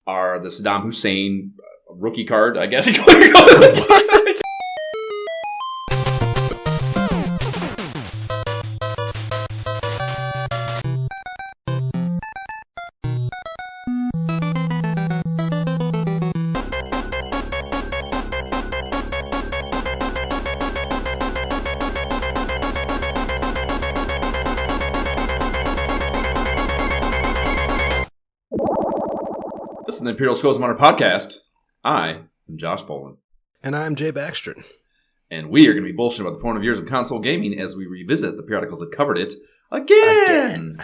are the Saddam Hussein rookie card, I guess you could call it. This is the Imperial Scrolls of Honor podcast. I am Josh Folan. And I'm Jay Baxtron. And we are going to be bullshitting about the 400 years of console gaming as we revisit the periodicals that covered it again.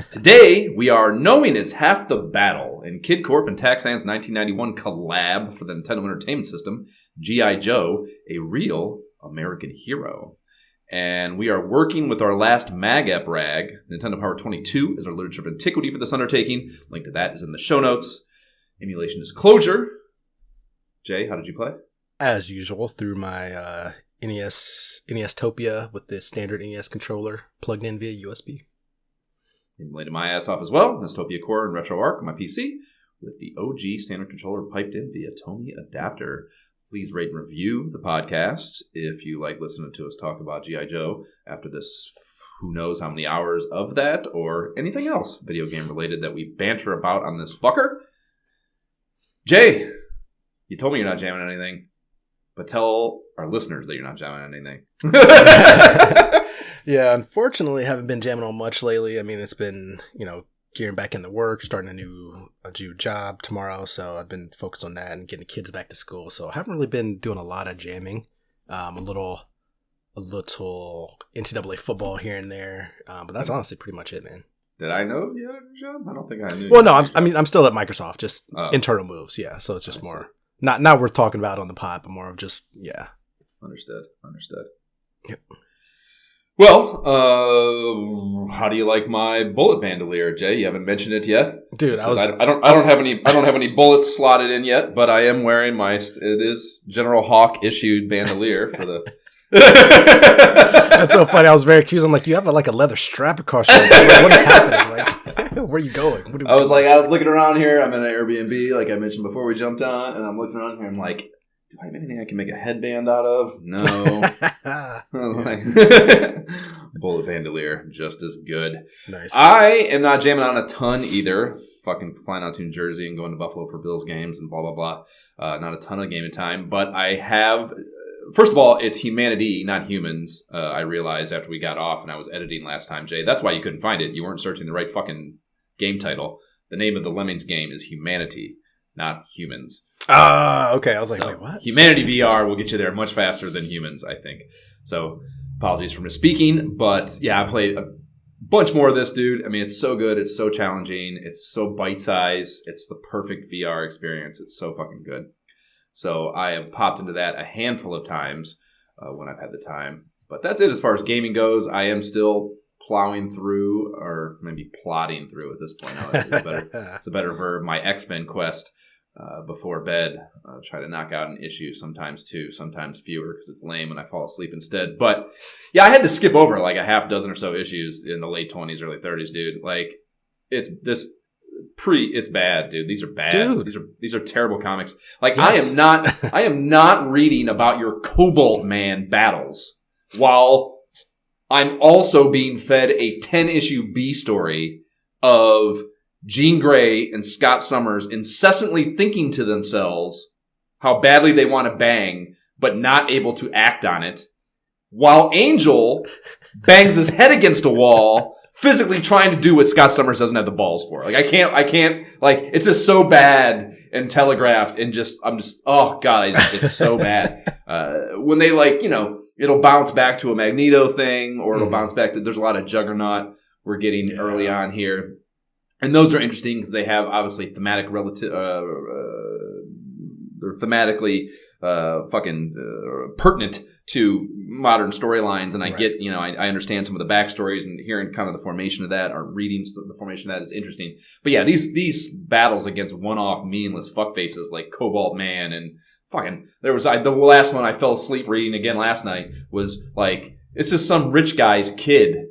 Today, we are Knowing is Half the Battle in Kid Corp and Taxan's 1991 collab for the Nintendo Entertainment System, G.I. Joe, a real American hero. And we are working with our last MagApp rag. Nintendo Power 22 is our literature of antiquity for this undertaking. Link to that is in the show notes. Emulation disclosure. Jay, how did you play? As usual, through my NES-topia with the standard NES controller plugged in via USB. Emulated my ass off as well. Nestopia Core and RetroArch on my PC with the OG standard controller piped in via Tony adapter. Please rate and review the podcast if you like listening to us talk about G.I. Joe after this who knows how many hours of that or anything else video game related that we banter about on this fucker. Jay, you told me you're not jamming anything, but tell our listeners that you're not jamming anything. Yeah, unfortunately, haven't been jamming on much lately. I mean, it's been, gearing back into work, starting a new job tomorrow, so I've been focused on that and getting the kids back to school. So I haven't really been doing a lot of jamming. A little NCAA football here and there, but that's honestly pretty much it, man. Did I know you had a job? I don't think I knew. Well, no, I'm still at Microsoft, just internal moves, yeah. So it's just more not worth talking about on the pod, but more of just Understood. Yep. Well, how do you like my bullet bandolier, Jay? You haven't mentioned it yet, dude. I don't have any bullets slotted in yet, but I am wearing it is General Hawk issued bandolier for the. That's so funny. I was very curious. I'm like, you have a leather strap across your head. What is happening? Like, where are you going? I was looking around here. I'm in an Airbnb, like I mentioned before we jumped on, and I'm looking around here. I'm like, do I have anything I can make a headband out of? No. Bullet bandolier, just as good. Nice. I am not jamming on a ton either. Fucking flying out to New Jersey and going to Buffalo for Bills games and blah, blah, blah. Not a ton of gaming time, but I have... First of all, it's humanity, not humans. I realized after we got off and I was editing last time, Jay. That's why you couldn't find it. You weren't searching the right fucking game title. The name of the Lemmings game is Humanity, not Humans. Okay. I was like, wait, what? Humanity VR will get you there much faster than humans, I think. So, apologies for misspeaking. But, yeah, I played a bunch more of this, dude. I mean, it's so good. It's so challenging. It's so bite-sized. It's the perfect VR experience. It's so fucking good. So I have popped into that a handful of times when I've had the time. But that's it as far as gaming goes. I am still plowing through, or maybe plodding through at this point. It's a better verb. My X-Men quest before bed. Try to knock out an issue, sometimes two, sometimes fewer, because it's lame and I fall asleep instead. But yeah, I had to skip over like a half dozen or so issues in the late 20s, early 30s, dude. Like, it's bad, dude. These are bad. Dude. These are terrible comics. Like, yes. I am not reading about your Cobalt Man battles while I'm also being fed a 10-issue B story of Jean Grey and Scott Summers incessantly thinking to themselves how badly they want to bang, but not able to act on it, while Angel bangs his head against a wall, physically trying to do what Scott Summers doesn't have the balls for. Like, I can't, like, it's just so bad and telegraphed and oh God, it's so bad. When they it'll bounce back to a Magneto thing, or it'll bounce back to, there's a lot of Juggernaut we're getting early on here. And those are interesting because they have obviously they're thematically pertinent to modern storylines, and I get, I understand some of the backstories, and hearing kind of the formation of that, or reading the formation of that is interesting. But yeah, these battles against one-off meaningless fuckfaces like Cobalt Man and fucking, the last one I fell asleep reading again last night was like, it's just some rich guy's kid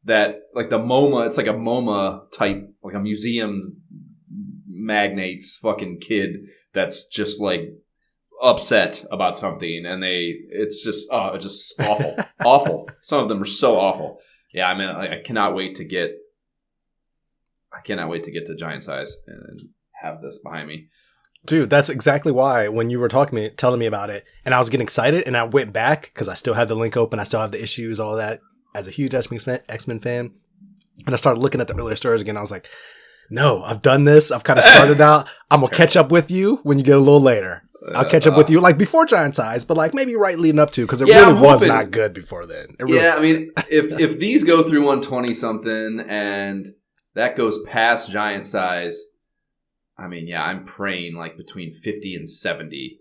that, like, the MoMA, it's like a MoMA type, like a museum magnate's fucking kid that's just like upset about something, and it's just awful. Awful. Some of them are so awful. Yeah, I mean, I cannot wait to get to giant size and have this behind me. Dude, that's exactly why when you were telling me about it, and I was getting excited, and I went back because I still have the link open, I still have the issues, all that, as a huge X-Men fan, and I started looking at the earlier stories again. I was like, no, I've done this. I've kind of started out. I'm gonna catch up with you when you get a little later. I'll catch up with you like before giant size, but like maybe right leading up to, because it really was not good before then. Really I mean, if these go through 120 something and that goes past giant size, I mean, yeah, I'm praying like between 50 and 70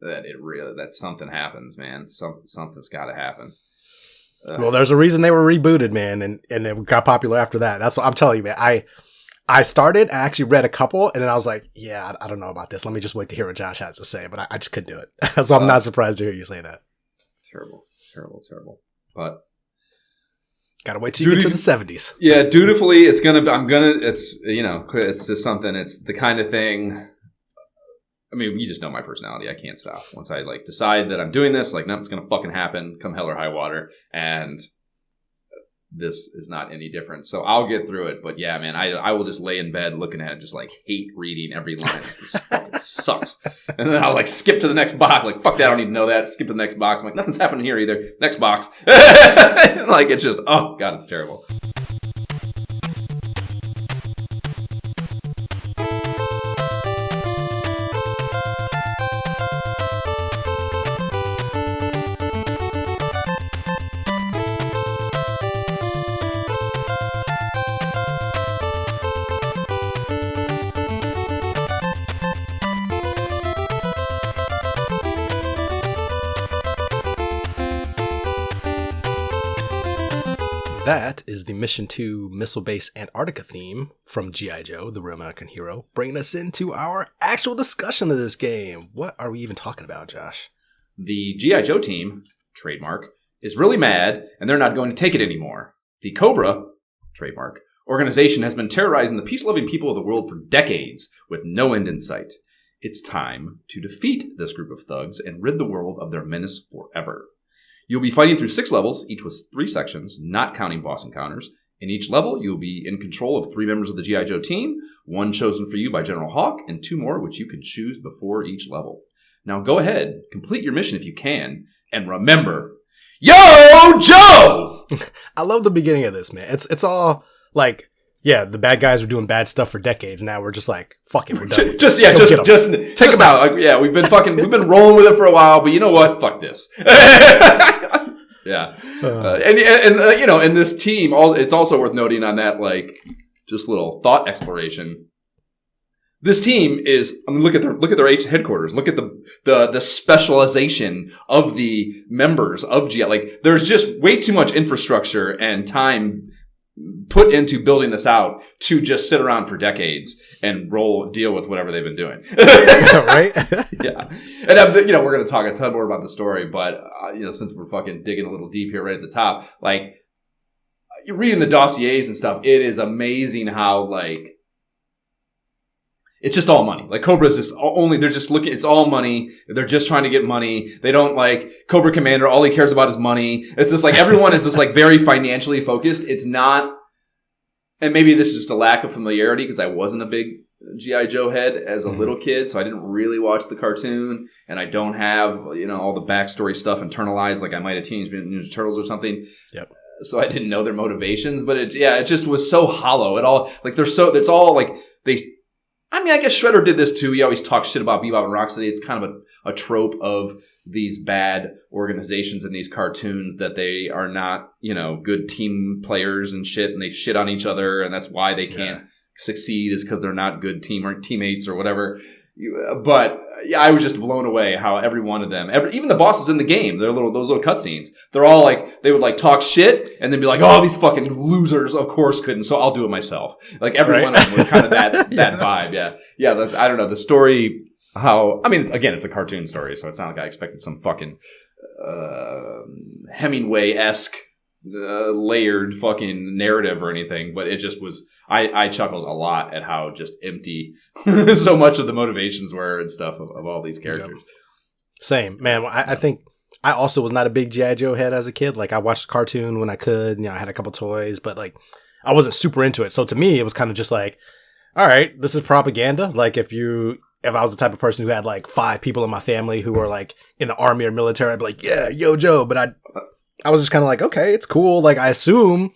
that something happens, man. Something's got to happen. Well, there's a reason they were rebooted, man, and it got popular after that. That's what I'm telling you, man. I actually read a couple, and then I was like, yeah, I don't know about this. Let me just wait to hear what Josh has to say, but I just couldn't do it. So I'm not surprised to hear you say that. Terrible. But gotta wait till you get to the 70s. Yeah, dutifully, it's just something. It's the kind of thing. I mean, you just know my personality. I can't stop. Once I like decide that I'm doing this, like, no, it's gonna fucking happen, come hell or high water, and this is not any different. So I'll get through it. But yeah, man, I will just lay in bed looking at it, just like hate reading every line. This fucking sucks. And then I'll like skip to the next box. Like, fuck that, I don't need to know that. Skip to the next box. I'm like, nothing's happening here either. Next box. Like, it's just, oh God, it's terrible. That is the Mission 2 Missile Base Antarctica theme from G.I. Joe, the Real American Hero, bringing us into our actual discussion of this game. What are we even talking about, Josh? The G.I. Joe team, trademark, is really mad, and they're not going to take it anymore. The Cobra, trademark, organization has been terrorizing the peace-loving people of the world for decades, with no end in sight. It's time to defeat this group of thugs and rid the world of their menace forever. You'll be fighting through 6 levels, each with 3 sections, not counting boss encounters. In each level, you'll be in control of 3 members of the G.I. Joe team, 1 chosen for you by General Hawk, and 2 more which you can choose before each level. Now go ahead, complete your mission if you can, and remember, Yo, Joe! I love the beginning of this, man. It's all like, yeah, the bad guys were doing bad stuff for decades. Now we're just like, fuck it, we're done. Just take them out. Like, yeah, we've been rolling with it for a while, but you know what? Fuck this. Yeah. And this team, it's also worth noting on that, like, just little thought exploration. This team is, I mean, look at their headquarters. Look at the specialization of the members of GI. Like, there's just way too much infrastructure and time put into building this out to just sit around for decades and deal with whatever they've been doing. Right? Yeah. And we're going to talk a ton more about the story, but since we're fucking digging a little deep here right at the top, like, you're reading the dossiers and stuff, it is amazing how, like, it's just all money. Like, Cobra's just they're just looking, it's all money. They're just trying to get money. They don't, like, Cobra Commander, all he cares about is money. It's just like, everyone is just like very financially focused. It's not, and maybe this is just a lack of familiarity because I wasn't a big G.I. Joe head as a little kid, so I didn't really watch the cartoon, and I don't have, all the backstory stuff internalized like I might have Teenage Mutant Ninja Turtles or something. Yep. So I didn't know their motivations, but it just was so hollow. It all, like, it's all like, I guess Shredder did this too. He always talks shit about Bebop and Rocksteady. It's kind of a trope of these bad organizations in these cartoons that they are not, good team players and shit, and they shit on each other, and that's why they can't succeed, is because they're not good teammates or whatever. But yeah, I was just blown away how every one of them, even the bosses in the game, those little cutscenes, they're all like, they would like talk shit and then be like, oh, these fucking losers, of course couldn't, so I'll do it myself. Like, every one of them was kind of that vibe. Yeah. I don't know, the story, again, it's a cartoon story, so it's not like I expected some fucking Hemingway-esque layered fucking narrative or anything, but it just was. I chuckled a lot at how just empty so much of the motivations were and stuff of all these characters. Same, man. I think I also was not a big G.I. Joe head as a kid. Like, I watched the cartoon when I could. I had a couple toys, but like, I wasn't super into it. So to me, it was kind of just like, all right, this is propaganda. Like, if I was the type of person who had like 5 people in my family who were like in the army or military, I'd be like, yeah, yo, Joe. But I was just kind of like, okay, it's cool. Like, I assume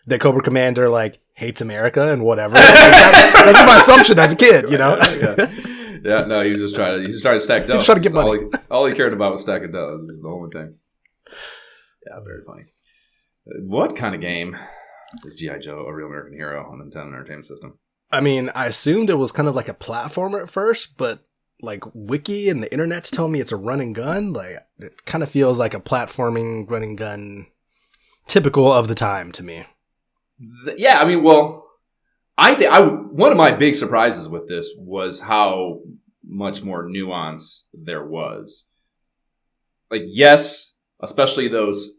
that Cobra Commander like hates America and whatever. That's my assumption as a kid, Yeah, no, he was just trying to stack dough. He was trying to get money. All he cared about was stacking dough. This is the whole thing. Yeah, very funny. What kind of game is G.I. Joe: A Real American Hero on the Nintendo Entertainment System? I mean, I assumed it was kind of like a platformer at first, but like Wiki and the internet's telling me it's a run and gun. Like, it kind of feels like a platforming run and gun, typical of the time to me. Yeah, I mean, well, one of my big surprises with this was how much more nuance there was. Like, yes, especially those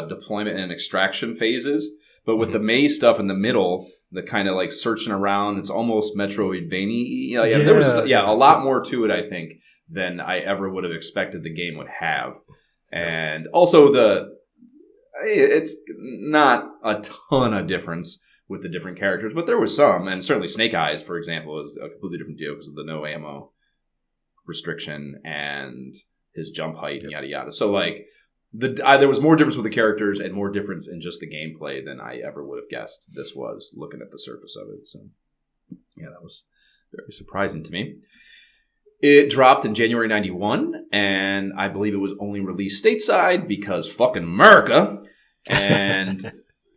deployment and extraction phases, but with the maze stuff in the middle, the kind of like searching around, it's almost Metroidvania. There was just, a lot more to it, I think, than I ever would have expected the game would have. And also it's not a ton of difference with the different characters, but there was some, and certainly Snake Eyes, for example, is a completely different deal because of the no ammo restriction and his jump height and yada yada. So like there was more difference with the characters and more difference in just the gameplay than I ever would have guessed this was, looking at the surface of it. So yeah, that was very surprising to me. It dropped in January 91, and I believe it was only released stateside because fucking America. And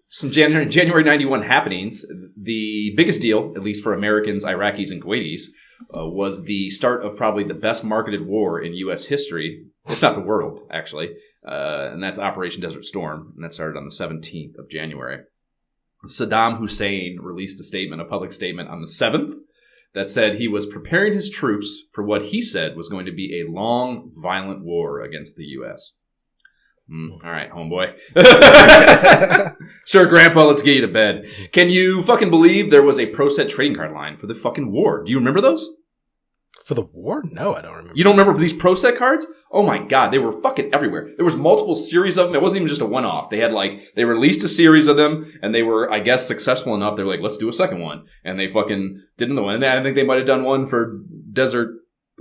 some January 91 happenings. The biggest deal, at least for Americans, Iraqis, and Kuwaitis, was the start of probably the best marketed war in U.S. history, if not the world, actually. And that's Operation Desert Storm, and that started on the 17th of January. Saddam Hussein released a public statement on the 7th that said he was preparing his troops for what he said was going to be a long, violent war against the U.S. All right, homeboy. Sure, Grandpa, let's get you to bed. Can you fucking believe there was a Pro Set trading card line for the fucking war? Do you remember those? For the war? No, I don't remember. You don't remember these Pro Set cards? Oh my God, they were fucking everywhere. There was multiple series of them. It wasn't even just a one-off. They released a series of them, and they were, I guess, successful enough. They were like, let's do a second one. And they fucking did another one. And I think they might have done one for Desert.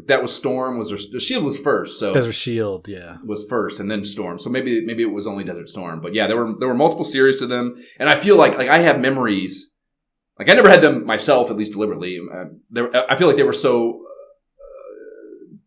That was Storm. The Shield was first. So Desert Shield, yeah, was first, and then Storm. So maybe it was only Desert Storm. But yeah, there were multiple series to them, and I feel like I have memories. Like, I never had them myself, at least deliberately. I feel like they were so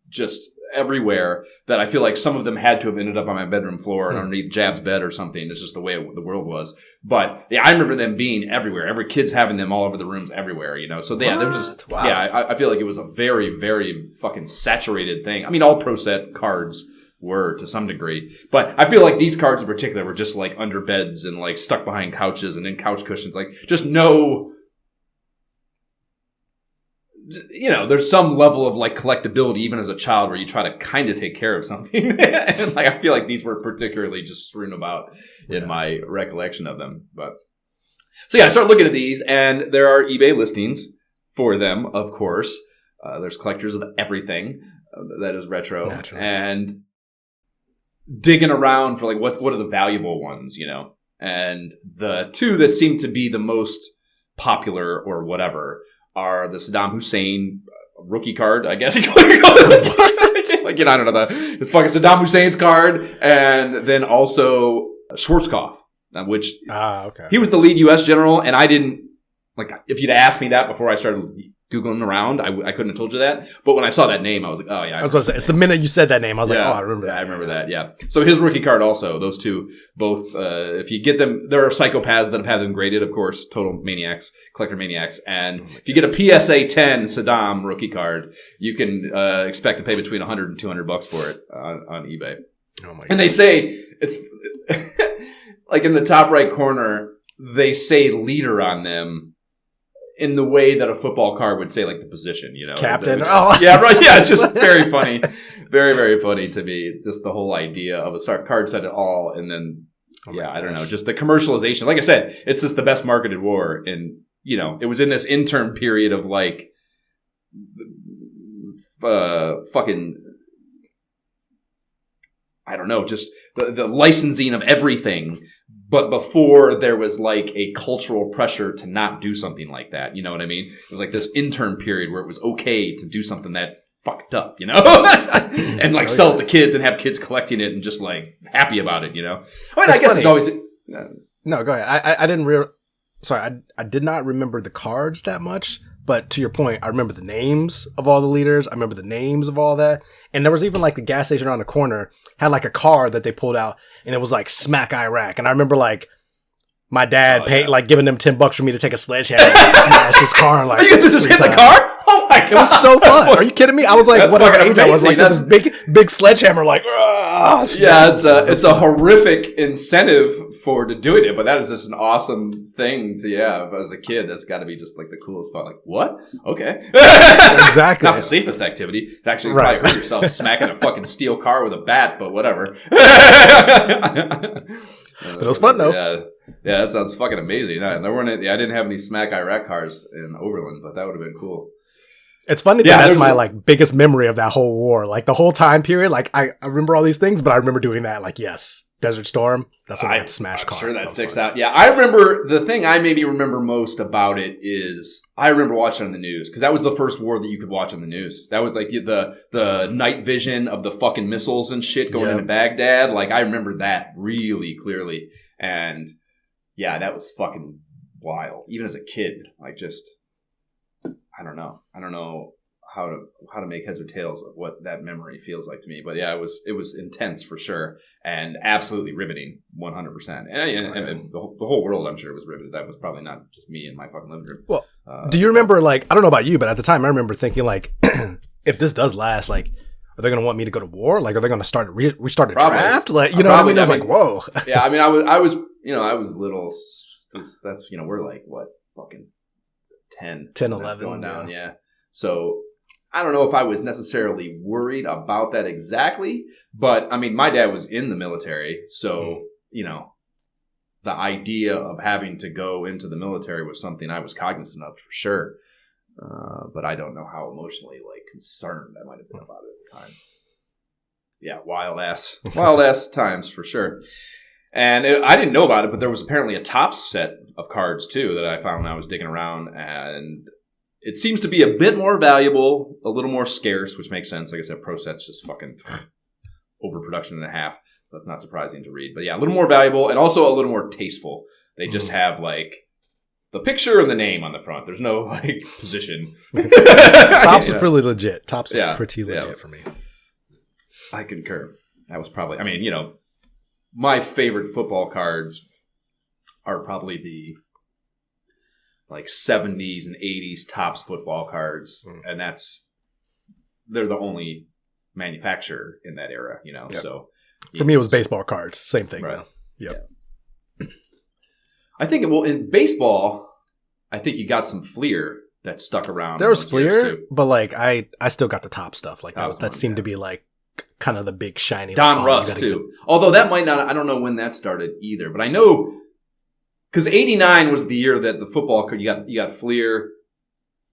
just everywhere that I feel like some of them had to have ended up on my bedroom floor and underneath Jab's bed or something. It's just the way the world was. But yeah, I remember them being everywhere. Every kid's having them all over the rooms everywhere, So yeah, there was just, I feel like it was a very, very fucking saturated thing. I mean, all Pro Set cards were to some degree, but I feel like these cards in particular were just like under beds and like stuck behind couches and in couch cushions, like just no. There's some level of like collectability even as a child where you try to kind of take care of something. And like, I feel like these were particularly just strewn about in my recollection of them. But so yeah, I started looking at these, and there are eBay listings for them, of course. There's collectors of everything that is retro. Naturally. And digging around for like what are the valuable ones, And the two that seem to be the most popular or whatever are the Saddam Hussein rookie card, I guess you could call it. Like, I don't know, it's fucking Saddam Hussein's card, and then also Schwarzkopf, which he was the lead U.S. general, and I didn't, like, if you'd asked me that before I started Googling around, I couldn't have told you that. But when I saw that name, I was like, oh, yeah. I was going to say, it's the minute you said that name, I was like, oh, I remember that. I remember that, yeah. So his rookie card also, those two, both, if you get them, there are psychopaths that have had them graded, of course, total maniacs, collector maniacs. And if you get a PSA 10 Saddam rookie card, you can expect to pay between $100 and $200 for it on eBay. Oh my God. And they say, it's like in the top right corner, they say leader on them. In the way that a football card would say, like, the position, Captain. Yeah, right. Yeah, it's just very funny. Very, very funny to me. Just the whole idea of a card set at all, and then I don't know. Just the commercialization. Like I said, it's just the best marketed war. And, it was in this intern period of like fucking, I don't know, just the licensing of everything. But before there was like a cultural pressure to not do something like that. You know what I mean? It was like this intern period where it was okay to do something that fucked up, and like sell it to kids and have kids collecting it and just like happy about it, I mean, I guess funny. It's always. No, go ahead. I didn't I did not remember the cards that much. But to your point, I remember the names of all the leaders. I remember the names of all that. And there was even like the gas station around the corner had like a card that they pulled out and it was like Smack Iraq. And I remember like my dad like giving them $10 for me to take a sledgehammer and smash his car. Like, are you going to just hit the car? Oh my God. It was so fun. Are you kidding me? I was like, whatever age I was, like this big sledgehammer, like, it's a horrific incentive for doing it, but that is just an awesome thing to have as a kid. That's got to be just like the coolest fun. Like, what? Okay. Exactly. Not the safest activity. It's actually probably hurt yourself smacking a fucking steel car with a bat, but whatever. But it was fun though. Yeah, that sounds fucking amazing. I didn't have any Smack Iraq cars in Overland, but that would have been cool. It's funny that that's my like biggest memory of that whole war. Like the whole time period, like I remember all these things, but I remember doing that. Like, yes, Desert Storm. That's when I got the smash car. I'm sure that sticks out. Yeah, I remember the thing I maybe remember most about it is I remember watching on the news because that was the first war that you could watch on the news. That was like the night vision of the fucking missiles and shit going into Baghdad. Like I remember that really clearly, and yeah, that was fucking wild. Even as a kid, like just. I don't know how to make heads or tails of what that memory feels like to me. But yeah, it was intense for sure and absolutely riveting, 100%. And the whole world, I'm sure, was riveted. That was probably not just me in my fucking living room. Well, do you remember, like, I don't know about you, but at the time I remember thinking, like, if this does last, like, are they going to want me to go to war? Like, are they going to restart a draft? Like, you know what I mean? I was like, whoa. Yeah, I mean, I was little. That's, we're like, what, fucking 10, 11 going down. Yeah. So I don't know if I was necessarily worried about that exactly, but I mean, my dad was in the military. So, the idea of having to go into the military was something I was cognizant of for sure. But I don't know how emotionally concerned I might have been about it at the time. Yeah. Wild ass times for sure. And I didn't know about it, but there was apparently a Topps set of cards, too, that I found when I was digging around. And it seems to be a bit more valuable, a little more scarce, which makes sense. Like I said, Pro Set's just fucking overproduction and a half. So that's not surprising to read. But yeah, a little more valuable and also a little more tasteful. They just have, the picture and the name on the front. There's no, position. Topps is pretty legit. Topps is pretty legit for me. I concur. That was probably, my favorite football cards are probably the 70s and 80s Topps football cards. And they're the only manufacturer in that era, Yep. So for me, it was baseball cards. Same thing. Right. Though. Yep. Yeah. I think, in baseball, I think you got some Fleer that stuck around. There was Fleer, but I still got the top stuff. That seemed to be kind of the big shiny Don Russ too. Although that might not, I don't know when that started either, but I know because 89 was the year that the football card, you got Fleer,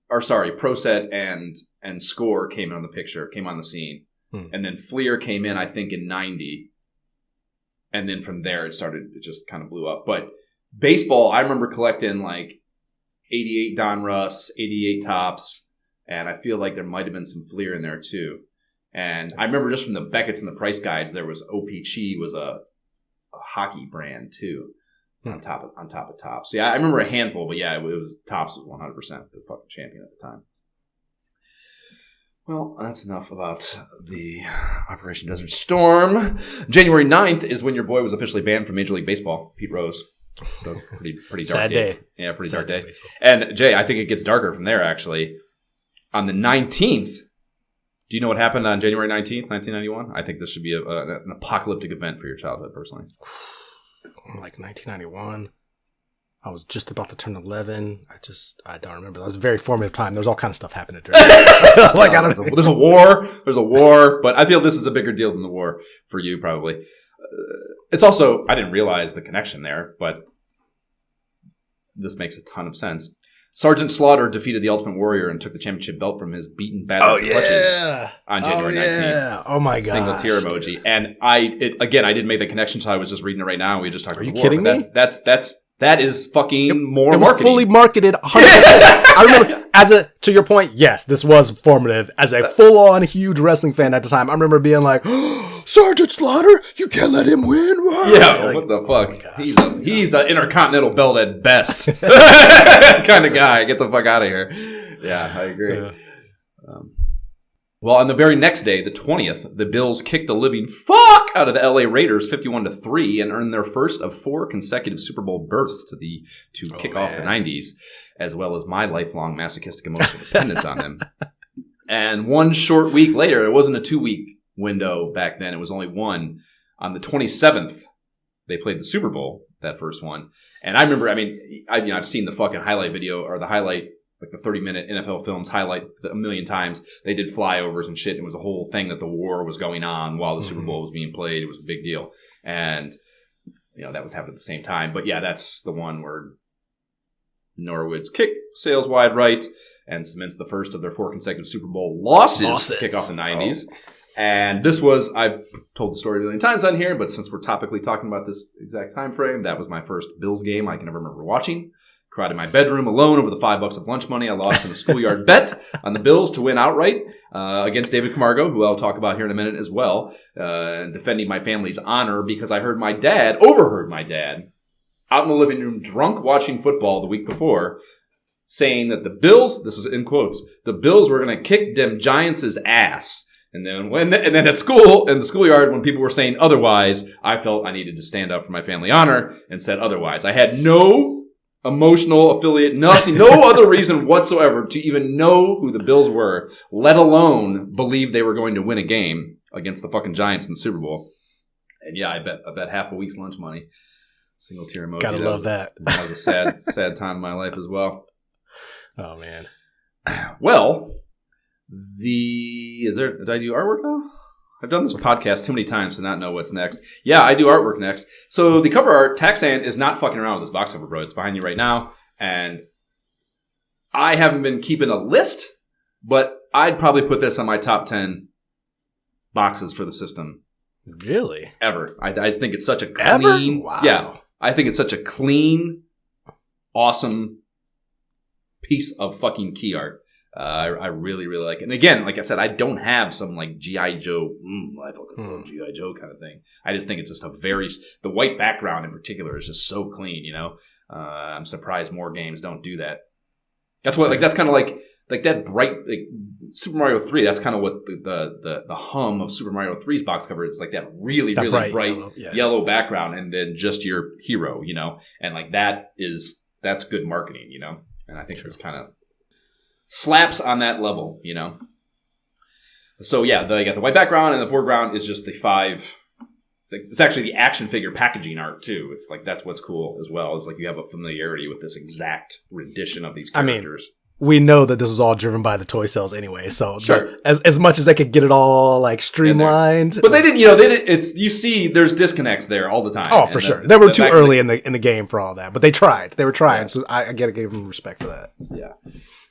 Pro Set and Score came on the scene. And then Fleer came in, I think, in 90. And then from there it just kind of blew up. But baseball, I remember collecting 88 Don Russ, 88 Topps, and I feel like there might have been some Fleer in there too. And I remember just from the Beckett's and the price guides, there was OPC was a hockey brand too, on top of Topps. So yeah, I remember a handful, but yeah, Topps was 100% the fucking champion at the time. Well, that's enough about the Operation Desert Storm. January 9th is when your boy was officially banned from Major League Baseball, Pete Rose. So pretty dark Sad day. Yeah, pretty Sad dark day. And Jay, I think it gets darker from there actually. On the 19th. Do you know what happened on January 19th, 1991? I think this should be an apocalyptic event for your childhood, personally. 1991. I was just about to turn 11. I don't remember. That was a very formative time. There's all kind of stuff happening during that. There's a war. There's a war, but I feel this is a bigger deal than the war for you, probably. it's also, I didn't realize the connection there, but this makes a ton of sense. Sergeant Slaughter defeated the Ultimate Warrior and took the championship belt from his beaten battered clutches on January 19th. Oh my god! Single tear emoji. Dude. And I didn't make the connection, so I was just reading it right now. We just talked. Are about you kidding me? That is fucking more. It was marketing. fully marketed. 100%. I remember, to your point, yes, this was formative. As a full-on huge wrestling fan at the time, I remember being like, oh, Sergeant Slaughter, you can't let him win. Yeah, like, what the fuck? He's an intercontinental belt at best kind of guy. Get the fuck out of here. Yeah, I agree. Yeah. Well, on the very next day, the 20th, the Bills kicked the living fuck out of the LA Raiders 51-3 and earned their first of 4 consecutive Super Bowl berths to kick off the 90s, as well as my lifelong masochistic emotional dependence on them. And one short week later, it wasn't a 2-week window back then, it was only one. On the 27th, they played the Super Bowl, that first one. And I remember, I've seen the fucking highlight video, or the highlight, like the 30-minute NFL films highlight a million times. They did flyovers and shit. It was a whole thing that the war was going on while the Super Bowl was being played. It was a big deal. And, that was happening at the same time. But yeah, that's the one where Norwood's kick sails wide right and cements the first of their 4 consecutive Super Bowl losses. To kick off the 90s. Oh. And this was, I've told the story a million times on here, but since we're topically talking about this exact time frame, that was my first Bills game I can ever remember watching. Cried in my bedroom alone over the $5 of lunch money I lost in a schoolyard bet on the Bills to win outright against David Camargo, who I'll talk about here in a minute as well, defending my family's honor because I overheard my dad out in the living room drunk watching football the week before saying that the Bills, this is in quotes, the Bills were going to kick them Giants' ass. And then at school, in the schoolyard, when people were saying otherwise, I felt I needed to stand up for my family honor and said otherwise. I had no emotional affiliate, nothing, no other reason whatsoever to even know who the Bills were, let alone believe they were going to win a game against the fucking Giants in the Super Bowl. And yeah, I bet half a week's lunch money. Single tear emoji. Gotta love that. That was a sad time in my life as well. Oh man. Well, did I do artwork now? I've done this podcast too many times to not know what's next. Yeah, I do artwork next. So the cover art, Taxan is not fucking around with this box cover, bro. It's behind you right now. And I haven't been keeping a list, but I'd probably put this on my top 10 boxes for the system. Really? Ever. I just think it's such a clean... Wow. Yeah. I think it's such a clean, awesome piece of fucking key art. I really, really like it. And again, like I said, I don't have some like G.I. Joe, I fucking love G.I. Joe kind of thing. I just think it's just the white background in particular is just so clean, I'm surprised more games don't do that. That's kind of like that bright, like Super Mario 3, that's kind of what the hum of Super Mario 3's box cover is, like that really bright yellow background and then just your hero, and like that's good marketing, and I think it's kind of slaps on that level, So yeah, they got the white background, and the foreground is just the 5. It's actually the action figure packaging art too. It's like that's what's cool as well. Is like you have a familiarity with this exact rendition of these characters. We know that this was all driven by the toy sales anyway. So sure. As much as they could get it all like streamlined, but they didn't. It's you see, there's disconnects there all the time. Oh, for sure. They were too early in the game for all that, but they tried. They were trying. Yeah. So I gotta give them respect for that. Yeah.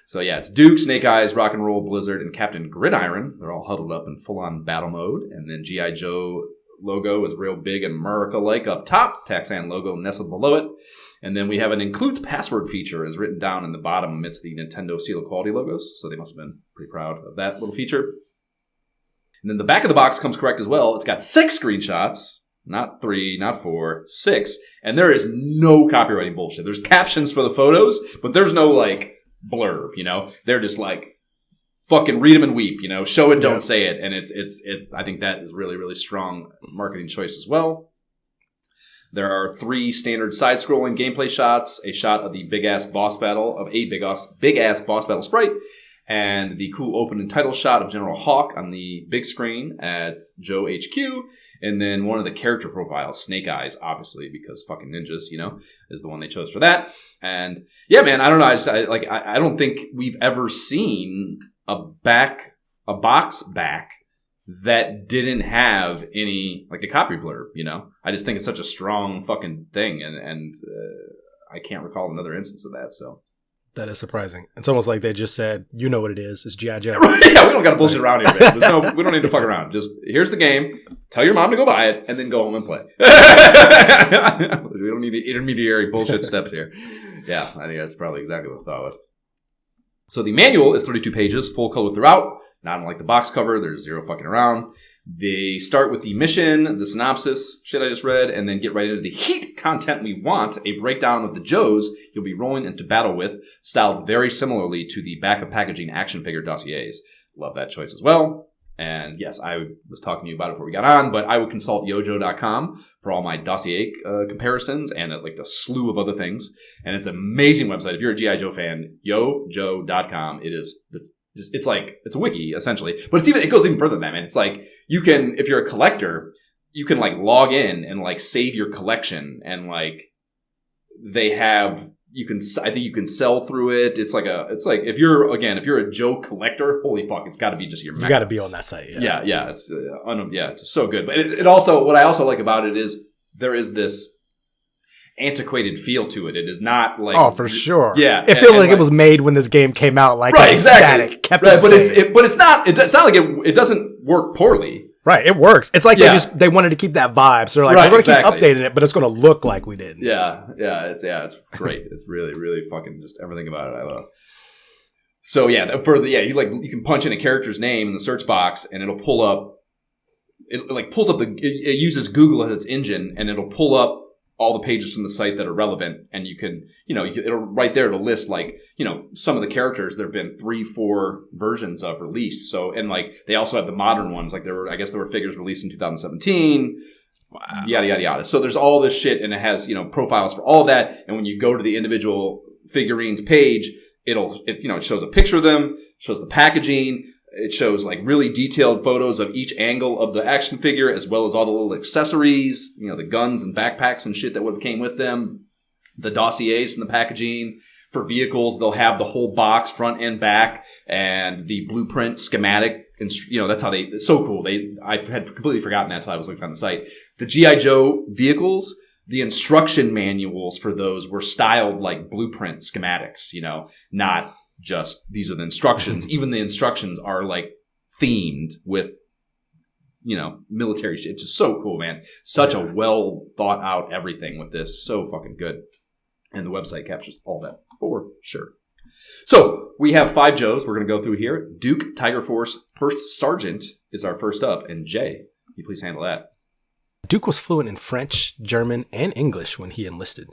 So yeah, it's Duke, Snake Eyes, Rock and Roll, Blizzard, and Captain Gridiron. They're all huddled up in full-on battle mode. And then G.I. Joe logo is real big and America-like up top. Taxan logo nestled below it. And then we have an includes password feature is written down in the bottom amidst the Nintendo Seal of Quality logos. So they must have been pretty proud of that little feature. And then the back of the box comes correct as well. It's got 6 screenshots. Not 3, not 4, 6. And there is no copywriting bullshit. There's captions for the photos, but there's no like blurb, they're just like fucking read them and weep, show it, don't say it. And it's I think that is really, really strong marketing choice as well. There are 3 standard side scrolling gameplay shots, a shot of the big ass boss battle sprite, and the cool opening title shot of General Hawk on the big screen at Joe HQ, and then one of the character profiles, Snake Eyes, obviously, because fucking ninjas, is the one they chose for that. And yeah, man, I don't know. I don't think we've ever seen a box back that didn't have any, like, a copy blurb, you know? I just think it's such a strong fucking thing, and I can't recall another instance of that, so. That is surprising. It's almost like they just said, you know what it is. It's G.I. Joe. Yeah, we don't got to bullshit around here, man. We don't need to fuck around. Just, here's the game. Tell your mom to go buy it, and then go home and play. We don't need the intermediary bullshit steps here. Yeah, I think that's probably exactly what the thought was. So the manual is 32 pages, full color throughout. Not unlike the box cover, there's zero fucking around. They start with the mission, the synopsis, shit I just read, and then get right into the heat content we want, a breakdown of the Joes you'll be rolling into battle with, styled very similarly to the back of packaging action figure dossiers. Love that choice as well. And yes, I was talking to you about it before we got on, but I would consult yojo.com for all my dossier comparisons and like a slew of other things. And it's an amazing website. If you're a G.I. Joe fan, yojo.com. It is, it's like, it's a wiki essentially, but it goes even further than that, man. It's like, you can, if you're a collector, you can like log in and like save your collection, and like they have, I think you can sell through it. It's like if you're a Joe collector, holy fuck, it's got to be just your. You got to be on that site. Yeah. It's it's so good. But it also, what I also like about it is there is this antiquated feel to it. It is not like, oh, for sure. Yeah, it feels like it was made when this game came out. Like, right, exactly. Static, kept right, it but it's not. It's not like it doesn't work poorly. Right, it works. It's like they wanted to keep that vibe, so they're like, we're going to keep updating it, but it's going to look like we did. It's great. It's really, really fucking just everything about it I love. So you can punch in a character's name in the search box, and it'll pull up. It uses Google as its engine, and it'll pull up all the pages from the site that are relevant, and you can, it'll right there to list like, some of the characters there have been 3-4 versions of released. So, and like, they also have the modern ones. Like there were figures released in 2017, wow. Yada, yada, yada. So there's all this shit, and it has, profiles for all of that. And when you go to the individual figurines page, it shows a picture of them, shows the packaging. It shows like really detailed photos of each angle of the action figure, as well as all the little accessories, the guns and backpacks and shit that would have came with them, the dossiers and the packaging. For vehicles, they'll have the whole box, front and back, and the blueprint schematic. And that's how it's so cool. I had completely forgotten that until I was looking on the site. The G.I. Joe vehicles, the instruction manuals for those were styled like blueprint schematics, not just these are the instructions. Even the instructions are like themed with, military shit. It's just so cool, man. Such a well thought out everything with this. So fucking good. And the website captures all that for sure. So we have 5 Joes we're going to go through here. Duke, Tiger Force, First Sergeant is our first up. And Jay, can you please handle that? Duke was fluent in French, German, and English when he enlisted.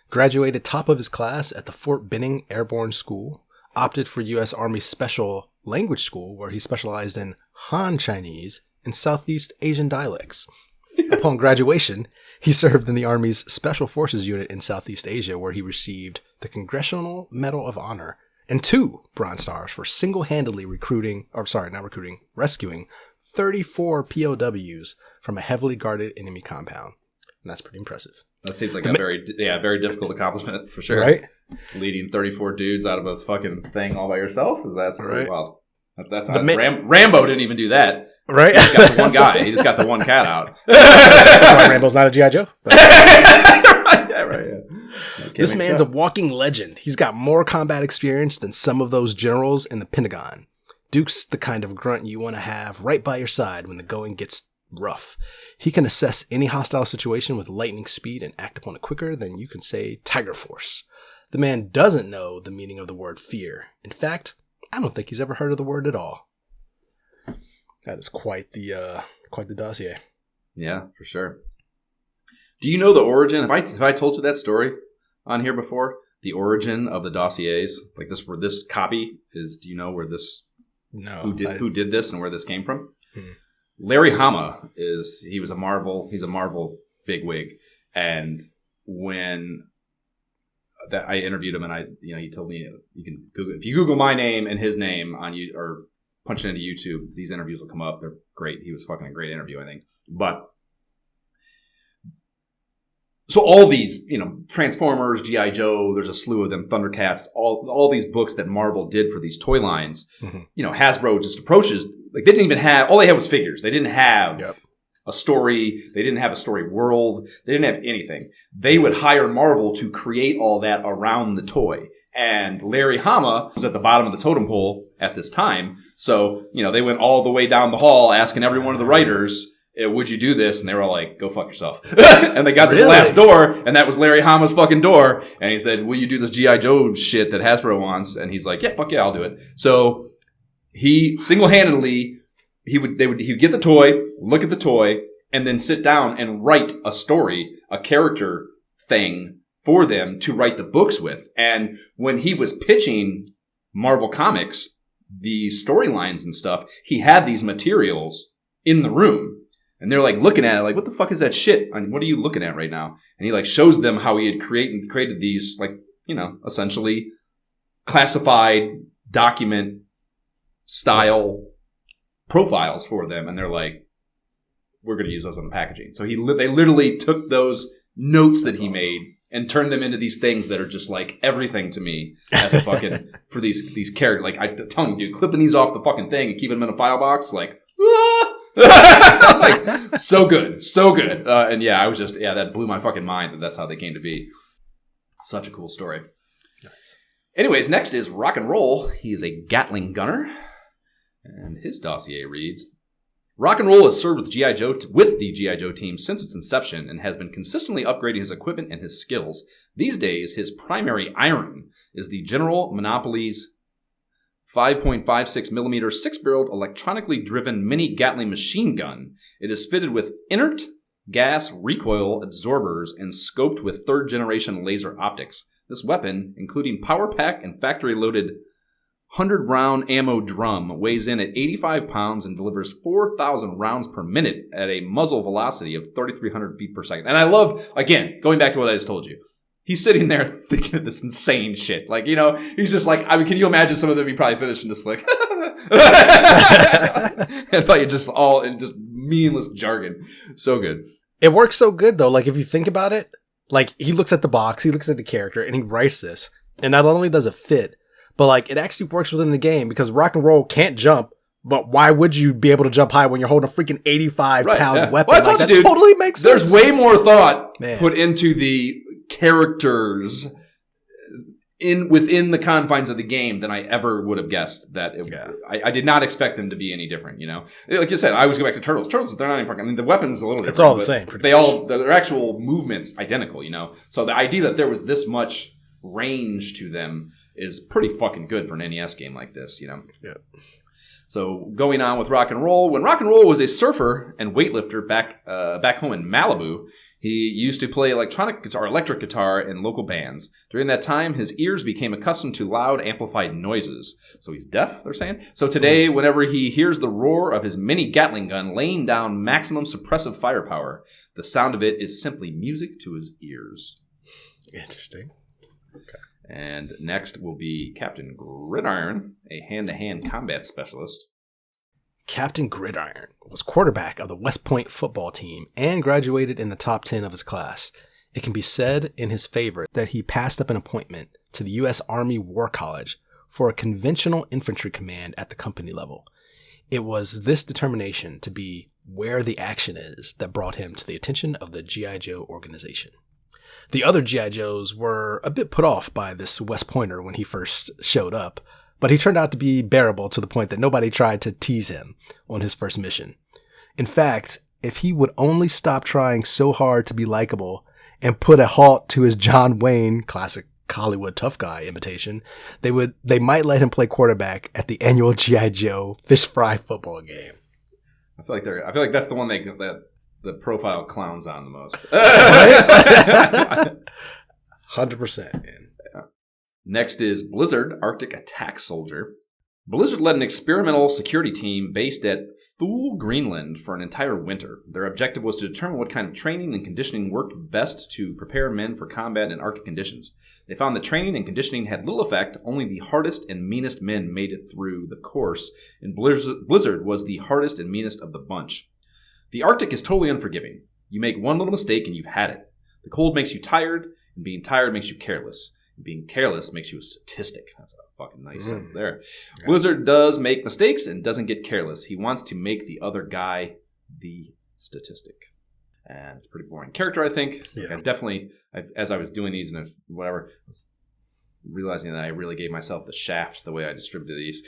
Graduated top of his class at the Fort Benning Airborne School. Opted for U.S. Army Special Language School, where he specialized in Han Chinese and Southeast Asian dialects. Upon graduation, he served in the Army's Special Forces Unit in Southeast Asia, where he received the Congressional Medal of Honor and 2 Bronze Stars for single-handedly rescuing 34 POWs from a heavily guarded enemy compound. And that's pretty impressive. That seems like a very difficult accomplishment for sure. Right? Leading 34 dudes out of a fucking thing all by yourself? That's right. Well, that's Rambo didn't even do that. Right? He just got the one guy. He just got the one cat out. That's why Rambo's not a G.I. Joe. Yeah. This man's a walking legend. He's got more combat experience than some of those generals in the Pentagon. Duke's the kind of grunt you want to have right by your side when the going gets rough. He can assess any hostile situation with lightning speed and act upon it quicker than you can say Tiger Force. The man doesn't know the meaning of the word fear. In fact, I don't think he's ever heard of the word at all. That is quite the dossier. Yeah, for sure. Do you know the origin? Have I told you that story on here before? The origin of the dossiers, like this, where this copy is. Do you know where this? No. Who did this and where this came from? Larry Hama he's a Marvel bigwig, and when that I interviewed him, and he told me you can Google, if you Google my name and his name on you or punch it into YouTube, these interviews will come up. They're great. He was fucking a great interview, I think. But so all these, Transformers, G.I. Joe, there's a slew of them, Thundercats, all these books that Marvel did for these toy lines, Hasbro just approaches Like, they didn't even have, all they had was figures. They didn't have a story. They didn't have a story world. They didn't have anything. They would hire Marvel to create all that around the toy. And Larry Hama was at the bottom of the totem pole at this time. So, they went all the way down the hall asking every one of the writers, would you do this? And they were all like, go fuck yourself. And they got to the last door, and that was Larry Hama's fucking door. And he said, will you do this G.I. Joe shit that Hasbro wants? And he's like, yeah, fuck yeah, I'll do it. So he single-handedly, he would get the toy, look at the toy, and then sit down and write a story, a character thing for them to write the books with. And when he was pitching Marvel Comics, the storylines and stuff, he had these materials in the room. And they're like looking at it like, what the fuck is that shit? I mean, what are you looking at right now? And he like shows them how he had created these like, essentially classified document style profiles for them. And they're like, we're going to use those on the packaging. So they literally took those notes that he made and turned them into these things that are just like everything to me as a fucking, for these characters. Like, I'm telling you, dude, clipping these off the fucking thing and keeping them in a file box, like, like, so good. And yeah, I was just, that blew my fucking mind that's how they came to be. Such a cool story. Nice. Anyways, next is Rock and Roll. He is a Gatling gunner. And his dossier reads, Rock and Roll has served with the G.I. Joe team since its inception and has been consistently upgrading his equipment and his skills. These days, his primary iron is the General Monopoly's 5.56 millimeter six-barreled electronically driven mini Gatling machine gun. It is fitted with inert gas recoil absorbers and scoped with third-generation laser optics. This weapon, including power pack and factory-loaded 100-round ammo drum, weighs in at 85 pounds and delivers 4,000 rounds per minute at a muzzle velocity of 3,300 feet per second. And I love, again, going back to what I just told you, he's sitting there thinking of this insane shit. Like, he's just like, I mean, can you imagine some of them he probably finished and just like, and probably just all in just meaningless jargon. So good. It works so good, though. Like, if you think about it, like, he looks at the box, he looks at the character, and he writes this. And not only does it fit, but, like, it actually works within the game because Rock and Roll can't jump. But why would you be able to jump high when you're holding a freaking 85-pound weapon? Well, I told like, you, that dude, totally makes sense. There's way more thought put into the characters within the confines of the game than I ever would have guessed. I did not expect them to be any different, Like you said, I always go back to Turtles. Turtles, they're not even fucking, I mean, the weapon's a little different. It's all the same. Their actual movements identical, So the idea that there was this much range to them is pretty fucking good for an NES game like this, Yeah. So going on with Rock and Roll, when Rock and Roll was a surfer and weightlifter back home in Malibu, he used to play electric guitar in local bands. During that time, his ears became accustomed to loud, amplified noises. So he's deaf, they're saying? So today, whenever he hears the roar of his mini Gatling gun laying down maximum suppressive firepower, the sound of it is simply music to his ears. Interesting. Okay. And next will be Captain Gridiron, a hand-to-hand combat specialist. Captain Gridiron was quarterback of the West Point football team and graduated in the top 10 of his class. It can be said in his favor that he passed up an appointment to the U.S. Army War College for a conventional infantry command at the company level. It was this determination to be where the action is that brought him to the attention of the G.I. Joe organization. The other G.I. Joes were a bit put off by this West Pointer when he first showed up, but he turned out to be bearable to the point that nobody tried to tease him on his first mission. In fact, if he would only stop trying so hard to be likable and put a halt to his John Wayne, classic Hollywood tough guy imitation, they might let him play quarterback at the annual G.I. Joe fish fry football game. I feel like that's the one that the profile clowns on the most. 100%, man. Next is Blizzard Arctic Attack Soldier. Blizzard led an experimental security team based at Thule, Greenland for an entire winter. Their objective was to determine what kind of training and conditioning worked best to prepare men for combat in Arctic conditions. They found that training and conditioning had little effect. Only the hardest and meanest men made it through the course, and Blizzard was the hardest and meanest of the bunch. The Arctic is totally unforgiving. You make one little mistake and you've had it. The cold makes you tired, and being tired makes you careless. And being careless makes you a statistic. That's a fucking nice sentence there. Yeah. Blizzard does make mistakes and doesn't get careless. He wants to make the other guy the statistic. And it's a pretty boring character, I think. Yeah. Like as I was doing these and whatever, I was realizing that I really gave myself the shaft the way I distributed these.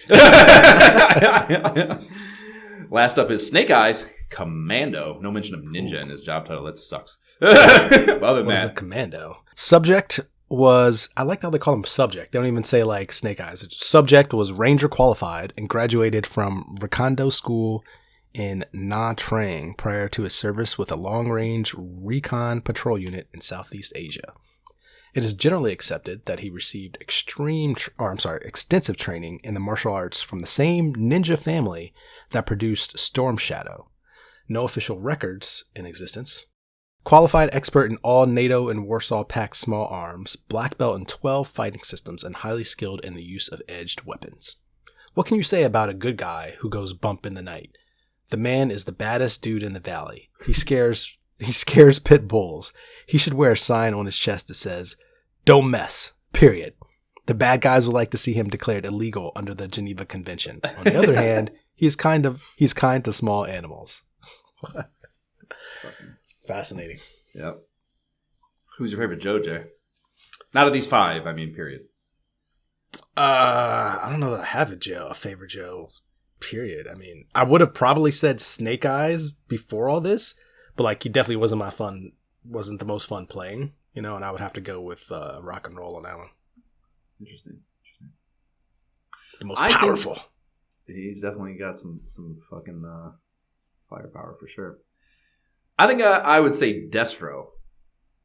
Last up is Snake Eyes Commando. No mention of ninja in his job title. That sucks. Other than that, a commando? Subject was, I like how they call him subject. They don't even say like Snake Eyes. Subject was Ranger qualified and graduated from Recondo School in Nha Trang prior to his service with a long-range recon patrol unit in Southeast Asia. It is generally accepted that he received extensive training in the martial arts from the same ninja family that produced Storm Shadow. No official records in existence. Qualified expert in all NATO and Warsaw Pact small arms, black belt in 12 fighting systems, and highly skilled in the use of edged weapons. What can you say about a good guy who goes bump in the night? The man is the baddest dude in the valley. He scares pit bulls. He should wear a sign on his chest that says, "Don't mess," period. The bad guys would like to see him declared illegal under the Geneva Convention. On the other hand, he's kind to small animals. Fascinating. Yep. Who's your favorite JoJo? Not of these 5, I mean, period. I don't know that I have a favorite Joe, period. I mean, I would have probably said Snake Eyes before all this, but like he definitely wasn't the most fun playing, and I would have to go with Rock and Roll on that one. Interesting. The most powerful. He's definitely got some fucking firepower for sure. I think I would say Destro.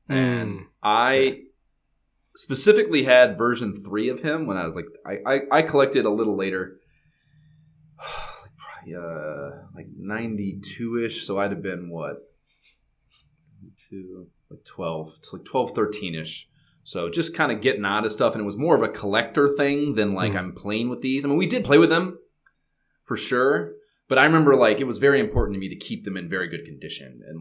And I specifically had version 3 of him when I was I collected a little later. Like 92-ish, so I'd have been what? 12, 13-ish. So just kind of getting out of stuff, and it was more of a collector thing than like I'm playing with these. I mean, we did play with them for sure, but I remember like it was very important to me to keep them in very good condition, and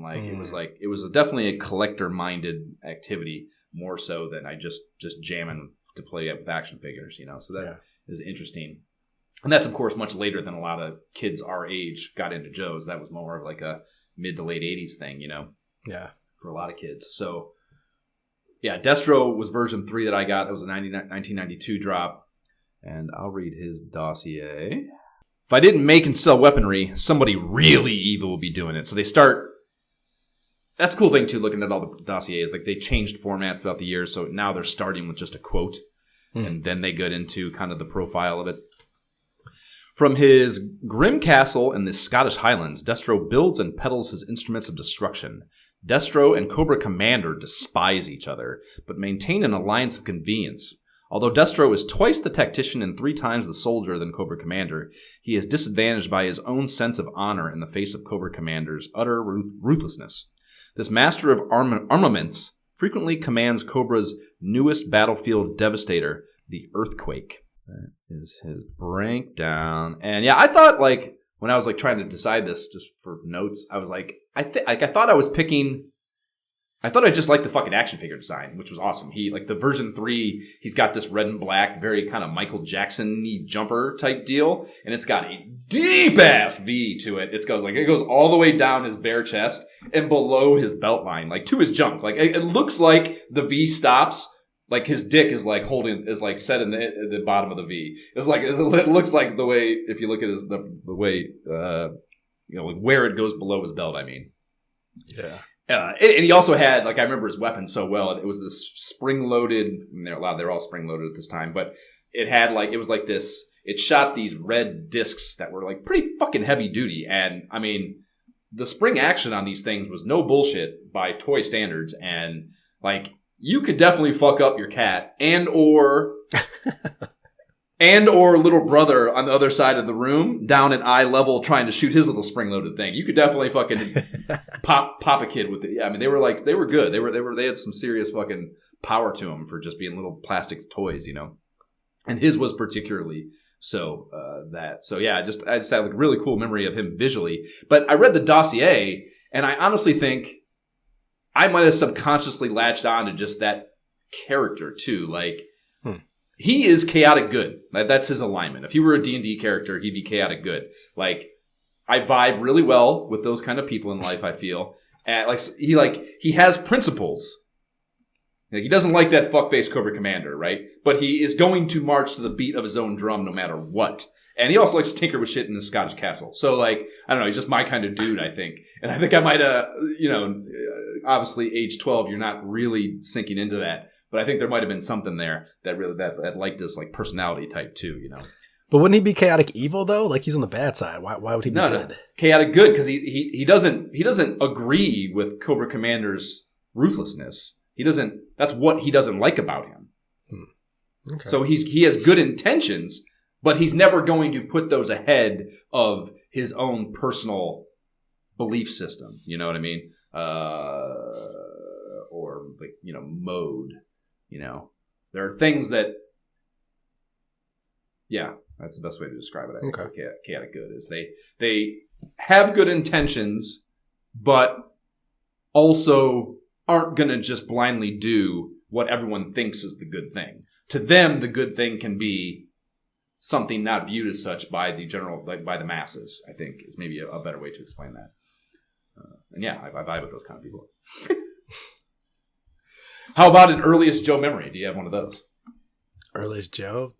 it was definitely a collector-minded activity more so than I just jamming to play with action figures, So that is interesting. And that's, of course, much later than a lot of kids our age got into Joes. That was more of like a mid to late 80s thing, Yeah. For a lot of kids. So, yeah, Destro was version 3 that I got. That was a 1992 drop. And I'll read his dossier. If I didn't make and sell weaponry, somebody really evil would be doing it. So they start... That's a cool thing, too, looking at all the dossiers. Like, they changed formats throughout the years, so now they're starting with just a quote. And then they get into kind of the profile of it. From his grim castle in the Scottish Highlands, Destro builds and peddles his instruments of destruction. Destro and Cobra Commander despise each other, but maintain an alliance of convenience. Although Destro is twice the tactician and 3 times the soldier than Cobra Commander, he is disadvantaged by his own sense of honor in the face of Cobra Commander's utter ruthlessness. This master of armaments frequently commands Cobra's newest battlefield devastator, the Earthquake. That is his breakdown. And yeah, I thought like when I was like trying to decide this just for notes, I was like, I thought I was picking. I thought I just liked the fucking action figure design, which was awesome. He like the version 3, he's got this red and black, very kind of Michael Jackson-y jumper type deal, and it's got a deep ass V to it. It goes all the way down his bare chest and below his belt line, like to his junk. Like it looks like the V stops. Like his dick is like set in the bottom of the V. It looks like the way if you look at the way where it goes below his belt. I mean, yeah. And he also had I remember his weapon so well. It was this spring loaded. They're all spring loaded at this time, but it had it was like this. It shot these red discs that were like pretty fucking heavy duty, and I mean the spring action on these things was no bullshit by toy standards, and you could definitely fuck up your cat and or little brother on the other side of the room down at eye level trying to shoot his little spring-loaded thing. You could definitely fucking pop a kid with it. Yeah, I mean they were good. They had some serious fucking power to them for just being little plastic toys, And his was particularly so that. So yeah, I just had a really cool memory of him visually. But I read the dossier and I honestly think I might have subconsciously latched on to just that character too. he is chaotic good. That's his alignment. If he were a D&D character, he'd be chaotic good. Like, I vibe really well with those kind of people in life, I feel. And he has principles. Like, he doesn't like that fuckface Cobra Commander, right? But he is going to march to the beat of his own drum no matter what. And he also likes to tinker with shit in the Scottish castle. So, like, I don't know, he's just my kind of dude, I think. And I think I might have, obviously age 12, you're not really sinking into that. But I think there might have been something there that really, that liked his, like, personality type too, But wouldn't he be chaotic evil though? Like, he's on the bad side. Why would he be good? No. Chaotic good, because he doesn't agree with Cobra Commander's ruthlessness. That's what he doesn't like about him. Okay. So he has good intentions, but he's never going to put those ahead of his own personal belief system. You know what I mean? Or like, mode. There are things that, yeah, that's the best way to describe it. I think chaotic good is they have good intentions, but also aren't going to just blindly do what everyone thinks is the good thing. To them, the good thing can be something not viewed as such by the general, like by the masses, I think is maybe a better way to explain that. And yeah, I vibe with those kind of people. How about an earliest Joe memory? Do you have one of those? Earliest Joe?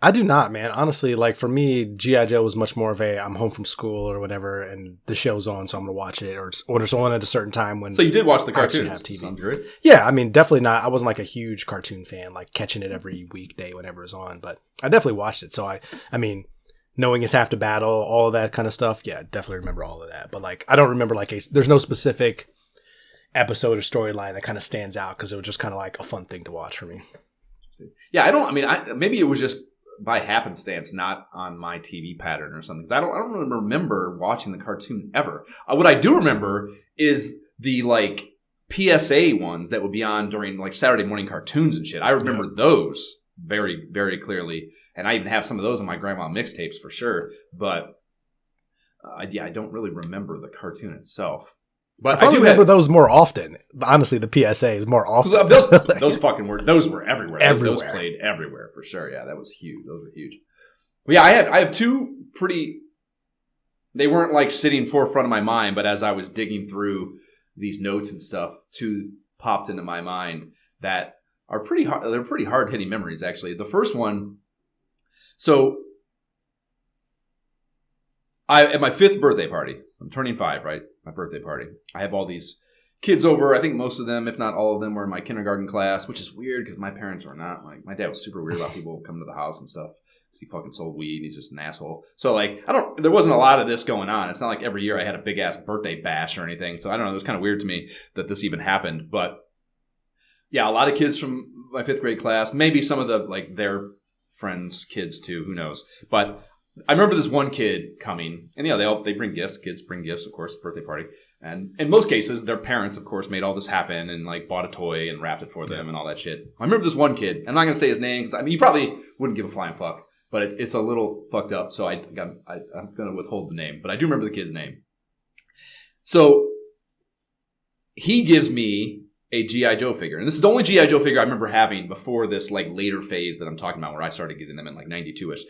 I do not, man. Honestly, like for me, G.I. Joe was much more of I'm home from school or whatever, and the show's on, so I'm going to watch it, or it's on at a certain time when. So you did watch the cartoons? Have TV. Yeah, I mean, definitely not. I wasn't like a huge cartoon fan, like catching it every weekday whenever it's on, but I definitely watched it. So I mean, knowing it's half the battle, all of that kind of stuff. Yeah, definitely remember all of that. But like, I don't remember there's no specific episode or storyline that kind of stands out because it was just kind of like a fun thing to watch for me. Yeah, maybe it was just by happenstance, not on my TV pattern or something. I don't really remember watching the cartoon ever. What I do remember is the like PSA ones that would be on during like Saturday morning cartoons and shit. I remember those very, very clearly, and I even have some of those on my grandma mixtapes for sure. But I don't really remember the cartoon itself. But I do remember those more often. Honestly, the PSAs more often. Those were everywhere. Those played everywhere for sure. Yeah, that was huge. Those were huge. But yeah, I have two pretty. They weren't like sitting forefront of my mind, but as I was digging through these notes and stuff, two popped into my mind that are pretty hard. They're pretty hard hitting memories, actually. The first one. So, at my 5th birthday party, I'm turning 5, right? My birthday party. I have all these kids over. I think most of them, if not all of them, were in my kindergarten class, which is weird because my parents were not. Like, my dad was super weird about people coming to the house and stuff. He fucking sold weed and he's just an asshole. So, like, there wasn't a lot of this going on. It's not like every year I had a big ass birthday bash or anything. So, I don't know. It was kind of weird to me that this even happened. But, yeah, a lot of kids from my 5th grade class. Maybe some of the, like, their friends' kids too. Who knows? But I remember this one kid coming, and they bring gifts. Kids bring gifts, of course, birthday party. And in most cases, their parents, of course, made all this happen and like bought a toy and wrapped it for them and all that shit. I remember this one kid. I'm not gonna say his name because you probably wouldn't give a flying fuck, but it's a little fucked up. So I'm gonna withhold the name, but I do remember the kid's name. So he gives me a G.I. Joe figure. And this is the only G.I. Joe figure I remember having before this like later phase that I'm talking about where I started getting them in like 92-ish.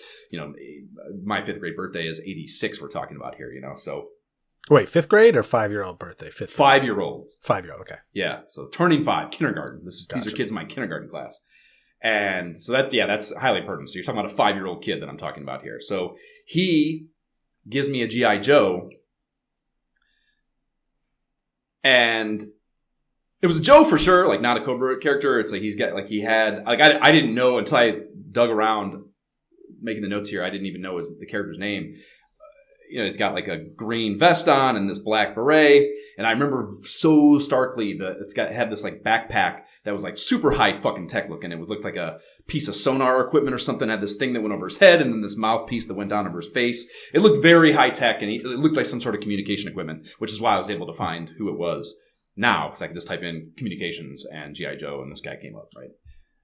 My 5th grade birthday is 86 we're talking about here, so. Wait, 5th grade or 5-year-old birthday? 5-year-old. 5-year-old, okay. Yeah, so turning 5, kindergarten. These are kids in my kindergarten class. And so that's highly pertinent. So you're talking about a 5-year-old kid that I'm talking about here. So he gives me a G.I. Joe. And it was a Joe for sure, like not a Cobra character. It's like I didn't know until I dug around making the notes here. I didn't even know the character's name. It's got like a green vest on and this black beret. And I remember so starkly that it had this like backpack that was like super high fucking tech looking. It would look like a piece of sonar equipment or something. It had this thing that went over his head and then this mouthpiece that went down over his face. It looked very high tech and it looked like some sort of communication equipment, which is why I was able to find who it was now, because I could just type in communications and G.I. Joe and this guy came up, right?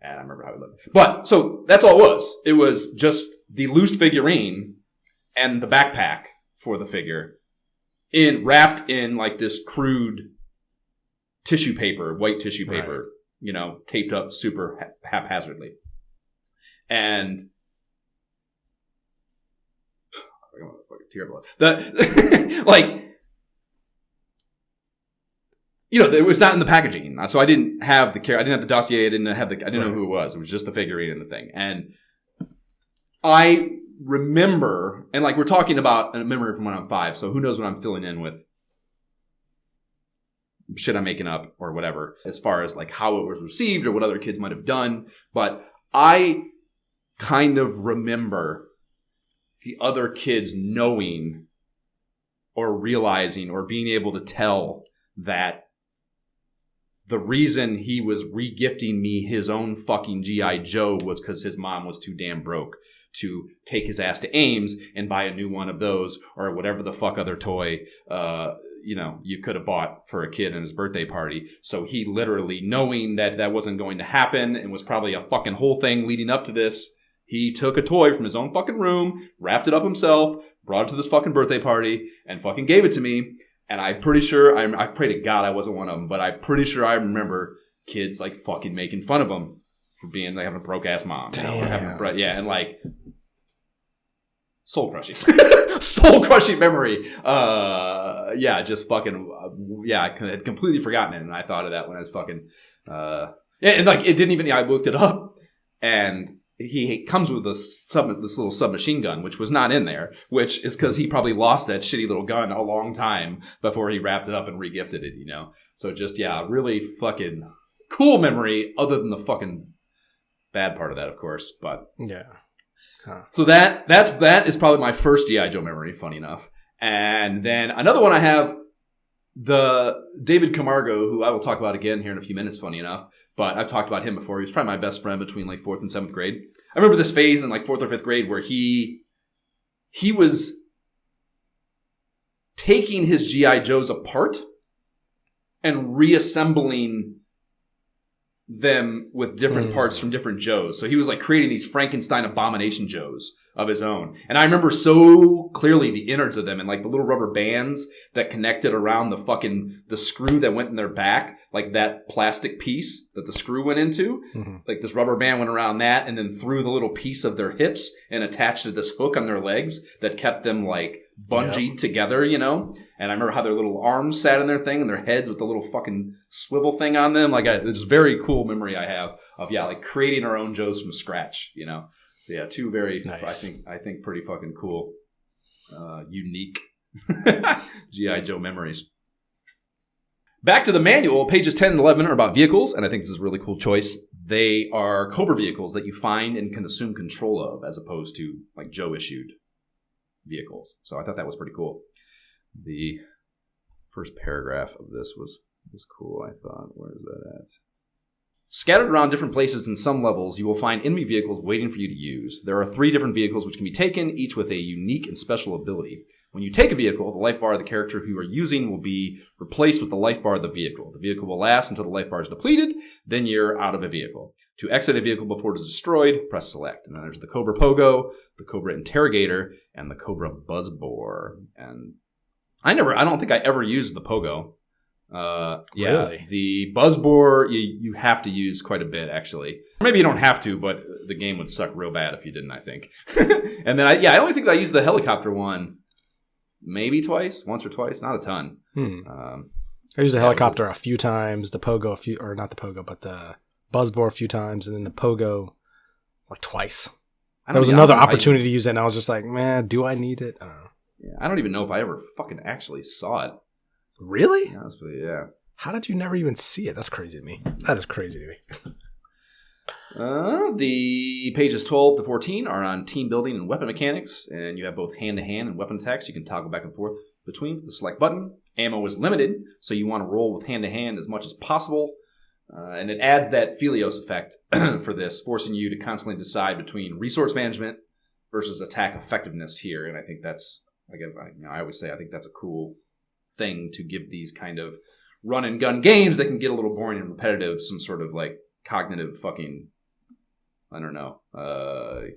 And I remember how he looked. But, so that's all it was. It was just the loose figurine and the backpack for the figure wrapped in like this crude tissue paper, white tissue paper. taped up super haphazardly. And I'm gonna fucking tear blood. It was not in the packaging, so I didn't have the I didn't have the dossier. I didn't know who it was. It was just the figurine and the thing. And I remember, and we're talking about a memory from when I'm 5. So who knows what I'm filling in with shit I'm making up or whatever, as far as how it was received or what other kids might have done. But I kind of remember the other kids knowing or realizing or being able to tell that the reason he was regifting me his own fucking G.I. Joe was because his mom was too damn broke to take his ass to Ames and buy a new one of those or whatever the fuck other toy you could have bought for a kid in his birthday party. So he literally, knowing that wasn't going to happen and was probably a fucking whole thing leading up to this, he took a toy from his own fucking room, wrapped it up himself, brought it to this fucking birthday party, and fucking gave it to me. And I'm pretty sure, I pray to God I wasn't one of them, but I'm pretty sure I remember kids fucking making fun of him for being having a broke ass mom. And soul crushing. Soul crushing memory. Just fucking, I had completely forgotten it. And I thought of that when I was fucking, it didn't even, I looked it up and he comes with this little submachine gun, which was not in there, which is because he probably lost that shitty little gun a long time before he wrapped it up and regifted it, So just, really fucking cool memory, other than the fucking bad part of that, of course. But yeah. Huh. So that is probably my first G.I. Joe memory, funny enough. And then another one I have, the David Camargo, who I will talk about again here in a few minutes, funny enough. But I've talked about him before. He was probably my best friend between 4th and 7th grade. I remember this phase in 4th or 5th grade where he was taking his G.I. Joes apart and reassembling them with different parts from different Joes. So he was creating these Frankenstein abomination Joes of his own. And I remember so clearly the innards of them and the little rubber bands that connected around the screw that went in their back, that plastic piece that the screw went into. Mm-hmm. This rubber band went around that and then through the little piece of their hips and attached to this hook on their legs that kept them bungeed together, And I remember how their little arms sat in their thing and their heads with the little fucking swivel thing on them. It's a very cool memory I have of, creating our own Joes from scratch, So yeah, two very, nice. I think pretty fucking cool, unique G.I. Joe memories. Back to the manual, pages 10 and 11 are about vehicles, and I think this is a really cool choice. They are Cobra vehicles that you find and can assume control of, as opposed to Joe-issued vehicles. So I thought that was pretty cool. The first paragraph of this was cool, I thought. Where is that at? Scattered around different places in some levels, you will find enemy vehicles waiting for you to use. There are 3 different vehicles which can be taken, each with a unique and special ability. When you take a vehicle, the life bar of the character who you are using will be replaced with the life bar of the vehicle. The vehicle will last until the life bar is depleted, then you're out of a vehicle. To exit a vehicle before it is destroyed, press select. And then there's the Cobra Pogo, the Cobra Interrogator, and the Cobra Buzzbore. And I don't think I ever used the Pogo. Really? The Buzzbore you have to use quite a bit, actually. Maybe you don't have to, but the game would suck real bad if you didn't, I think. And then I only think I used the helicopter one maybe once or twice, not a ton. I used the helicopter a few times, the Pogo not the Pogo, but the Buzzbore a few times, and then the Pogo twice. There was another opportunity to use it, and I was just like, man, do I need it? I don't even know if I ever fucking actually saw it. Really? Yeah. How did you never even see it? That's crazy to me. That is crazy to me. The pages 12 to 14 are on team building and weapon mechanics, and you have both hand-to-hand and weapon attacks you can toggle back and forth between with the select button. Ammo is limited, so you want to roll with hand-to-hand as much as possible, and it adds that Philios effect for this, forcing you to constantly decide between resource management versus attack effectiveness here, and I think that's, I always say I think that's a cool thing to give these kind of run and gun games that can get a little boring and repetitive some sort of cognitive fucking, I don't know,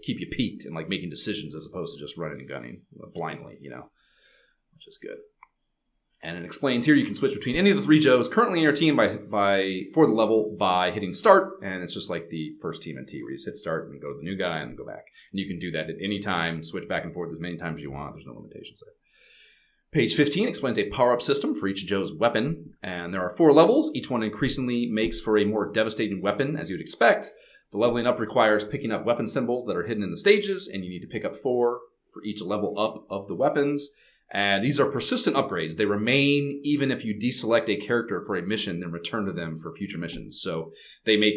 keep you peaked and making decisions as opposed to just running and gunning blindly, which is good. And it explains here you can switch between any of the 3 Joes currently in your team for the level by hitting start. And it's just like the first team in T, where you just hit start and go to the new guy and then go back. And you can do that at any time, switch back and forth as many times as you want. There's no limitations there. Page 15 explains a power-up system for each Joe's weapon. And there are 4 levels. Each one increasingly makes for a more devastating weapon, as you'd expect. The leveling up requires picking up weapon symbols that are hidden in the stages, and you need to pick up 4 for each level up of the weapons. And these are persistent upgrades. They remain even if you deselect a character for a mission, then return to them for future missions. So they make,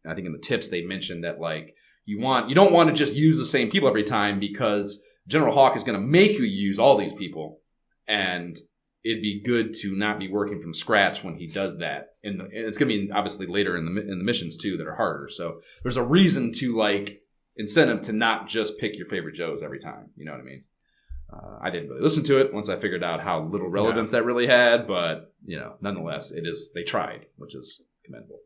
I think in the tips, they mentioned that like you don't want to just use the same people every time, because General Hawk is going to make you use all these people. And it'd be good to not be working from scratch when he does that. And it's going to be obviously later in the missions too that are harder. So there's a reason to like incentive to not just pick your favorite Joes every time. You know what I mean? I didn't really listen to it once I figured out how little relevance that really had, but nonetheless, they tried, which is commendable.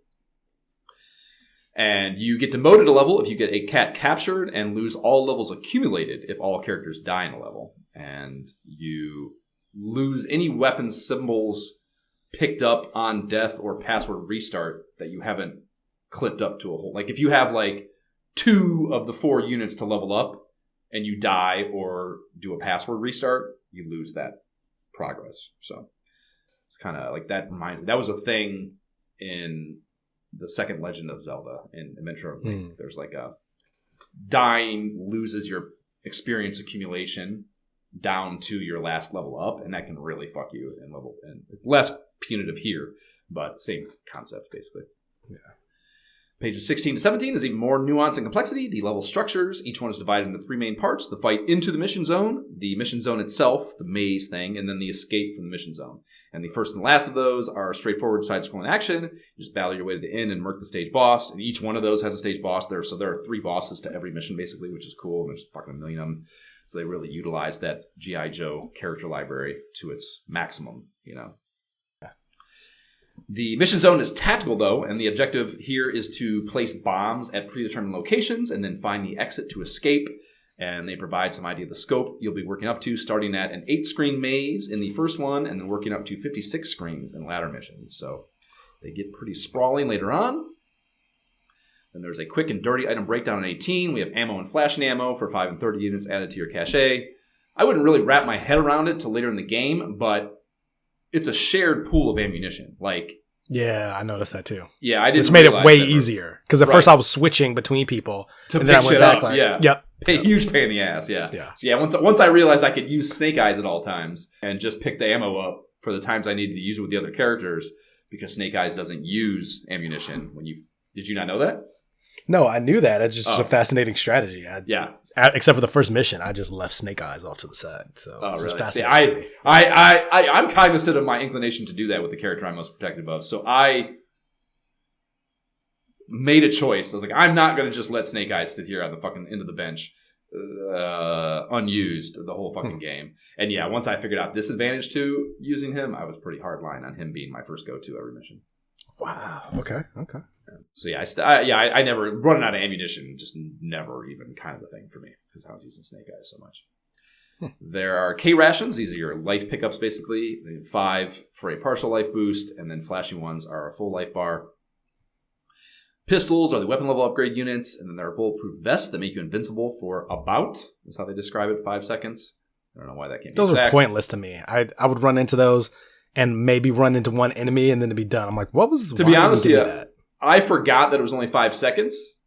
And you get demoted a level if you get a cat captured, and lose all levels accumulated if all characters die in a level. And you lose any weapon symbols picked up on death or password restart that you haven't clipped up to a whole. Like if you have like 2 of the 4 units to level up, and you die or do a password restart, you lose that progress. So it's kind of like that reminds me. That was a thing in the second Legend of Zelda in Adventure of Link. There's like a dying loses your experience accumulation down to your last level up, and that can really fuck you in level. And it's less punitive here, but same concept basically. Yeah. Pages 16 to 17 is even more nuance and complexity. The level structures, each one is divided into 3 main parts. The fight into the mission zone itself, the maze thing, and then the escape from the mission zone. And the first and last of those are straightforward side-scrolling action. You just battle your way to the end and murk the stage boss. And each one of those has a stage boss there. So there are 3 bosses to every mission, basically, which is cool. And there's fucking a million of them. So they really utilize that G.I. Joe character library to its maximum, The mission zone is tactical, though, and the objective here is to place bombs at predetermined locations and then find the exit to escape. And they provide some idea of the scope you'll be working up to, starting at an 8-screen maze in the first one and then working up to 56 screens in latter missions. So they get pretty sprawling later on. Then there's a quick and dirty item breakdown on 18. We have ammo and flashing ammo for 5 and 30 units added to your cache. I wouldn't really wrap my head around it till later in the game, but it's a shared pool of ammunition. Yeah, I noticed that too. Yeah, I didn't. Which made it way easier, because at first I was switching between people to pick shit up. Yep. Huge pain in the ass. Yeah. So yeah, once I realized I could use Snake Eyes at all times and just pick the ammo up for the times I needed to use it with the other characters, because Snake Eyes doesn't use ammunition did you not know that? No, I knew that. It's just a fascinating strategy. Except for the first mission, I just left Snake Eyes off to the side. So it was fascinating to me. I'm cognizant of my inclination to do that with the character I'm most protective of. So I made a choice. I was like, I'm not going to just let Snake Eyes sit here on the fucking end of the bench unused the whole fucking game. And yeah, once I figured out this advantage to using him, I was pretty hardline on him being my first go-to every mission. Wow. Okay. So yeah, I never running out of ammunition. Just never even kind of the thing for me, because I was using Snake Eyes so much. There are K rations. These are your life pickups, basically. 5 for a partial life boost, and then flashing ones are a full life bar. Pistols are the weapon level upgrade units, and then there are bulletproof vests that make you invincible for that's how they describe it, 5 seconds. I don't know why that can't be Those exact. are pointless to me. I would run into those and maybe run into one enemy and then to be done. I'm like, what was the... To be honest, I forgot that it was only 5 seconds.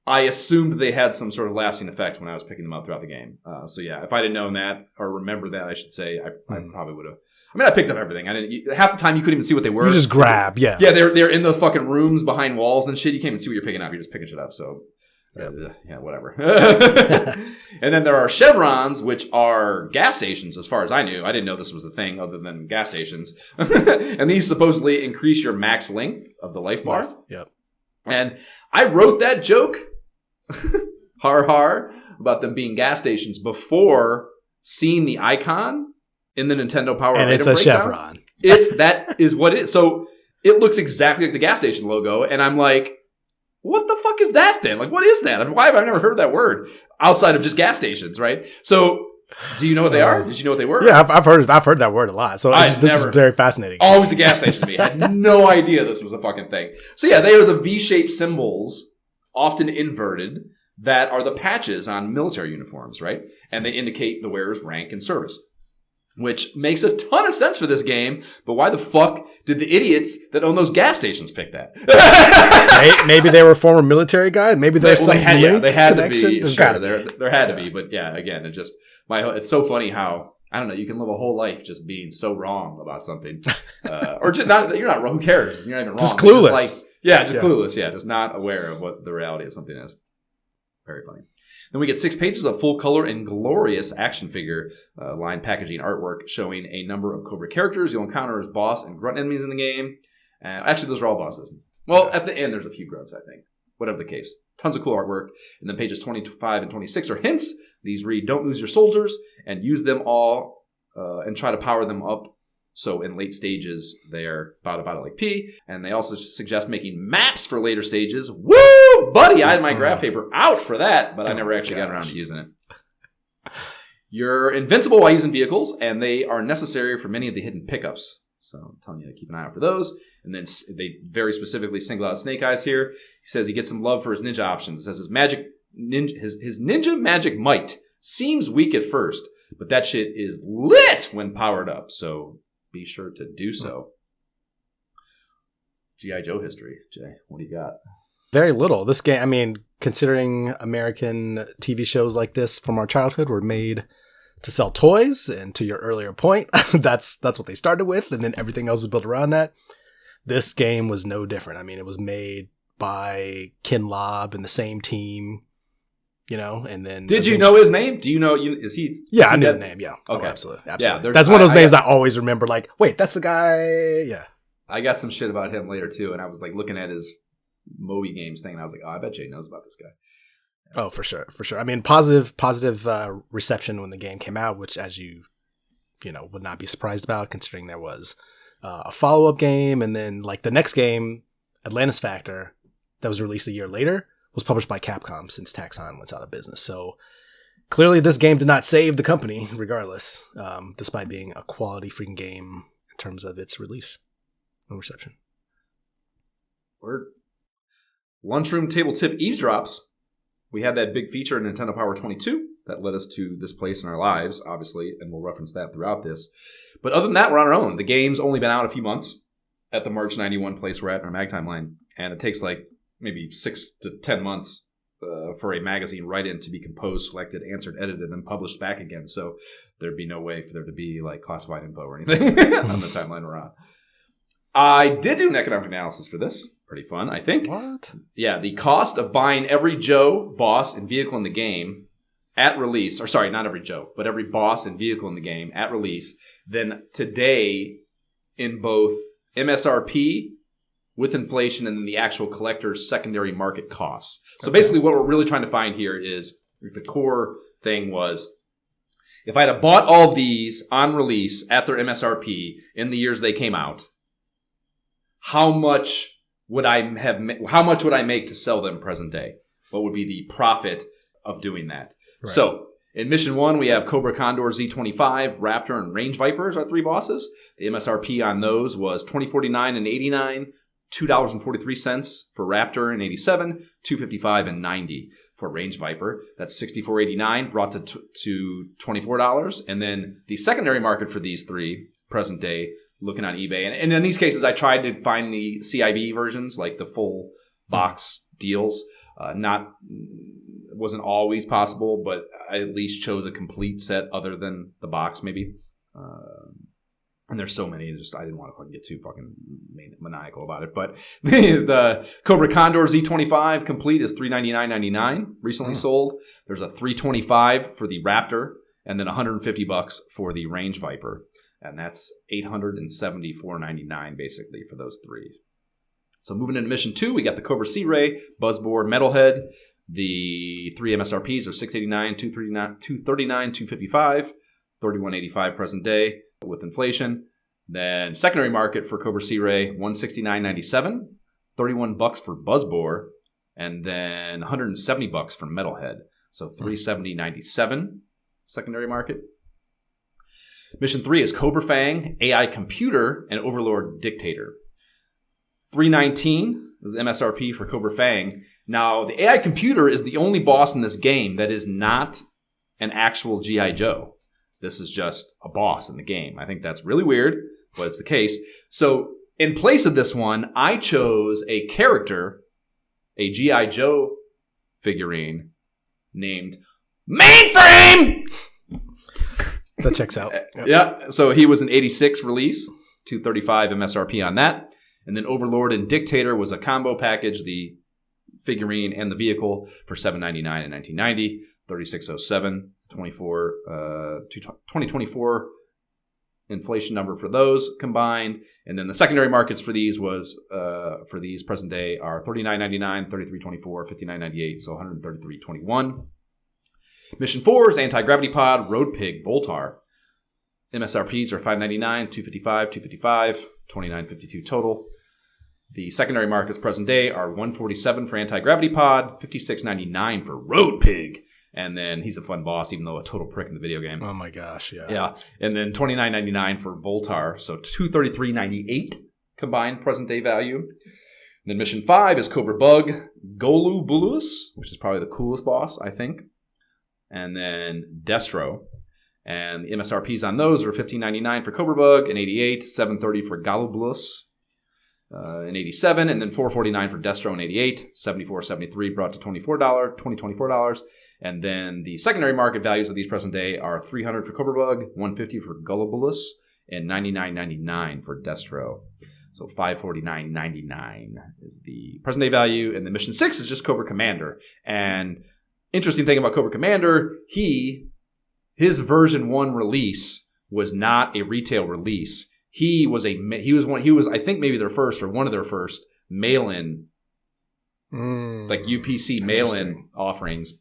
I assumed they had some sort of lasting effect when I was picking them up throughout the game. So yeah, if I didn't know that, or remember that, I should say, I probably would have. I mean, I picked up everything. Half the time you couldn't even see what they were. You just grab, yeah. Yeah, they're in those fucking rooms behind walls and shit. You can't even see what you're picking up. You're just picking shit up. So whatever. And then there are chevrons, which are gas stations, as far as I knew. I didn't know this was a thing other than gas stations. And these supposedly increase your max length of the life bar. Yep. And I wrote that joke, about them being gas stations before seeing the icon in the Nintendo Power and it's a chevron. That is what it is. So it looks exactly like the gas station logo, and I'm like, what the fuck is that then? Like, what is that? Why have I never heard that word outside of just gas stations, right? So Do you know what they are? Did you know what they were? Yeah, I've heard that word a lot. So this is very fascinating. Always a gas station to me. I had no idea this was a fucking thing. So yeah, they are the V-shaped symbols, often inverted, that are the patches on military uniforms, right? And they indicate the wearer's rank and service. Which makes a ton of sense for this game, but why the fuck did the idiots that own those gas stations pick that? Maybe they were former military guys. Maybe there's some link they had connection. to be. Sure, there had to be, but yeah, again, it's so funny how I don't know. You can live a whole life just being so wrong about something, or just not. You're not wrong. Who cares? You're not even wrong. Just clueless. Clueless. Yeah, just not aware of what the reality of something is. Very funny. Then we get 6 pages of full color and glorious action figure line packaging artwork showing a number of Cobra characters you'll encounter as boss and grunt enemies in the game. Actually, those are all bosses. Well, at the end, there's a few grunts, I think. Whatever the case. Tons of cool artwork. And then pages 25 and 26 are hints. These read, don't lose your soldiers, and use them all and try to power them up. So in late stages, they're about like P. And they also suggest making maps for later stages. Woo! Buddy, I had my graph paper out for that, but I never actually got around to using it. You're invincible while using vehicles, and they are necessary for many of the hidden pickups. So I'm telling you to keep an eye out for those. And then they very specifically single out Snake Eyes here. He says he gets some love for his ninja options. It says his ninja magic might seems weak at first, but that shit is lit when powered up. So be sure to do so. G.I. Joe history. Jay, what do you got? Very little. This game, I mean, considering American TV shows like this from our childhood were made to sell toys, and to your earlier point, that's what they started with, and then everything else is built around that. This game was no different. I mean, it was made by Ken Lobb and the same team, and then... Did you know his name? Do you know... Is he... Yeah, I knew the name, yeah. Okay. Oh, absolutely. Yeah, that's one of those names I always remember, like, wait, that's the guy... Yeah. I got some shit about him later, too, and I was, like, looking at his Moby Games thing, and I was like, oh, I bet Jay knows about this guy. Oh, for sure. I mean, positive reception when the game came out, which, as you would not be surprised about, considering there was a follow-up game, and then, like, the next game, Atlantis Factor, that was released a year later, was published by Capcom since Taxan went out of business. So clearly this game did not save the company regardless, despite being a quality freaking game in terms of its release and reception. Word. Lunchroom Table Tip Eavesdrops. We had that big feature in Nintendo Power 22 that led us to this place in our lives, obviously, and we'll reference that throughout this. But other than that, we're on our own. The game's only been out a few months at the March 91 place we're at in our mag timeline, and it takes like maybe 6 to 10 months for a magazine write-in to be composed, selected, answered, edited, and then published back again. So there'd be no way for there to be like classified info or anything on the timeline we're on. I did do an economic analysis for this. Pretty fun, I think. What? Yeah, the cost of buying every Joe, boss, and vehicle in the game at release, or sorry, not every Joe, but every boss and vehicle in the game at release, then today in both MSRP with inflation and then the actual collector's secondary market costs. So basically what we're really trying to find here is the core thing was if I had bought all these on release at their MSRP in the years they came out, how much would I make to sell them present day? What would be the profit of doing that? Right. So in Mission 1, we have Cobra Condor, Z25, Raptor, and Range Viper as our 3 bosses. The MSRP on those was $20.49 and $89, $2.43 for Raptor and $87, $2.55 and $90 for Range Viper. That's $64.89 brought to $24. And then the secondary market for these 3 present day, looking on eBay. And in these cases, I tried to find the CIB versions, like the full box deals. Wasn't always possible, but I at least chose a complete set other than the box, maybe. And there's so many, I didn't want to fucking get too fucking maniacal about it. But the Cobra Condor Z25 complete is $399.99, recently sold. There's a $325 for the Raptor, and then $150 for the Range Viper. And that's $874.99 basically for those 3. So moving into Mission 2, we got the Cobra Sea Ray, Buzzboard, Metalhead. The 3 MSRPs are $689, $239, $255, $31.85 present day with inflation. Then secondary market for Cobra Sea Ray, $169.97, $31 for Buzzbore, and then $170 for Metalhead. So $370.97. secondary market. Mission 3 is Cobra Fang, AI Computer, and Overlord Dictator. $319 is the MSRP for Cobra Fang. Now, the AI Computer is the only boss in this game that is not an actual G.I. Joe. This is just a boss in the game. I think that's really weird, but it's the case. So, in place of this one, I chose a character, a G.I. Joe figurine, named Mainframe! That checks out. Yep. Yeah, so he was an 86 release, $235 MSRP on that. And then Overlord and Dictator was a combo package, the figurine and the vehicle, for $799 in 1990. 3607, it's the 2024 inflation number for those combined. And then the secondary markets for these for these present day are $39.99, $33.24, $59.98, so $133.21. Mission 4 is Anti-Gravity Pod, Road Pig, Voltar. MSRPs are $5.99, $255, $255, $29.52 total. The secondary markets present day are $147 for Anti-Gravity Pod, $56.99 for Road Pig. And then he's a fun boss, even though a total prick in the video game. Oh my gosh, yeah. Yeah. And then $29.99 for Voltar, so $233.98 combined present day value. And then Mission 5 is Cobra Bug, Golu Bulus, which is probably the coolest boss, I think. And then Destro. And the MSRPs on those are $15.99 for Cobra Bug, and $88, $730 for Galubulus, and $87, and then $449 for Destro and $88, $74.73 brought to $24, and then the secondary market values of these present day are $300 for Cobra Bug, $150 for Galubulus, and $99.99 for Destro. So $549.99 is the present day value, and the Mission 6 is just Cobra Commander. And interesting thing about Cobra Commander, his version 1 release was not a retail release. He was I think maybe their first or one of their first mail-in, like UPC mail-in offerings.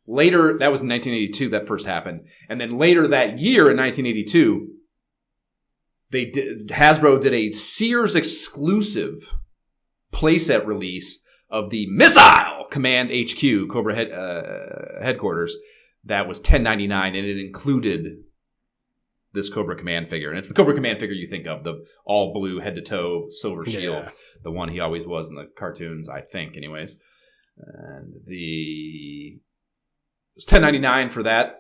Later, that was in 1982 that first happened. And then later that year in 1982, Hasbro did a Sears exclusive playset release of the Missile Command HQ, Cobra headquarters, that was $10.99, and it included this Cobra Command figure. And it's the Cobra Command figure you think of, the all blue head-to-toe silver shield, the one he always was in the cartoons, I think, anyways. And it was $10.99 for that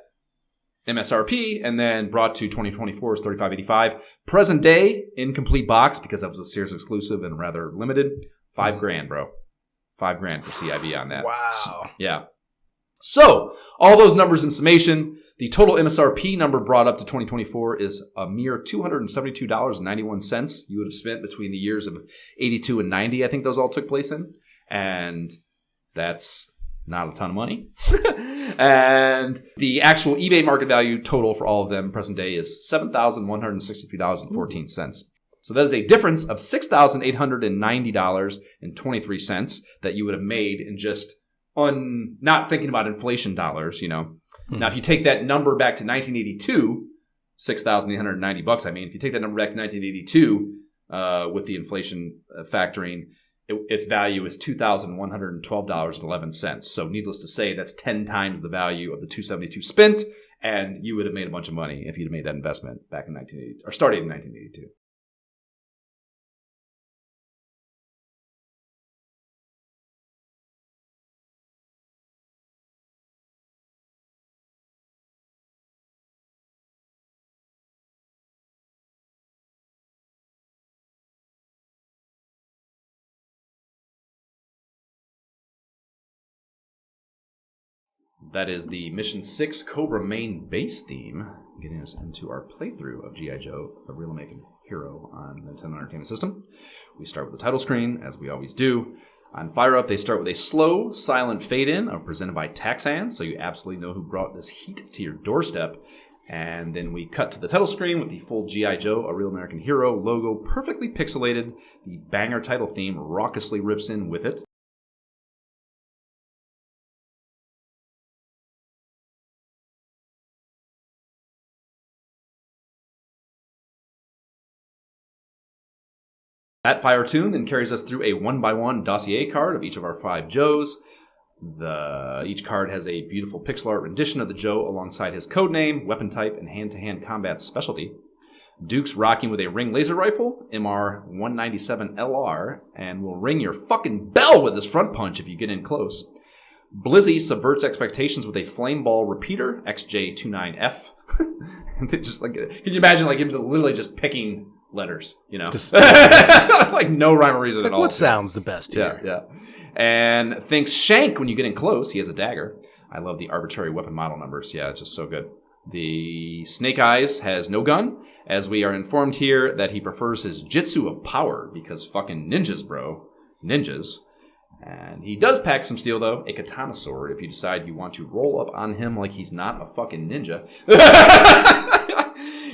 MSRP, and then brought to 2024 is $35.85. Present day, incomplete box, because that was a Sears exclusive and rather limited, $5,000, bro. $5,000 for CIB on that. Wow. Yeah. So, all those numbers in summation, the total MSRP number brought up to 2024 is a mere $272.91 you would have spent between the years of 82 and 90, I think those all took place in. And that's not a ton of money. And the actual eBay market value total for all of them present day is $7,163.14. So that is a difference of $6,890.23 that you would have made in just not thinking about inflation dollars, you know. Now, if you take that number back to 1982, $6,890, I mean, if you take that number back to 1982 with the inflation factoring, its value is $2,112.11. So needless to say, that's 10 times the value of the $272 spent, and you would have made a bunch of money if you'd have made that investment back in 1982, or started in 1982. That is the Mission 6 Cobra main base theme, getting us into our playthrough of G.I. Joe, the Real American Hero on the Nintendo Entertainment System. We start with the title screen, as we always do. On Fire Up, they start with a slow, silent fade-in presented by Taxan, so you absolutely know who brought this heat to your doorstep. And then we cut to the title screen with the full G.I. Joe, a Real American Hero logo, perfectly pixelated. The banger title theme raucously rips in with it. That fire tune then carries us through a 1x1 dossier card of each of our 5 Joes. Each card has a beautiful pixel art rendition of the Joe alongside his code name, weapon type, and hand-to-hand combat specialty. Duke's rocking with a ring laser rifle, MR-197 LR, and will ring your fucking bell with his front punch if you get in close. Blizzy subverts expectations with a flame ball repeater, XJ29F. Just like, can you imagine like him literally just picking letters, you know? Just, like no rhyme or reason at all. What sounds the best here? Yeah. And thinks shank when you get in close. He has a dagger. I love the arbitrary weapon model numbers. Yeah, it's just so good. The Snake Eyes has no gun, as we are informed here that he prefers his Jitsu of power because fucking ninjas, bro. Ninjas. And he does pack some steel, though. A katana sword if you decide you want to roll up on him like he's not a fucking ninja.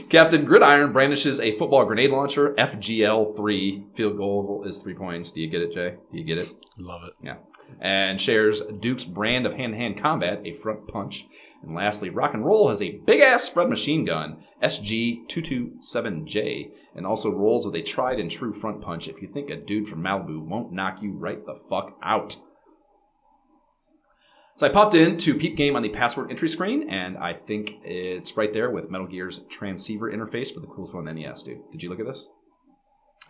Captain Gridiron brandishes a football grenade launcher, FGL-3. Field goal is 3 points. Do you get it, Jay? Do you get it? Love it. Yeah. And shares Duke's brand of hand-to-hand combat, a front punch. And lastly, Rock and Roll has a big-ass spread machine gun, SG-227J, and also rolls with a tried-and-true front punch if you think a dude from Malibu won't knock you right the fuck out. So I popped into Peep Game on the password entry screen, and I think it's right there with Metal Gear's transceiver interface for the coolest one on the NES, dude. Did you look at this?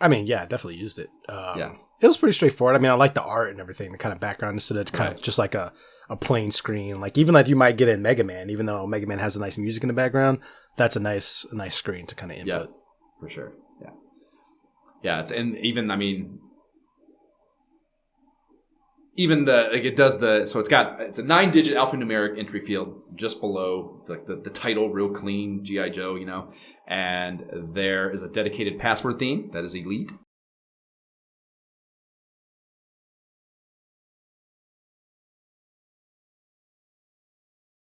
I mean, yeah, I definitely used it. Yeah. It was pretty straightforward. I mean, I like the art and everything, the kind of background, instead of kind of just like a plain screen. Like, even like you might get in Mega Man, even though Mega Man has a nice music in the background, that's a nice screen to kind of input. Yeah, for sure. Yeah. Yeah, it's a 9-digit alphanumeric entry field just below the title, real clean, G.I. Joe, you know, and there is a dedicated password theme that is elite.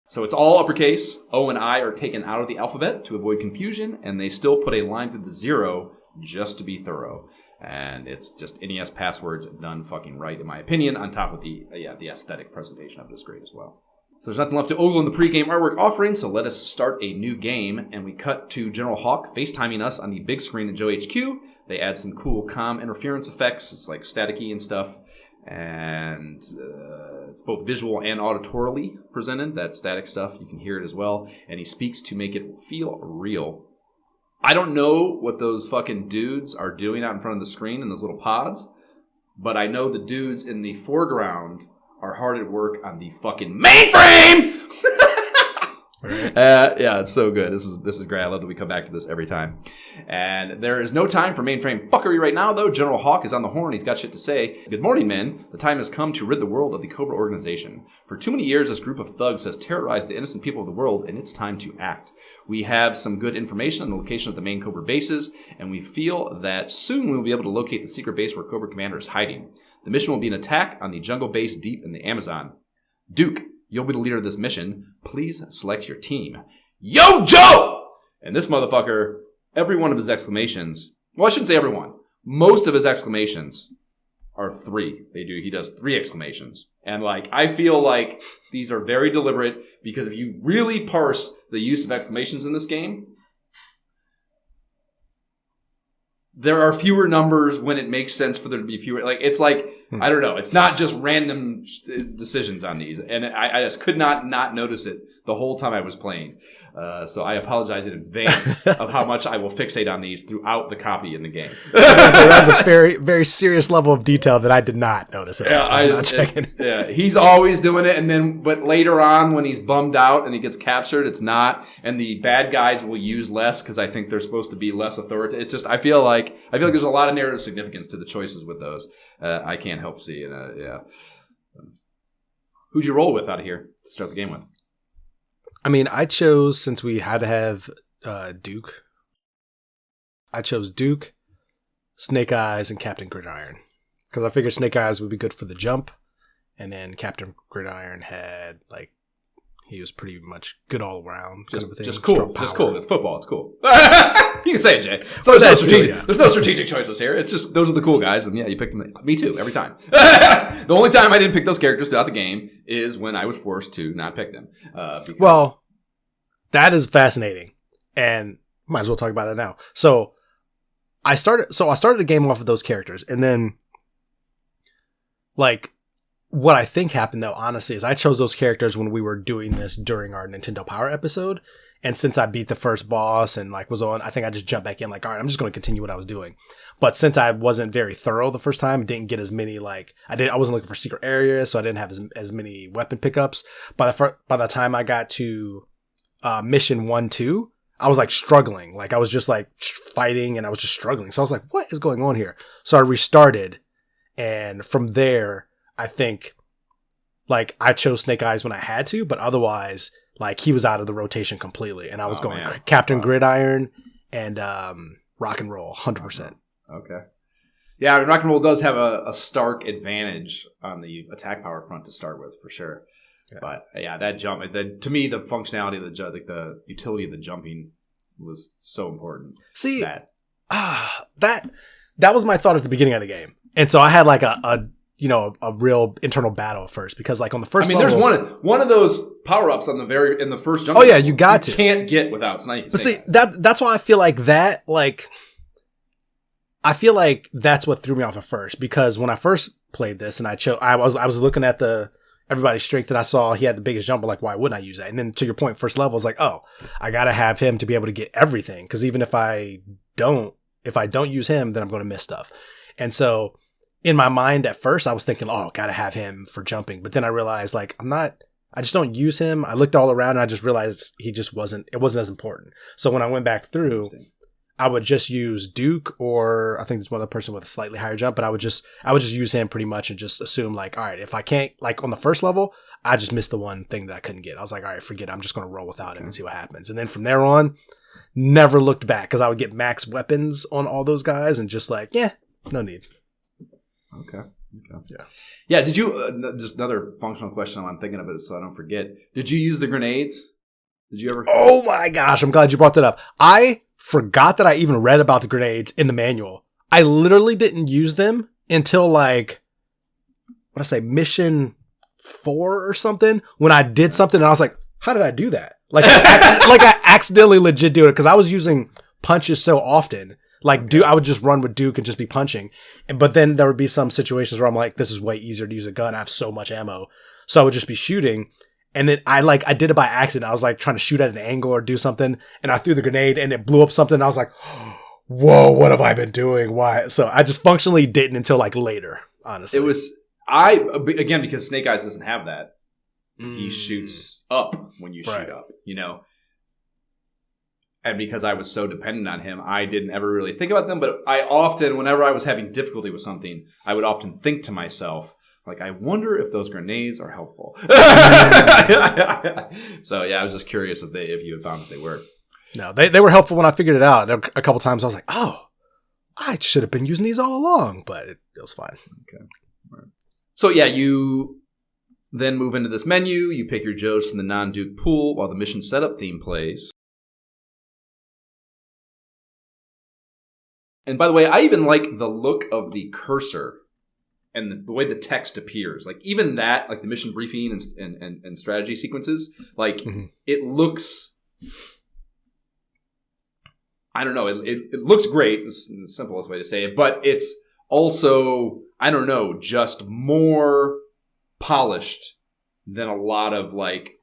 So it's all uppercase. O and I are taken out of the alphabet to avoid confusion, and they still put a line through the 0 just to be thorough. And it's just NES passwords done fucking right, in my opinion, on top of the aesthetic presentation of it is great as well. So there's nothing left to ogle in the pregame artwork offering, so let us start a new game. And we cut to General Hawk FaceTiming us on the big screen at Joe HQ. They add some cool comm interference effects. It's like staticky and stuff. And it's both visual and auditorily presented, that static stuff. You can hear it as well. And he speaks to make it feel real. I don't know what those fucking dudes are doing out in front of the screen in those little pods, but I know the dudes in the foreground are hard at work on the fucking mainframe! Right. Yeah, it's so good. This is great. I love that we come back to this every time. And there is no time for mainframe fuckery right now, though. General Hawk is on the horn. He's got shit to say. Good morning, men. The time has come to rid the world of the Cobra organization. For too many years, this group of thugs has terrorized the innocent people of the world, and it's time to act. We have some good information on the location of the main Cobra bases, and we feel that soon we will be able to locate the secret base where Cobra Commander is hiding. The mission will be an attack on the jungle base deep in the Amazon. Duke, you'll be the leader of this mission. Please select your team. Yo, Joe! And this motherfucker, every one of his exclamations, well, I shouldn't say every one. Most of his exclamations are 3. He does 3 exclamations. And I feel like these are very deliberate, because if you really parse the use of exclamations in this game, there are fewer numbers when it makes sense for there to be fewer. I don't know. It's not just random decisions on these. And I just could not notice it the whole time I was playing. So I apologize in advance of how much I will fixate on these throughout the copy in the game. That's a very, very serious level of detail that I did not notice. Yeah, he's always doing it. But later on when he's bummed out and he gets captured, it's not. And the bad guys will use less because I think they're supposed to be less authoritative. It's just, I feel like there's a lot of narrative significance to the choices with those. I can't help see it. Yeah. Who'd you roll with out of here to start the game with? I mean, I chose, since we had to have Duke, I chose Duke, Snake Eyes, and Captain Gridiron. Because I figured Snake Eyes would be good for the jump. And then Captain Gridiron had, he was pretty much good all around. Just cool. Just cool. It's football. It's cool. You can say it, Jay. So there's no strategic choices here. It's just, those are the cool guys. And yeah, you pick them. Me too, every time. The only time I didn't pick those characters throughout the game is when I was forced to not pick them. Well, that is fascinating. And might as well talk about that now. So I started the game off of those characters. And then, what I think happened though, honestly, is I chose those characters when we were doing this during our Nintendo Power episode. And since I beat the first boss and like was on, I think I just jumped back in like, all right, I'm just going to continue what I was doing. But since I wasn't very thorough the first time, didn't get as many like I wasn't looking for secret areas, so I didn't have as many weapon pickups. By the time I got to mission 1-2, I was like struggling. Like I was just like fighting and I was just struggling. So I was like, what is going on here? So I restarted, and from there, I think like I chose Snake Eyes when I had to, but otherwise, like he was out of the rotation completely, and I was going Captain Gridiron and Rock and Roll 100%. Okay. Yeah, I mean, Rock and Roll does have a stark advantage on the attack power front to start with, for sure. Yeah. But yeah, that jump, to me, the functionality of the utility of the jumping was so important. See, that was my thought at the beginning of the game, and so I had like a real internal battle at first, because like on the first level, there's one of those power ups in the first jump. Oh yeah, you can't get without Snake. But see, that's why I feel like that, like I feel like that's what threw me off at first, because when I first played this and I was looking at everybody's strength and I saw he had the biggest jump, like why wouldn't I use that? And then to your point, first level is like, oh, I gotta have him to be able to get everything, because even if I don't use him, then I'm going to miss stuff. And so in my mind at first, I was thinking, oh, gotta have him for jumping. But then I realized like I just don't use him. I looked all around and I just realized it wasn't as important. So when I went back through, I would just use Duke, or I think there's one other person with a slightly higher jump, but I would just use him pretty much and just assume like, all right, if I can't, like on the first level, I just missed the one thing that I couldn't get. I was like, all right, forget it. I'm just going to roll without him and see what happens. And then from there on, never looked back, because I would get max weapons on all those guys and just like, yeah, no need. Okay. Yeah. Did you, just another functional question while I'm thinking of it so I don't forget. Did you use the grenades? Did you ever? Oh my gosh. I'm glad you brought that up. I forgot that I even read about the grenades in the manual. I literally didn't use them until like, mission 4 or something, when I did something and I was like, how did I do that? Like, I accidentally legit do it, because I was using punches so often. Like, I would just run with Duke and just be punching. But then there would be some situations where I'm like, this is way easier to use a gun. I have so much ammo. So I would just be shooting. And then I did it by accident. I was like trying to shoot at an angle or do something, and I threw the grenade and it blew up something. And I was like, whoa, what have I been doing? Why? So I just functionally didn't until like later, honestly. It was, again, because Snake Eyes doesn't have that. He shoots up when you shoot up, And because I was so dependent on him, I didn't ever really think about them. But I often, whenever I was having difficulty with something, I would often think to myself, like, I wonder if those grenades are helpful. So yeah, I was just curious if you had found that they were. No, they were helpful when I figured it out. A couple times I was like, oh, I should have been using these all along, but it was fine. Okay. Right. So yeah, you then move into this menu. You pick your Joes from the non-Duke pool while the mission setup theme plays. And by the way, I even like the look of the cursor and the way the text appears. Like even that, like the mission briefing and strategy sequences, like it looks, I don't know, it looks great. It's the simplest way to say it, but it's also, I don't know, just more polished than a lot of like,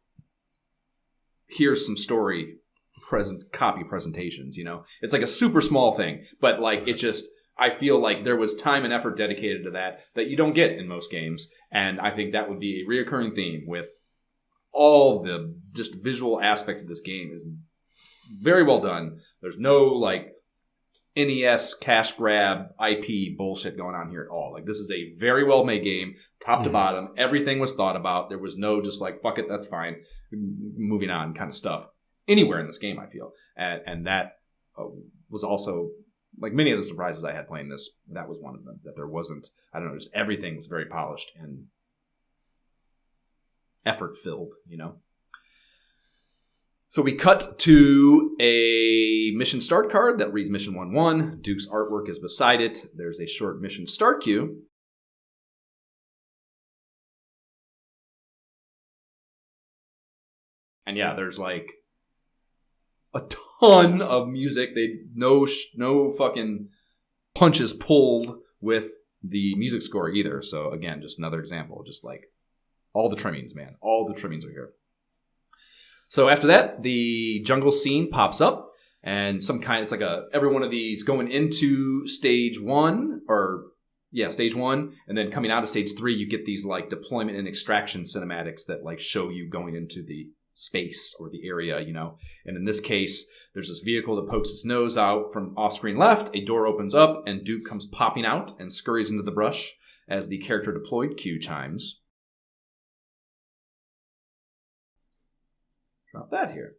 here's some story copy presentations, It's like a super small thing, but like it just, I feel like there was time and effort dedicated to that you don't get in most games. And I think that would be a reoccurring theme with all the just visual aspects of this game. Is very well done. There's no like NES cash grab IP bullshit going on here at all. Like this is a very well made game, top to bottom. Everything was thought about. There was no just like, fuck it, that's fine, moving on kind of stuff anywhere in this game, I feel. And that was also, like many of the surprises I had playing this, that was one of them. That there wasn't, I don't know, just everything was very polished and effort-filled, So we cut to a mission start card that reads Mission 1-1. Duke's artwork is beside it. There's a short mission start cue. And yeah, there's like a ton of music. No fucking punches pulled with the music score either. So again, just another example, just like all the trimmings, man. All the trimmings are here. So after that, the jungle scene pops up, and it's like every one of these going into stage 1, stage 1, and then coming out of stage 3, you get these like deployment and extraction cinematics that like show you going into the space or the area, And in this case, there's this vehicle that pokes its nose out from off-screen left, a door opens up, and Duke comes popping out and scurries into the brush as the character deployed cue chimes. Drop that here.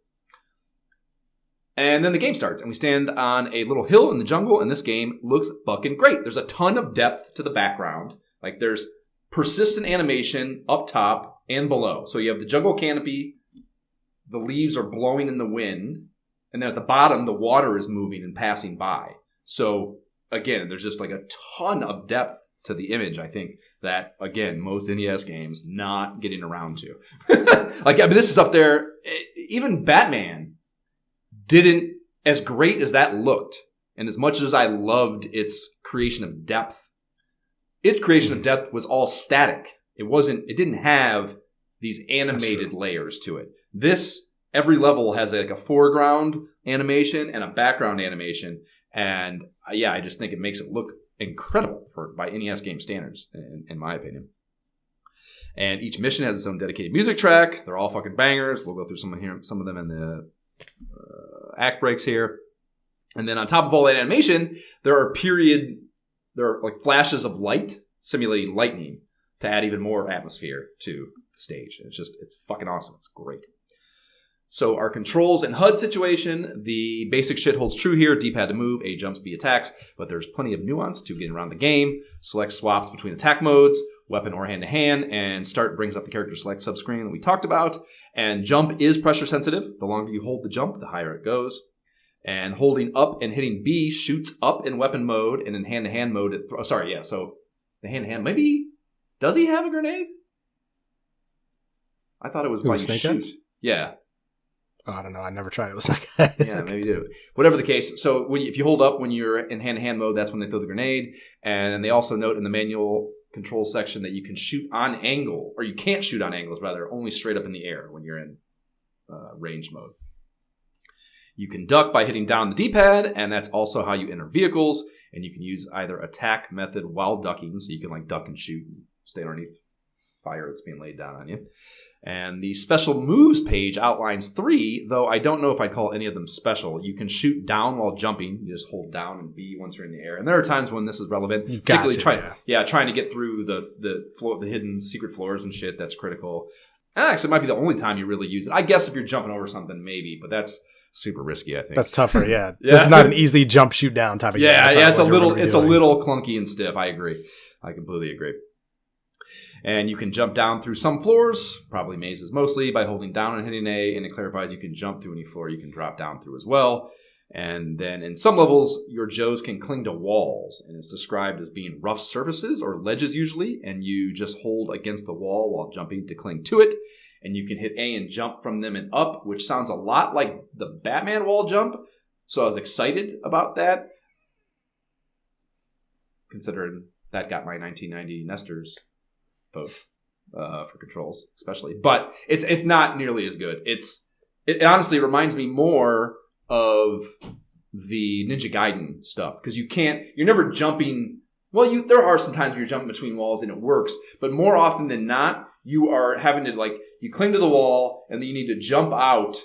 And then the game starts, and we stand on a little hill in the jungle, and this game looks fucking great. There's a ton of depth to the background. Like, there's persistent animation up top and below. So you have the jungle canopy, the leaves are blowing in the wind, and then at the bottom, the water is moving and passing by. So, again, there's just like a ton of depth to the image, I think, that, again, most NES games not getting around to. This is up there. Even Batman didn't, as great as that looked, and as much as I loved its creation of depth, its creation of depth was all static. It didn't have these animated layers to it. Every level has like a foreground animation and a background animation, and I just think it makes it look incredible by NES game standards, in my opinion. And each mission has its own dedicated music track. They're all fucking bangers. We'll go through some of them in the act breaks here. And then on top of all that animation, there are like flashes of light simulating lightning to add even more atmosphere to the stage. It's fucking awesome. It's great. So our controls and HUD situation, the basic shit holds true here. D-pad to move, A jumps, B attacks, but there's plenty of nuance to getting around the game. Select swaps between attack modes, weapon or hand-to-hand, and start brings up the character select subscreen that we talked about. And jump is pressure sensitive. The longer you hold the jump, the higher it goes. And holding up and hitting B shoots up in weapon mode, and in hand-to-hand mode, so the hand-to-hand, maybe, does he have a grenade? I thought it was by you shoot. Yeah. Oh, I don't know. I never tried it with Snake Eyes. Yeah, maybe you do. Whatever the case. So if you hold up when you're in hand-to-hand mode, that's when they throw the grenade. And they also note in the manual control section that you can shoot on angle, or you can't shoot on angles, rather, only straight up in the air when you're in range mode. You can duck by hitting down the D-pad, and that's also how you enter vehicles. And you can use either attack method while ducking, so you can like duck and shoot and stay underneath fire that's being laid down on you. And the special moves page outlines 3, though I don't know if I'd call any of them special. You can shoot down while jumping. You just hold down and B once you're in the air. And there are times when this is relevant, particularly trying to get through the hidden secret floors and shit. That's critical. Actually, it might be the only time you really use it. I guess if you're jumping over something, maybe, but that's super risky, I think. That's tougher, yeah. This is not an easy jump, shoot down type of game. It's a little clunky and stiff. I agree. I completely agree. And you can jump down through some floors, probably mazes mostly, by holding down and hitting A, and it clarifies you can jump through any floor you can drop down through as well. And then in some levels, your Joes can cling to walls, and it's described as being rough surfaces or ledges usually, and you just hold against the wall while jumping to cling to it. And you can hit A and jump from them and up, which sounds a lot like the Batman wall jump. So I was excited about that, considering that got my 1990 Nestors vote for controls, especially. But it's not nearly as good. It honestly reminds me more of the Ninja Gaiden stuff, because you're never jumping. Well, there are some times where you're jumping between walls and it works, but more often than not, you are having to you cling to the wall and then you need to jump out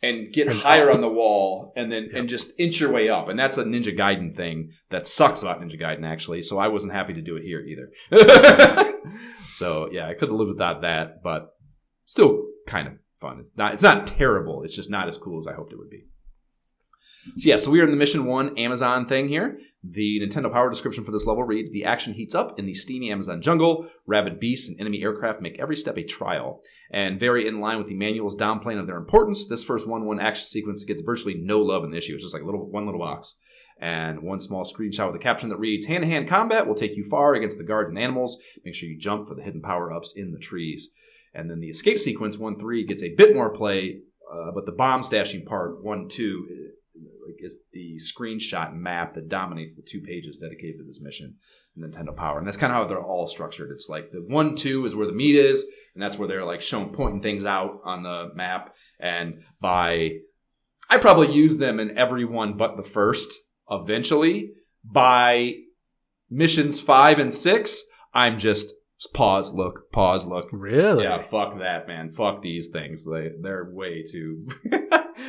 and get higher on the wall and then and just inch your way up. And that's a Ninja Gaiden thing that sucks about Ninja Gaiden, actually. So I wasn't happy to do it here either. So yeah, I could have lived without that, but still kind of fun. It's not terrible. It's just not as cool as I hoped it would be. So we are in the Mission 1 Amazon thing here. The Nintendo Power description for this level reads, the action heats up in the steamy Amazon jungle. Rabid beasts and enemy aircraft make every step a trial. And very in line with the manual's downplaying of their importance, this first 1-1 action sequence gets virtually no love in the issue. It's just like one little box. And one small screenshot with a caption that reads, hand-to-hand combat will take you far against the guards and animals. Make sure you jump for the hidden power-ups in the trees. And then the escape sequence, 1-3, gets a bit more play, but the bomb stashing part, 1-2, is the screenshot map that dominates the 2 pages dedicated to this mission in Nintendo Power. And that's kind of how they're all structured. It's like the 1, 2 is where the meat is, and that's where they're like pointing things out on the map. And I probably use them in every one but the first eventually. By missions 5 and 6, I'm just pause, look. Really? Yeah, fuck that, man. Fuck these things. They're way too...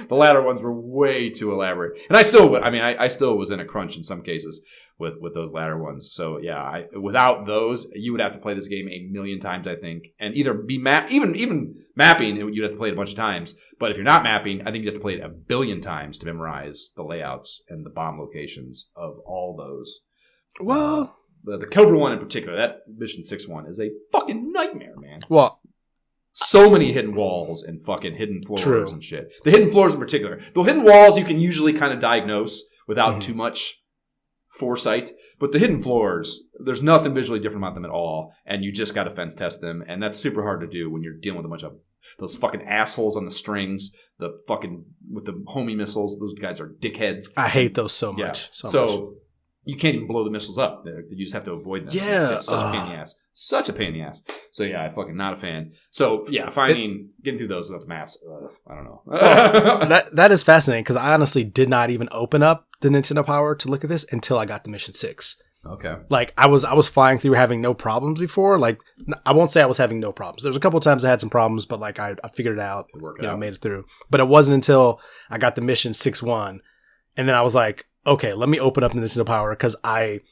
The latter ones were way too elaborate. And I still was in a crunch in some cases with those latter ones. So yeah, without those, you would have to play this game a million times, I think. And either be even mapping, you'd have to play it a bunch of times. But if you're not mapping, I think you'd have to play it a billion times to memorize the layouts and the bomb locations of all those. Well... The Cobra one in particular, that Mission 6 one, is a fucking nightmare, man. Well, so many hidden walls and fucking hidden floors true. And shit. The hidden floors in particular. The hidden walls you can usually kind of diagnose without too much foresight. But the hidden floors, there's nothing visually different about them at all. And you just got to fence test them. And that's super hard to do when you're dealing with a bunch of those fucking assholes on the strings. The fucking, with the homing missiles. Those guys are dickheads. I hate those so much. Yeah. So much. You can't even blow the missiles up. You just have to avoid them. Yeah. It's such a pain in the ass. Such a pain in the ass. So yeah, I fucking not a fan. So yeah, getting through those without the maps, I don't know. that is fascinating because I honestly did not even open up the Nintendo Power to look at this until I got to Mission 6. Okay. Like I was flying through having no problems before. Like I won't say I was having no problems. There was a couple of times I had some problems, but like I figured it out. Made it through. But it wasn't until I got to Mission 6-1, and then I was like, okay, let me open up the Nintendo Power because I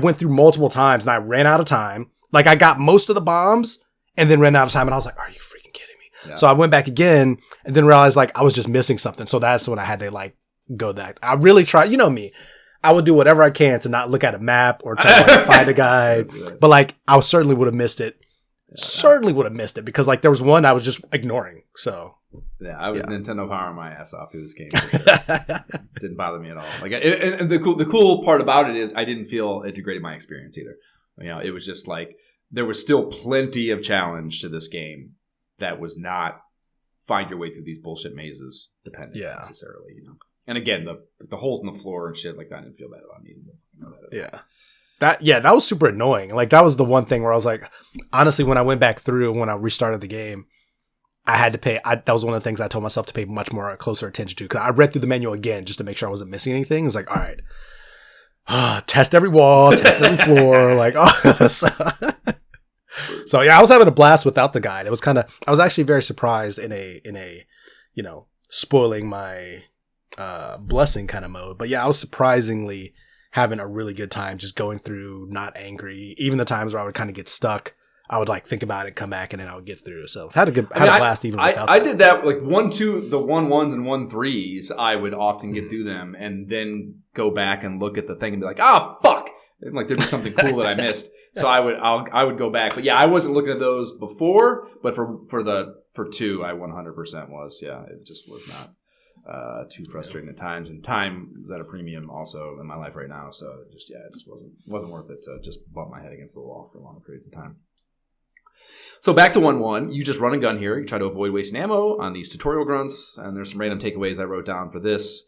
went through multiple times and I ran out of time. Like I got most of the bombs and then ran out of time and I was like, are you freaking kidding me? Yeah. So I went back again and then realized like I was just missing something. So that's when I had to like go that. I really tried, you know me. I would do whatever I can to not look at a map or try to like, find a guide. But like I certainly would have missed it. Certainly would have missed it because like there was one I was just ignoring. So yeah, I was Nintendo powering my ass off through this game. It didn't bother me at all. Like, and the cool part about it is I didn't feel it degraded my experience either. You know, it was just like there was still plenty of challenge to this game that was not find your way through these bullshit mazes dependent necessarily. You know, and again the holes in the floor and shit like that I didn't feel bad about me. That was super annoying. Like that was the one thing where I was like, honestly, when I went back through when I restarted the game. I had to pay. That was one of the things I told myself to pay much more closer attention to because I read through the menu again just to make sure I wasn't missing anything. It was like, all right, test every wall, test every floor. Like, so yeah, I was having a blast without the guide. It was I was actually very surprised in a spoiling my blessing kind of mode. But yeah, I was surprisingly having a really good time just going through, not angry. Even the times where I would kind of get stuck. I would like think about it, come back, and then I would get through. So had a blast even without that. I did that like 1, 2, the 1-1s and 1-3s. I would often get through them and then go back and look at the thing and be like, fuck! And like there'd be something cool that I missed. So I would go back. But yeah, I wasn't looking at those before. But for 2, I 100% was. Yeah, it just was not too frustrating at times. And time is at a premium also in my life right now. So it just wasn't worth it to just bump my head against the wall for long periods of time. So back to 1-1, you just run and gun here. You try to avoid wasting ammo on these tutorial grunts, and there's some random takeaways I wrote down for this.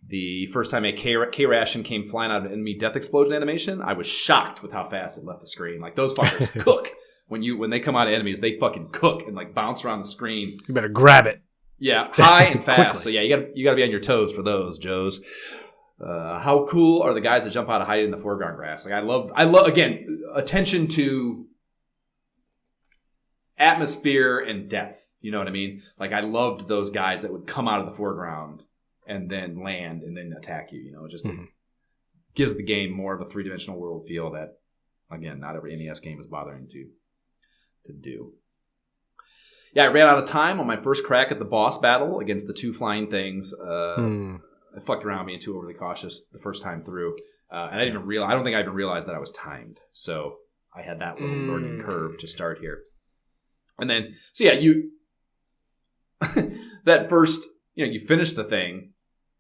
The first time a K-ration came flying out of an enemy death explosion animation, I was shocked with how fast it left the screen. Like, those fuckers cook. When they come out of enemies, they fucking cook and, like, bounce around the screen. You better grab it. Yeah, high and fast. So, yeah, you gotta be on your toes for those, Joes. How cool are the guys that jump out of hiding in the foreground grass? Like, I love, again, attention to atmosphere and depth. You know what I mean? Like, I loved those guys that would come out of the foreground and then land and then attack you. You know, it just gives the game more of a three-dimensional world feel that, again, not every NES game is bothering to do. Yeah, I ran out of time on my first crack at the boss battle against the 2 flying things. I fucked around being too overly cautious the first time through. And I didn't even realize, I don't think I even realized that I was timed. So I had that little learning curve to start here. And then, so yeah, that first, you finish the thing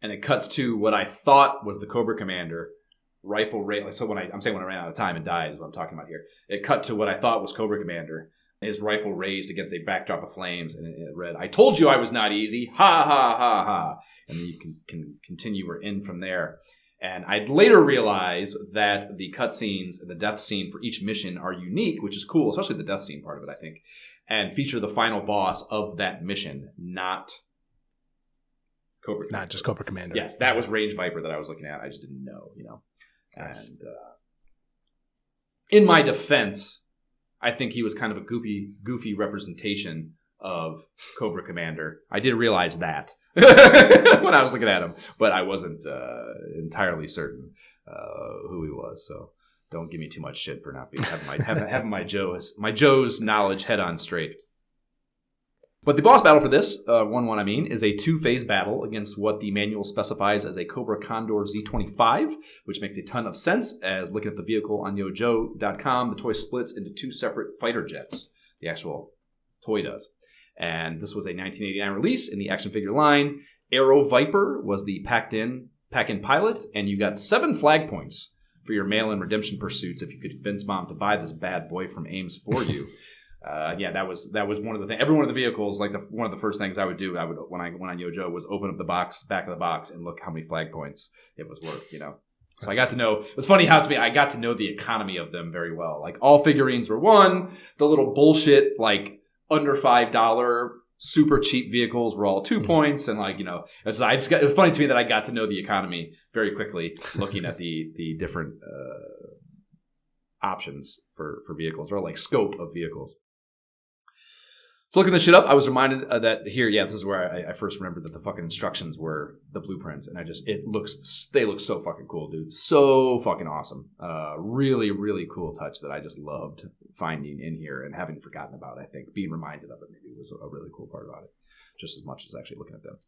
and it cuts to what I thought was the Cobra Commander rifle rate. So I'm saying when I ran out of time and died is what I'm talking about here. It cut to what I thought was Cobra Commander his rifle raised against a backdrop of flames, and it read, "I told you I was not easy. Ha, ha, ha, ha." And then you can continue or end from there. And I'd later realize that the cutscenes and the death scene for each mission are unique, which is cool, especially the death scene part of it, I think, and feature the final boss of that mission, not Cobra Commander. Not just Cobra Commander. Yes, that was Range Viper that I was looking at. I just didn't know, Nice. And in my defense, I think he was kind of a goofy representation of Cobra Commander. I did realize that when I was looking at him, but I wasn't entirely certain who he was. So don't give me too much shit for not having my Joe's knowledge head on straight. But the boss battle for this, 1-1 I mean, is a 2-phase battle against what the manual specifies as a Cobra Condor Z25, which makes a ton of sense, as looking at the vehicle on yojo.com, the toy splits into 2 separate fighter jets. The actual toy does. And this was a 1989 release in the action figure line. Aero Viper was the pack-in pilot, and you got 7 flag points for your mail-in redemption pursuits if you could convince Mom to buy this bad boy from Ames for you. That was one of the things. Every one of the vehicles, like one of the first things I would do, when I went on Yojo, was open up the back of the box, and look how many flag points it was worth. So I got to know. It was funny how I got to know the economy of them very well. Like all figurines were 1. The little bullshit like under $5 super cheap vehicles were all 2 points, and it was funny to me that I got to know the economy very quickly, looking at the different options for vehicles, or like scope of vehicles. So looking this shit up, I was reminded that here, this is where I first remembered that the fucking instructions were the blueprints, and they look so fucking cool, dude. So fucking awesome. Really, really cool touch that I just loved finding in here and having forgotten about. I think being reminded of it maybe was a really cool part about it, just as much as actually looking at them.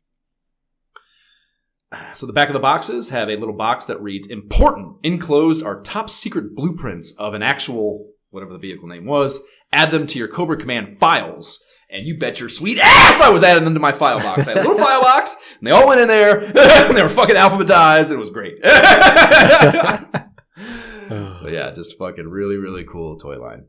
So the back of the boxes have a little box that reads, "Important. Enclosed are top secret blueprints of an actual," whatever the vehicle name was. "Add them to your Cobra Command files." And you bet your sweet ass I was adding them to my file box. I had a little file box, and they all went in there, and they were fucking alphabetized, and it was great. But yeah, just fucking really, really cool toy line.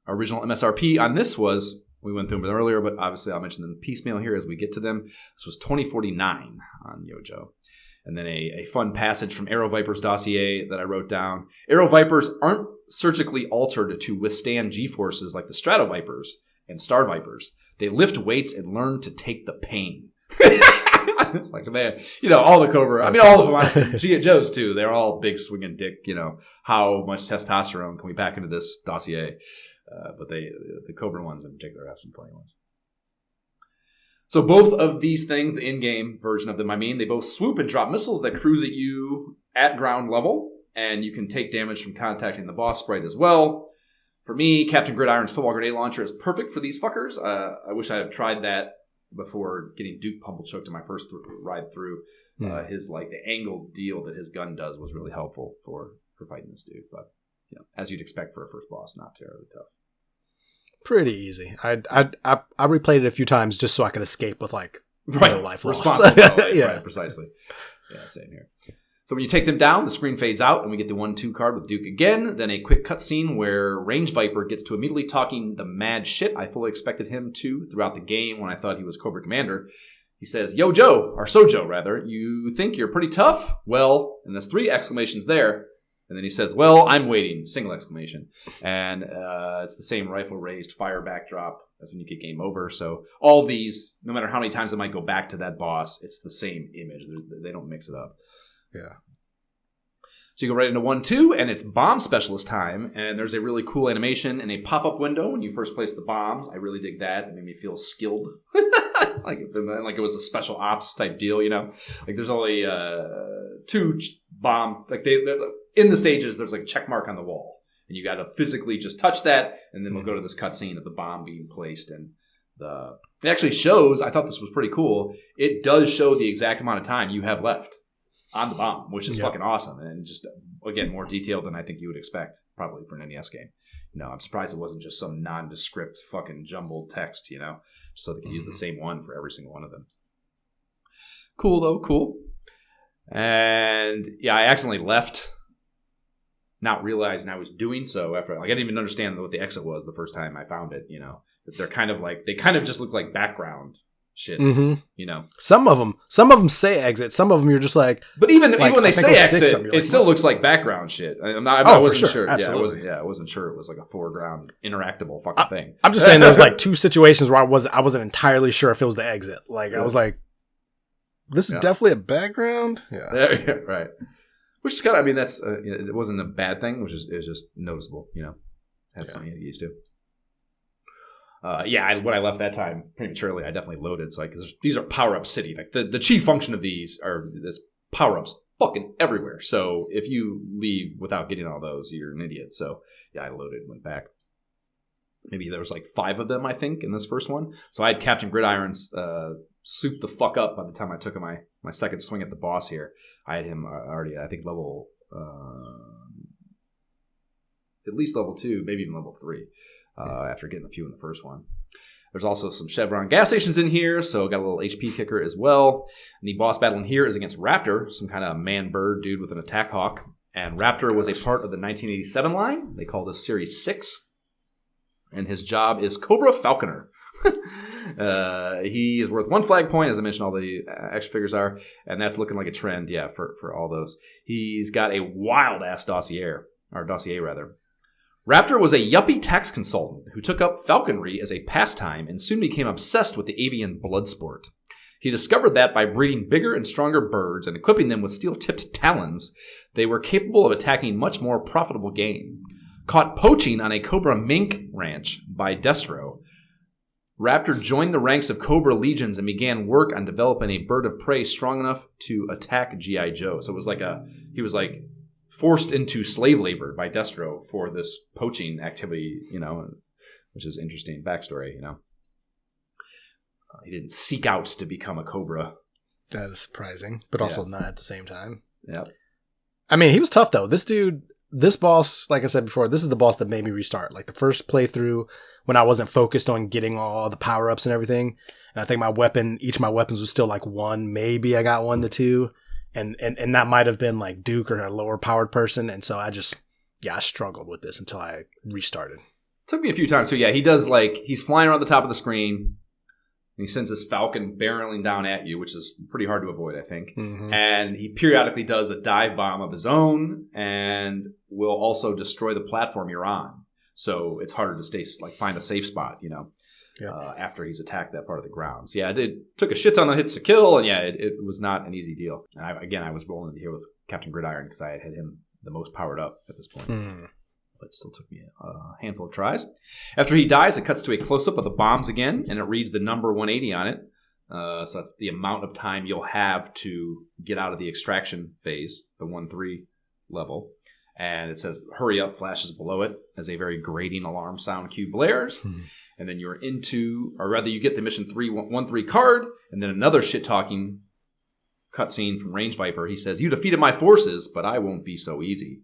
Original MSRP on this was, we went through them earlier, but obviously I'll mention them piecemeal here as we get to them. This was $20.49 on Yojo. And then a fun passage from Aero Viper's dossier that I wrote down. Aero Vipers aren't surgically altered to withstand G-forces like the Strato Vipers and Star Vipers. They lift weights and learn to take the pain. Like they, all the Cobra. I mean, all of them. Honestly, G.I. Joes too. They're all big swinging dick. How much testosterone can we pack into this dossier? But the Cobra ones in particular have some funny ones. So both of these things, the in-game version of them, they both swoop and drop missiles that cruise at you at ground level, and you can take damage from contacting the boss sprite as well. For me, Captain Gridiron's football grenade launcher is perfect for these fuckers. I wish I had tried that before getting Duke pummel choked in my first ride through. His the angled deal that his gun does was really helpful for fighting this dude. But as you'd expect for a first boss, not terribly tough. Pretty easy. I replayed it a few times just so I could escape with real life lost. Yeah, right, precisely. Yeah, same here. So when you take them down, the screen fades out, and we get the 1-2 card with Duke again. Then a quick cutscene where Range Viper gets to immediately talking the mad shit I fully expected him to throughout the game when I thought he was Cobra Commander. He says, "Yo, Joe," or Sojo rather, "you think you're pretty tough? Well," and there's 3 exclamations there. And then he says, "Well, I'm waiting," single exclamation. And it's the same rifle raised fire backdrop as when you get game over. So all these, no matter how many times I might go back to that boss, it's the same image. They don't mix it up. Yeah. So you go right into 1-2, and it's bomb specialist time. And there's a really cool animation and a pop-up window when you first place the bombs. I really dig that. It made me feel skilled. like it was a special ops type deal, Like there's only 2 bomb, in the stages, there's a check mark on the wall. And you got to physically just touch that, and then we'll go to this cutscene of the bomb being placed. And it actually shows, I thought this was pretty cool, it does show the exact amount of time you have left on the bomb, which is fucking awesome. And just, again, more detailed than I think you would expect, probably for an NES game. I'm surprised it wasn't just some nondescript fucking jumbled text, so they could use the same one for every single one of them. Cool, though, cool. And, yeah, I accidentally left not realizing I was doing so after, like, I didn't even understand what the exit was the first time I found it, They're kind of like, they kind of just look like background shit, Some of them say exit. Some of them you're just like, but even when they say exit, it still looks like background shit. I wasn't sure. Absolutely. I wasn't sure it was like a foreground interactable fucking thing. I'm just saying there was like 2 situations where I wasn't entirely sure if it was the exit. Like I was like, this is definitely a background. Yeah. Right. Which is kind of, that's, it wasn't a bad thing, it was just noticeable, That's something to get used to. When I left that time prematurely, I definitely loaded. So these are power-up city. Like the chief function of these are this power-ups fucking everywhere. So if you leave without getting all those, you're an idiot. So I loaded and went back. Maybe there was like 5 of them, I think, in this first one. So I had Captain Gridiron's souped the fuck up by the time I took my second swing at the boss here. I had him already, I think, level at least level 2, maybe even level 3. After getting a few in the first one. There's also some Chevron gas stations in here, so got a little HP kicker as well. And the boss battle in here is against Raptor, some kind of man-bird dude with an attack hawk. And Raptor was a part of the 1987 line. They call this Series 6. And his job is Cobra Falconer. He is worth 1 flag point, as I mentioned all the action figures are. And that's looking like a trend, for all those. He's got a wild-ass dossier. Raptor was a yuppie tax consultant who took up falconry as a pastime and soon became obsessed with the avian blood sport. He discovered that by breeding bigger and stronger birds and equipping them with steel-tipped talons, they were capable of attacking much more profitable game. Caught poaching on a cobra mink ranch by Destro, Raptor joined the ranks of Cobra legions and began work on developing a bird of prey strong enough to attack G.I. Joe. So it was he was forced into slave labor by Destro for this poaching activity, which is interesting backstory, He didn't seek out to become a Cobra. That is surprising, but also not at the same time. Yeah. He was tough, though. This boss, like I said before, this is the boss that made me restart. Like the first playthrough when I wasn't focused on getting all the power-ups and everything. And I think each of my weapons was still like 1. Maybe I got 1 to 2. And that might have been like Duke or a lower powered person. And so I struggled with this until I restarted. It took me a few times. So he does he's flying around the top of the screen. And he sends his falcon barreling down at you, which is pretty hard to avoid, I think. Mm-hmm. And he periodically does a dive bomb of his own and will also destroy the platform you're on. So it's harder to find a safe spot, after he's attacked that part of the ground. So it took a shit ton of hits to kill, and it was not an easy deal. And I was rolling into here with Captain Gridiron because I had him the most powered up at this point. But it still took me a handful of tries. After he dies, it cuts to a close-up of the bombs again, and it reads the number 180 on it. So that's the amount of time you'll have to get out of the extraction phase, the 1-3 level. And it says, hurry up, flashes below it as a very grating alarm sound cue blares. Mm-hmm. And then you're you get the mission 1-3 card, and then another shit-talking cutscene from Range Viper. He says, you defeated my forces, but I won't be so easy.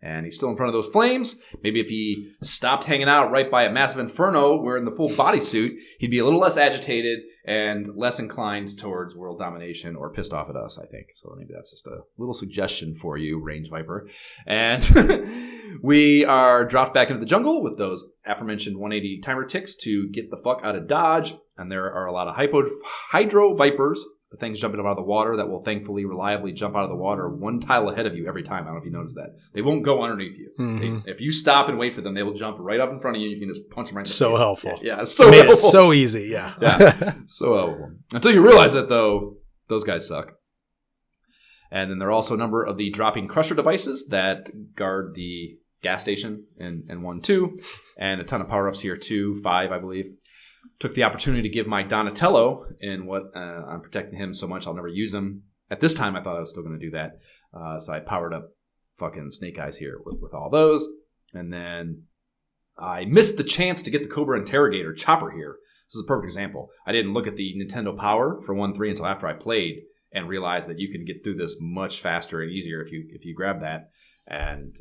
And he's still in front of those flames. Maybe if he stopped hanging out right by a massive inferno wearing the full bodysuit, he'd be a little less agitated and less inclined towards world domination or pissed off at us, I think. So maybe that's just a little suggestion for you, Range Viper. And we are dropped back into the jungle with those aforementioned 180 timer ticks to get the fuck out of Dodge. And there are a lot of hydro vipers, the things jumping up out of the water that will thankfully reliably jump out of the water 1 tile ahead of you every time. I don't know if you noticed that. They won't go underneath you. Mm-hmm. If you stop and wait for them, they will jump right up in front of you. You can just punch them right in the face. So helpful. Yeah, it's so helpful. It's so easy, yeah. So helpful. Until you realize that, though, those guys suck. And then there are also a number of the dropping crusher devices that guard the gas station in 1-2. And a ton of power-ups here, too. 5, I believe. Took the opportunity to give my Donatello, and what I'm protecting him so much I'll never use him. At this time, I thought I was still going to do that. So I powered up fucking Snake Eyes here with all those. And then I missed the chance to get the Cobra Interrogator Chopper here. This is a perfect example. I didn't look at the Nintendo Power for 1-3 until after I played and realized that you can get through this much faster and easier if you grab that. And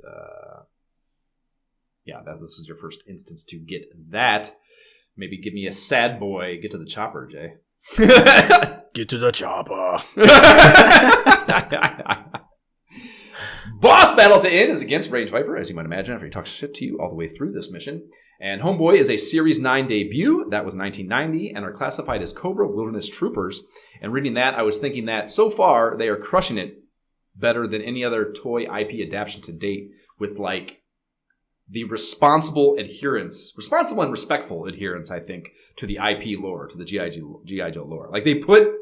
this is your first instance to get that. Maybe give me a sad boy. Get to the chopper, Jay. Get to the chopper. Boss battle at the end is against Range Viper, as you might imagine, after he talks shit to you all the way through this mission. And Homeboy is a Series 9 debut. That was 1990, and are classified as Cobra Wilderness Troopers. And reading that, I was thinking that so far, they are crushing it better than any other toy IP adaptation to date with, like, the responsible and respectful adherence, I think, to the IP lore, to the G.I. Joe lore. Like, they put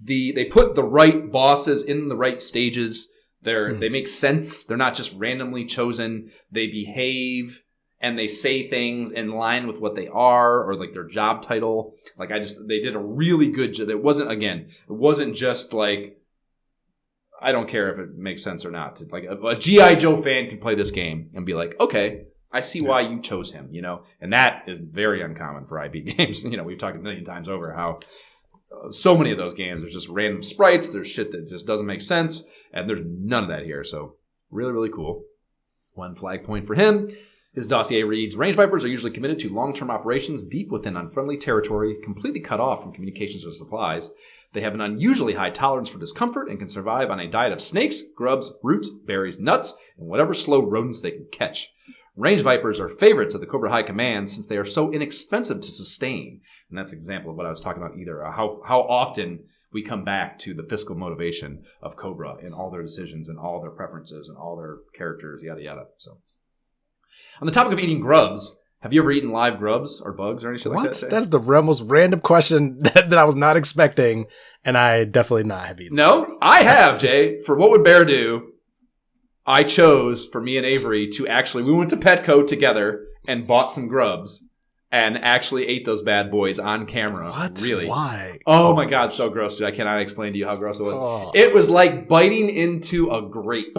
the right bosses in the right stages. They make sense. They're not just randomly chosen. They behave and they say things in line with what they are or like their job title. Like they did a really good job. It wasn't just like, I don't care if it makes sense or not. Like a G.I. Joe fan can play this game and be like, okay, I see why you chose him, you know? And that is very uncommon for IP games. You know, we've talked a million times over how so many of those games, there's just random sprites, there's shit that just doesn't make sense, and there's none of that here. So really, really cool. One flag point for him. His dossier reads, Range Vipers are usually committed to long-term operations deep within unfriendly territory, completely cut off from communications or supplies. They have an unusually high tolerance for discomfort and can survive on a diet of snakes, grubs, roots, berries, nuts, and whatever slow rodents they can catch. Range Vipers are favorites of the Cobra High Command since they are so inexpensive to sustain. And that's an example of what I was talking about either. How often we come back to the fiscal motivation of Cobra in all their decisions and all their preferences and all their characters, yada, yada. So, on the topic of eating grubs, have you ever eaten live grubs or bugs or anything like that? That's the most random question that I was not expecting, and I definitely not have eaten. No, I have, Jay. For What Would Bear Do? I chose, for me and Avery, we went to Petco together and bought some grubs and actually ate those bad boys on camera. What? Really? Why? Oh my God, so gross, dude. I cannot explain to you how gross it was. Oh. It was like biting into a grape.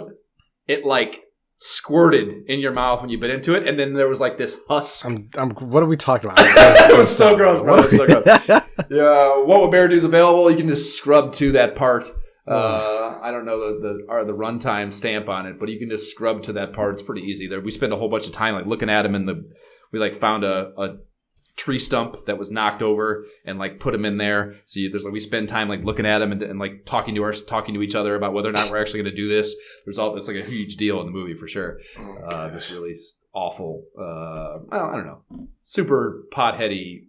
It like squirted in your mouth when you bit into it, and then there was like this husk. What are we talking about? It was so gross, bro. It was so gross. Yeah, What Would Bear Do is available. You can just scrub to that part. I don't know the runtime stamp on it, but you can just scrub to that part. It's pretty easy. We spent a whole bunch of time like looking at him we like found a tree stump that was knocked over and like put him in there. So we spend time like looking at him and like talking to each other about whether or not we're actually going to do this. It's like a huge deal in the movie for sure. This really awful, I don't know, super potheady,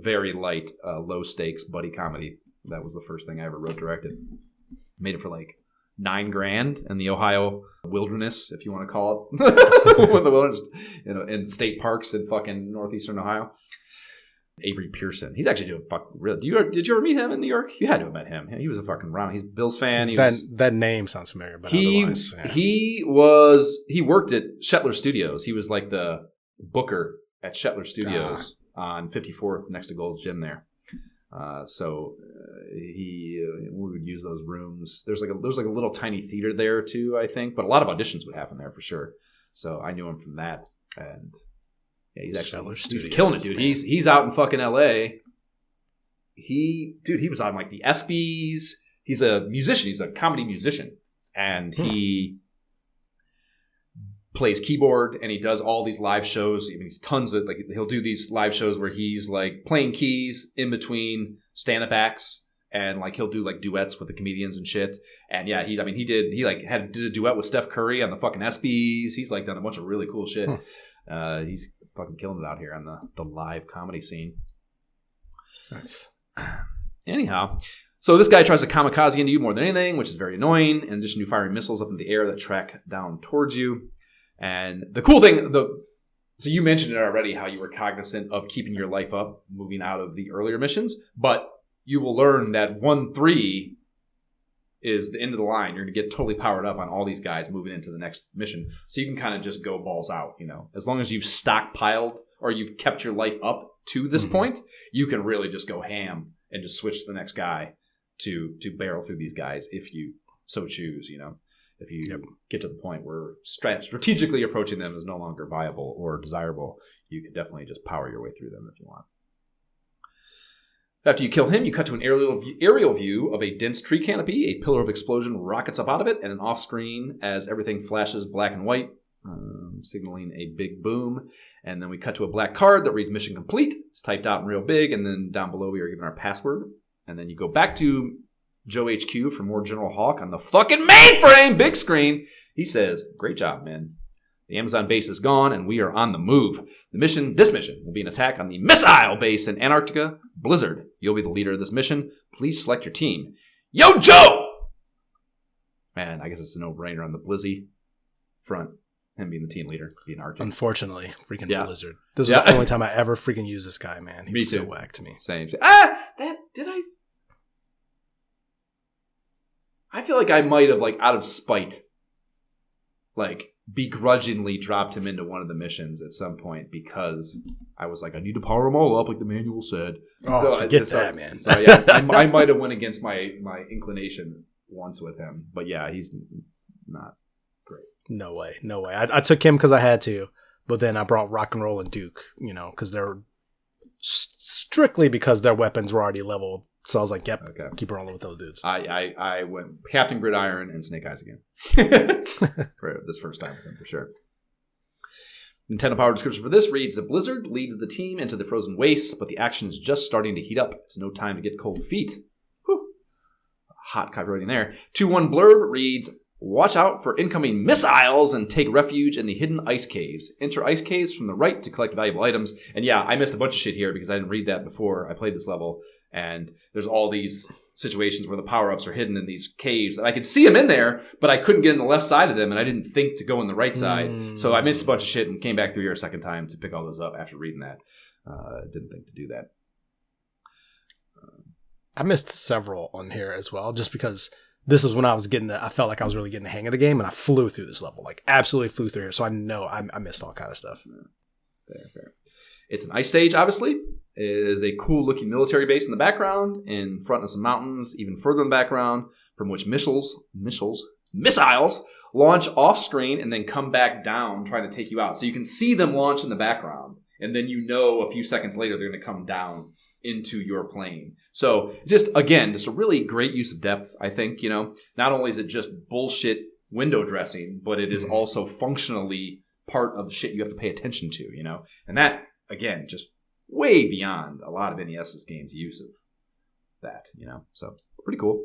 very light, low stakes buddy comedy. That was the first thing I ever wrote directed. Made it for like $9,000 in the Ohio wilderness, if you want to call it, the wilderness, in state parks in fucking northeastern Ohio. Avery Pearson, he's actually doing real. Did you ever meet him in New York? You had to have met him. He was a fucking round. He's a Bills fan. That name sounds familiar, but otherwise, yeah. He worked at Shetler Studios. He was like the booker at Shetler Studios on 54th next to Gold's Gym there. We would use those rooms. There's like a little tiny theater there too, I think, but a lot of auditions would happen there for sure. So I knew him from that, and yeah, he's killing it, dude. Man. He's out in fucking LA. He was on like the ESPYs. He's a musician. He's a comedy musician, and he plays keyboard, and he does all these live shows. I mean, he's tons of he'll do these live shows where he's like playing keys in between stand-up acts, and like he'll do like duets with the comedians and shit. And yeah, he did a duet with Steph Curry on the fucking ESPYs. He's like done a bunch of really cool shit. He's fucking killing it out here on the live comedy scene. Nice. Anyhow, so this guy tries to kamikaze into you more than anything, which is very annoying. In addition to firing missiles up in the air that track down towards you. And the cool thing, so you mentioned it already, how you were cognizant of keeping your life up, moving out of the earlier missions, but you will learn that 1-3 is the end of the line. You're going to get totally powered up on all these guys moving into the next mission. So you can kind of just go balls out, as long as you've stockpiled or you've kept your life up to this point, you can really just go ham and just switch to the next guy to barrel through these guys if you so choose, If you get to the point where strategically approaching them is no longer viable or desirable, you can definitely just power your way through them if you want. After you kill him, you cut to an aerial view of a dense tree canopy. A pillar of explosion rockets up out of it, and an off-screen as everything flashes black and white, signaling a big boom. And then we cut to a black card that reads mission complete. It's typed out in real big, and then down below we are given our password. And then you go back to Joe HQ for more General Hawk on the fucking mainframe, big screen. He says, "Great job, men. The Amazon base is gone, and we are on the move. This mission will be an attack on the missile base in Antarctica. Blizzard, you'll be the leader of this mission. Please select your team. Yo, Joe!" Man, I guess it's a no-brainer on the Blizzy front. Him being the team leader, being Arctic. Unfortunately, freaking Blizzard. This is the only time I ever freaking use this guy, man. He was so whack to me. Same. I feel like I might have, out of spite, begrudgingly dropped him into one of the missions at some point because I was like, I need to power them all up like the manual said. Oh, so forget that, man. So yeah, I might have went against my inclination once with him. But yeah, he's not great. No way. I took him because I had to, but then I brought Rock and Roll and Duke, because they're strictly because their weapons were already leveled. So I was like, yep, keep rolling with those dudes. I went Captain Gridiron and Snake Eyes again. For this first time with him, for sure. Nintendo Power description for this reads, "The Blizzard leads the team into the frozen wastes, but the action is just starting to heat up. It's no time to get cold feet." Whew. Hot copywriting there. 2-1 blurb reads, "Watch out for incoming missiles and take refuge in the hidden ice caves. Enter ice caves from the right to collect valuable items." And yeah, I missed a bunch of shit here because I didn't read that before I played this level. And there's all these situations where the power-ups are hidden in these caves. And I could see them in there, but I couldn't get in the left side of them, and I didn't think to go in the right side. So I missed a bunch of shit and came back through here a second time to pick all those up after reading that. Didn't think to do that. I missed several on here as well, just because this is when I felt like I was really getting the hang of the game, and I flew through this level. Absolutely flew through here. So I know I missed all kind of stuff. Fair. It's an ice stage, obviously. It is a cool-looking military base in the background, in front of some mountains, even further in the background, from which missiles launch off-screen and then come back down, trying to take you out. So you can see them launch in the background, and then a few seconds later they're going to come down into your plane. So just a really great use of depth, I think. Not only is it just bullshit window dressing, but it is also functionally part of the shit you have to pay attention to, And that, again, just way beyond a lot of NES's games' use of that, So pretty cool.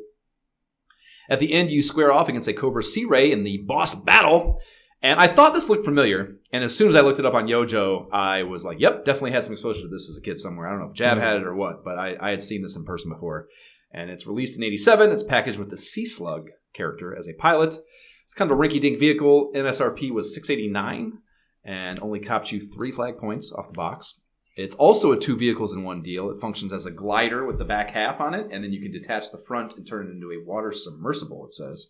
At the end, you square off against a Cobra Sea Ray in the boss battle. And I thought this looked familiar. And as soon as I looked it up on Yojo, I was like, yep, definitely had some exposure to this as a kid somewhere. I don't know if Jab had it or what, but I had seen this in person before. And it's released in 87. It's packaged with the Sea Slug character as a pilot. It's kind of a rinky-dink vehicle. MSRP was $689 and only copped you 3 flag points off the box. It's also a 2 vehicles in one deal. It functions as a glider with the back half on it, and then you can detach the front and turn it into a water submersible, it says.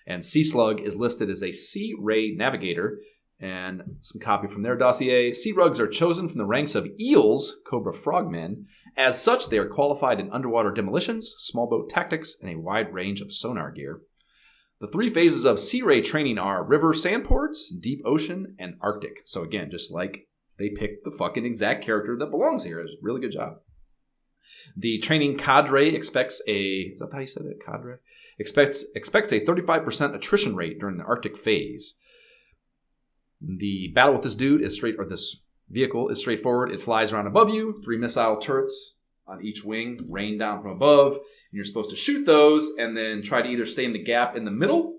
And Sea Slug is listed as a Sea Ray Navigator, and some copy from their dossier. Sea Rugs are chosen from the ranks of eels, Cobra Frogmen. As such, they are qualified in underwater demolitions, small boat tactics, and a wide range of sonar gear. The 3 phases of Sea Ray training are river sandports, deep ocean, and Arctic. So again, just like they picked the fucking exact character that belongs here. It's a really good job. The training cadre expects is that how you said it? Cadre? Expects a 35% attrition rate during the Arctic phase. The battle with this vehicle is straightforward. It flies around above you. 3 missile turrets on each wing rain down from above. And you're supposed to shoot those and then try to either stay in the gap in the middle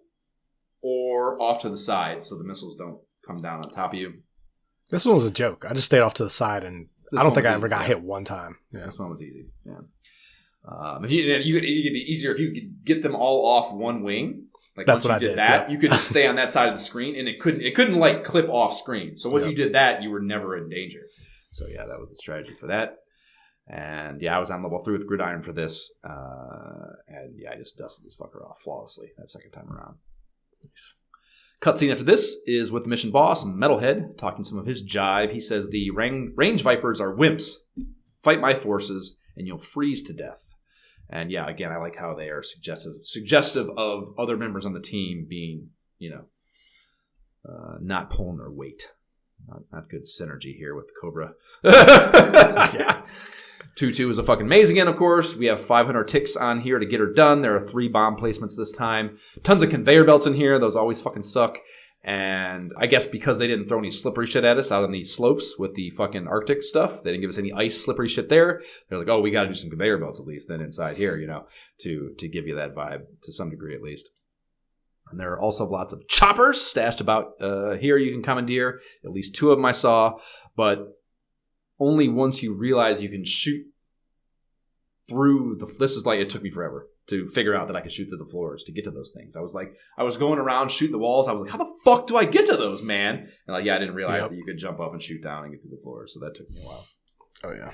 or off to the side so the missiles don't come down on top of you. This one was a joke. I just stayed off to the side, and I don't think I ever got hit one time. Yeah. This one was easy. Yeah. It'd be easier if you could get them all off one wing. That's what I did. You could just stay on that side of the screen, and it couldn't clip off screen. So once you did that, you were never in danger. So yeah, that was the strategy for that. And yeah, I was on level 3 with Gridiron for this, and yeah, I just dusted this fucker off flawlessly that second time around. Nice. Cutscene after this is with the mission boss, Metalhead, talking some of his jive. He says, "The range vipers are wimps. Fight my forces, and you'll freeze to death." And yeah, again, I like how they are suggestive of other members on the team being, not pulling their weight. Not good synergy here with Cobra. Yeah. 2-2 is a fucking maze again, of course. We have 500 ticks on here to get her done. There are 3 bomb placements this time. Tons of conveyor belts in here. Those always fucking suck. And I guess because they didn't throw any slippery shit at us out on the slopes with the fucking Arctic stuff, they didn't give us any ice slippery shit there. They're like, oh, we got to do some conveyor belts at least then inside here, to give you that vibe to some degree at least. And there are also lots of choppers stashed about here you can commandeer. At least 2 of them I saw, but only once you realize you can shoot through this is like, it took me forever to figure out that I could shoot through the floors to get to those things. I was going around shooting the walls. I was like, how the fuck do I get to those, man? And like, yeah, I didn't realize that you could jump up and shoot down and get through the floors. So that took me a while. Oh, yeah.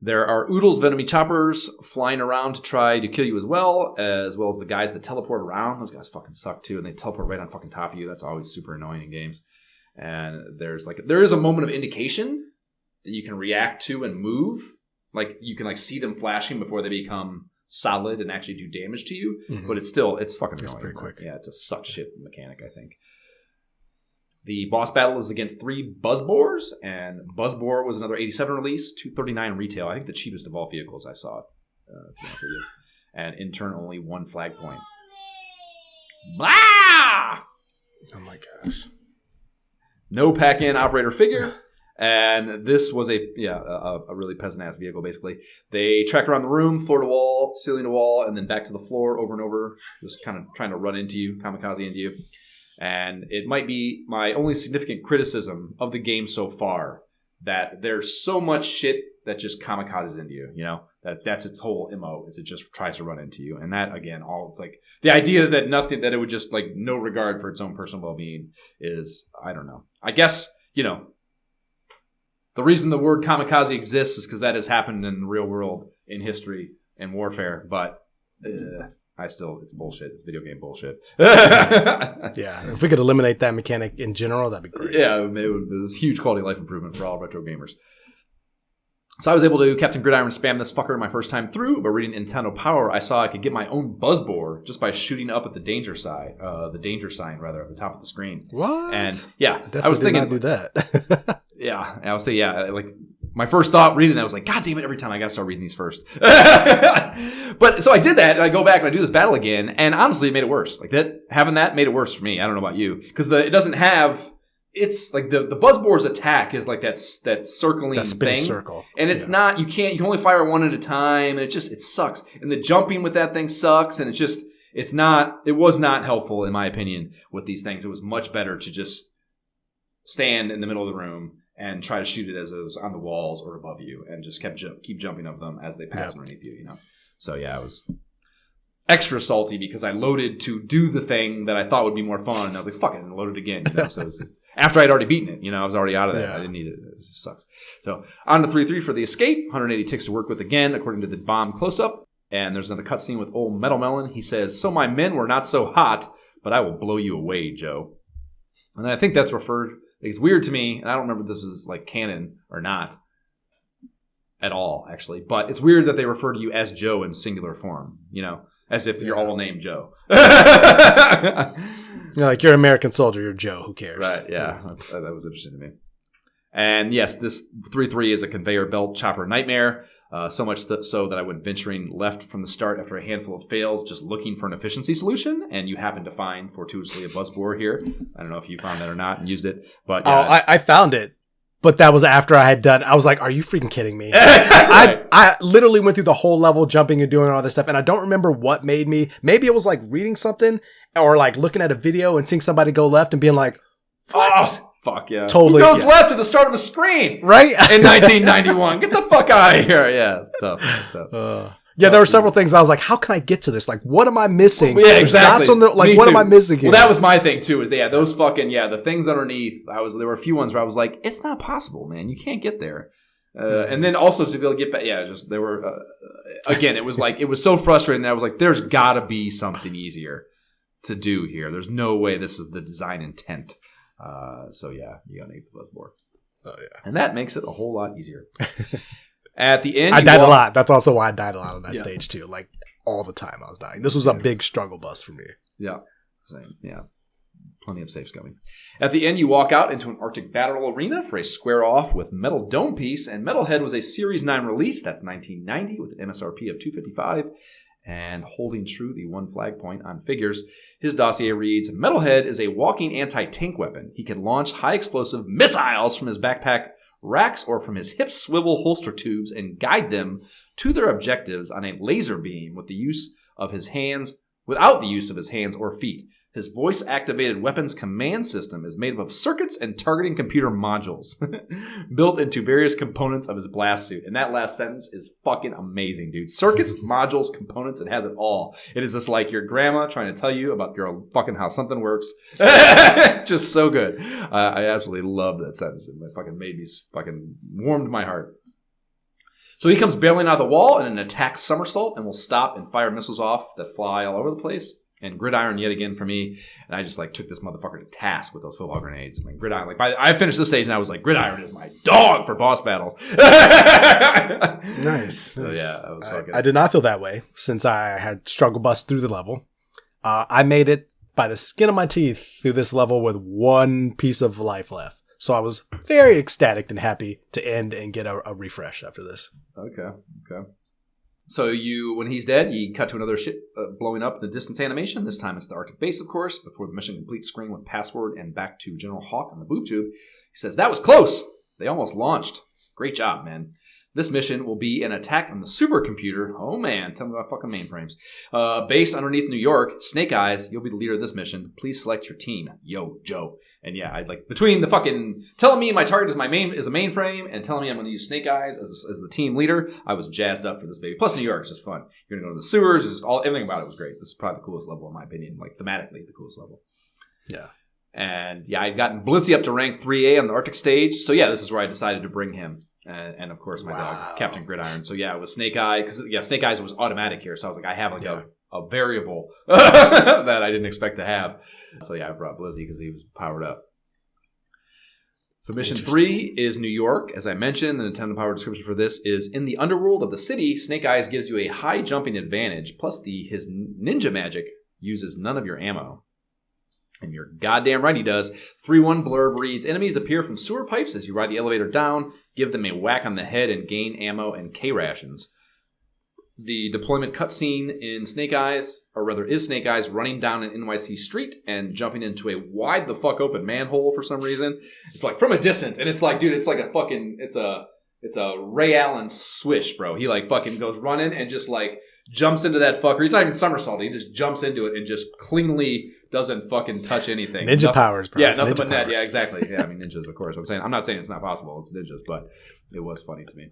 There are oodles of enemy choppers flying around to try to kill you as well as the guys that teleport around. Those guys fucking suck too, and they teleport right on fucking top of you. That's always super annoying in games. And there is a moment of indication that you can react to and move. Like you can see them flashing before they become solid and actually do damage to you. Mm-hmm. But it's fucking annoying. It's pretty quick. Yeah, it's a suck shit mechanic, I think. The boss battle is against 3 Buzzbores, and Buzzbore was another 87 release, $239 retail. I think the cheapest of all vehicles I saw, to be honest with you. And in turn, only 1 flag point. Blah! Oh my gosh. No pack-in operator figure. And this was a really peasant-ass vehicle, basically. They track around the room, floor to wall, ceiling to wall, and then back to the floor over and over, just kind of trying to run into you, kamikaze into you. And it might be my only significant criticism of the game so far that there's so much shit that just kamikazes into you, you know? That's its whole MO, is it just tries to run into you. And that, again, all like the idea that it would just like no regard for its own personal well-being is, I don't know. I guess, you know, the reason the word kamikaze exists is because that has happened in the real world in history and warfare, but it's bullshit. It's video game bullshit. Yeah, if we could eliminate that mechanic in general, that'd be great. Yeah, it was a huge quality of life improvement for all retro gamers. So I was able to Captain Gridiron spam this fucker my first time through, but reading Nintendo Power, I saw I could get my own Buzzbore just by shooting up at the danger sign at the top of the screen. What? And yeah, I was thinking, not do that. Yeah, I was thinking, like my first thought reading that was like, God damn it! Every time I gotta start reading these first. But so I did that, and I go back and I do this battle again, and honestly, it made it worse. Like having that made it worse for me. I don't know about you, because it doesn't have. It's like the Buzzbore's attack is like that circling that spinning thing, circle, and it's not. You can only fire one at a time, and it sucks. And the jumping with that thing sucks, and it was not helpful in my opinion with these things. It was much better to just stand in the middle of the room and try to shoot it as it was on the walls or above you, and just keep jumping of them as they pass underneath you. You know, so yeah, it was extra salty because I loaded to do the thing that I thought would be more fun, and I was like, "Fuck it," and loaded again. You know, so it was, after I'd already beaten it, you know, I was already out of that. Yeah. I didn't need it. It just sucks. So on to 3-3 for the escape. 180 ticks to work with again, according to the bomb close-up. And there's another cutscene with old Metal Melon. He says, "So my men were not so hot, but I will blow you away, Joe." And I think that's referred. It's weird to me, and I don't remember if this is like canon or not at all, actually. But it's weird that they refer to you as Joe in singular form, you know, as if you're all named Joe. You're like, you're an American soldier, you're Joe, who cares? Right, yeah. That was interesting to me. And yes, this 3-3 is a conveyor belt chopper nightmare. So much so that I went venturing left from the start after a handful of fails, just looking for an efficiency solution. And you happen to find fortuitously a Buzzbore here. I don't know if you found that or not and used it, but I found it, but that was after I had done. I was like, "Are you freaking kidding me?" I literally went through the whole level, jumping and doing all this stuff, and I don't remember what made me. Maybe it was like reading something or like looking at a video and seeing somebody go left and being like, "What?" Oh. Fuck yeah. Totally. Who goes left at the start of the screen? Right? In 1991. Get the fuck out of here. Yeah. Tough. Yeah, there were several things I was like, how can I get to this? Like, what am I missing? Yeah, exactly. What am I missing here? Well, that was my thing too, is those fucking, the things underneath. There were a few ones where I was like, it's not possible, man. You can't get there. And then also to be able to get back, there were, again, it was like, it was so frustrating that I was like, there's gotta be something easier to do here. There's no way this is the design intent. So you gotta need the Buzzbore. Oh yeah, and that makes it a whole lot easier. At the end, I died a lot. That's also why I died a lot on that stage too. Like all the time, I was dying. This was a big struggle bus for me. Yeah, same. Yeah, plenty of saves coming. At the end, you walk out into an Arctic battle arena for a square off with Metal Dome Piece, and Metalhead was a Series 9 release. That's 1990 with an MSRP of $255. And holding true the one flag point on figures, his dossier reads, Metalhead is a walking anti-tank weapon. He can launch high-explosive missiles from his backpack racks or from his hip swivel holster tubes and guide them to their objectives on a laser beam with the use of his hands without the use of his hands or feet. His voice-activated weapons command system is made up of circuits and targeting computer modules built into various components of his blast suit. And that last sentence is fucking amazing, dude. Circuits, modules, components, it has it all. It is just like your grandma trying to tell you about your fucking how something works. Just so good. I absolutely love that sentence. It fucking made me fucking warmed my heart. So he comes bailing out of the wall in an attack somersault and will stop and fire missiles off that fly all over the place. And Gridiron yet again for me. And I just took this motherfucker to task with those football grenades. Gridiron, I finished this stage and I was like, Gridiron is my dog for boss battles. Nice. So yeah, I was fucking. I did not feel that way since I had struggle bust through the level. I made it by the skin of my teeth through this level with one piece of life left. So I was very ecstatic and happy to end and get a refresh after this. Okay. So when he's dead, you cut to another ship blowing up in the distance animation. This time it's the Arctic base, of course, before the mission complete screen with password and back to General Hawk on the boob tube. He says, "That was close. They almost launched. Great job, man. This mission will be an attack on the supercomputer." Oh, man. Tell me about fucking mainframes. Base underneath New York. Snake Eyes, you'll be the leader of this mission. Please select your team. Yo, Joe. And yeah, I'd between the fucking telling me my target is a mainframe and telling me I'm going to use Snake Eyes as the team leader, I was jazzed up for this baby. Plus, New York is just fun. You're going to go to the sewers. It's just everything about it was great. This is probably the coolest level, in my opinion. Thematically, the coolest level. Yeah. And yeah, I'd gotten Blizzy up to rank 3A on the Arctic stage. So yeah, this is where I decided to bring him. And of course, my dog, Captain Gridiron. So yeah, it was Snake Eye. Because Snake Eyes was automatic here. So I was like, I have a variable that I didn't expect to have. So yeah, I brought Blizzy because he was powered up. So mission 3 is New York. As I mentioned, the Nintendo Power description for this is, in the underworld of the city, Snake Eyes gives you a high jumping advantage. Plus his ninja magic uses none of your ammo. And you're goddamn right he does. 3-1 blurb reads, enemies appear from sewer pipes as you ride the elevator down. Give them a whack on the head and gain ammo and K-rations. The deployment cutscene in Snake Eyes, or rather is Snake Eyes running down an NYC street and jumping into a wide the fuck open manhole for some reason. It's from a distance. And it's dude, it's a fucking, it's a Ray Allen swish, bro. He fucking goes running and just jumps into that fucker. He's not even somersaulting. He just jumps into it and just cleanly doesn't fucking touch anything. Ninja powers, bro. Yeah, nothing ninja but powers. net. Yeah, exactly. Yeah, I mean ninjas, of course. I'm not saying it's not possible. It's ninjas, but it was funny to me.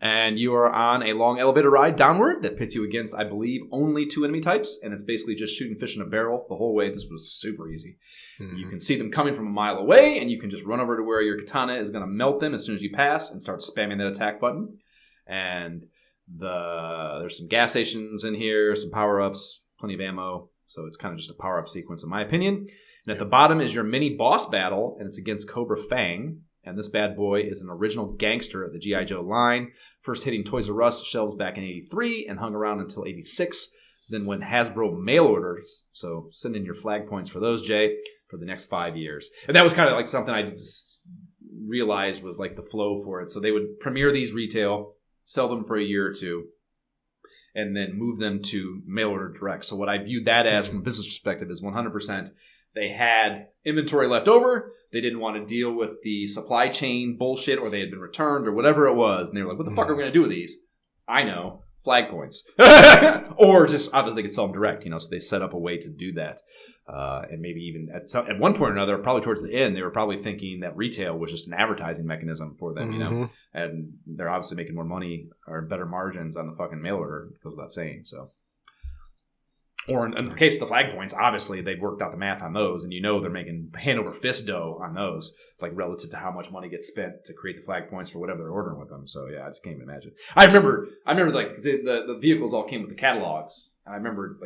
And you are on a long elevator ride downward that pits you against, I believe, only 2 enemy types. And it's basically just shooting fish in a barrel the whole way. This was super easy. Mm-hmm. You can see them coming from a mile away, and you can just run over to where your katana is going to melt them as soon as you pass and start spamming that attack button. And there's some gas stations in here, some power-ups, plenty of ammo. So it's kind of just a power-up sequence, in my opinion. And at the bottom is your mini boss battle, and it's against Cobra Fang. And this bad boy is an original gangster of the G.I. Joe line. First hitting Toys R Us shelves back in 83 and hung around until 86. Then went Hasbro mail orders. So send in your flag points for those, Jay, for the next 5 years. And that was kind of something I just realized was the flow for it. So they would premiere these retail, sell them for a year or two, and then move them to mail order direct. So what I viewed that as from a business perspective is 100%. They had inventory left over. They didn't want to deal with the supply chain bullshit, or they had been returned or whatever it was. And they were like, what the fuck are we going to do with these? I know. Flag points. Or just, obviously, they could sell them direct, so they set up a way to do that. And maybe even at one point or another, probably towards the end, they were probably thinking that retail was just an advertising mechanism for them, And they're obviously making more money or better margins on the fucking mail order, goes without saying, so. Or in the case of the flag points, obviously they worked out the math on those, and they're making hand over fist dough on those, relative to how much money gets spent to create the flag points for whatever they're ordering with them. So yeah, I just can't even imagine. I remember the vehicles all came with the catalogs, and I remember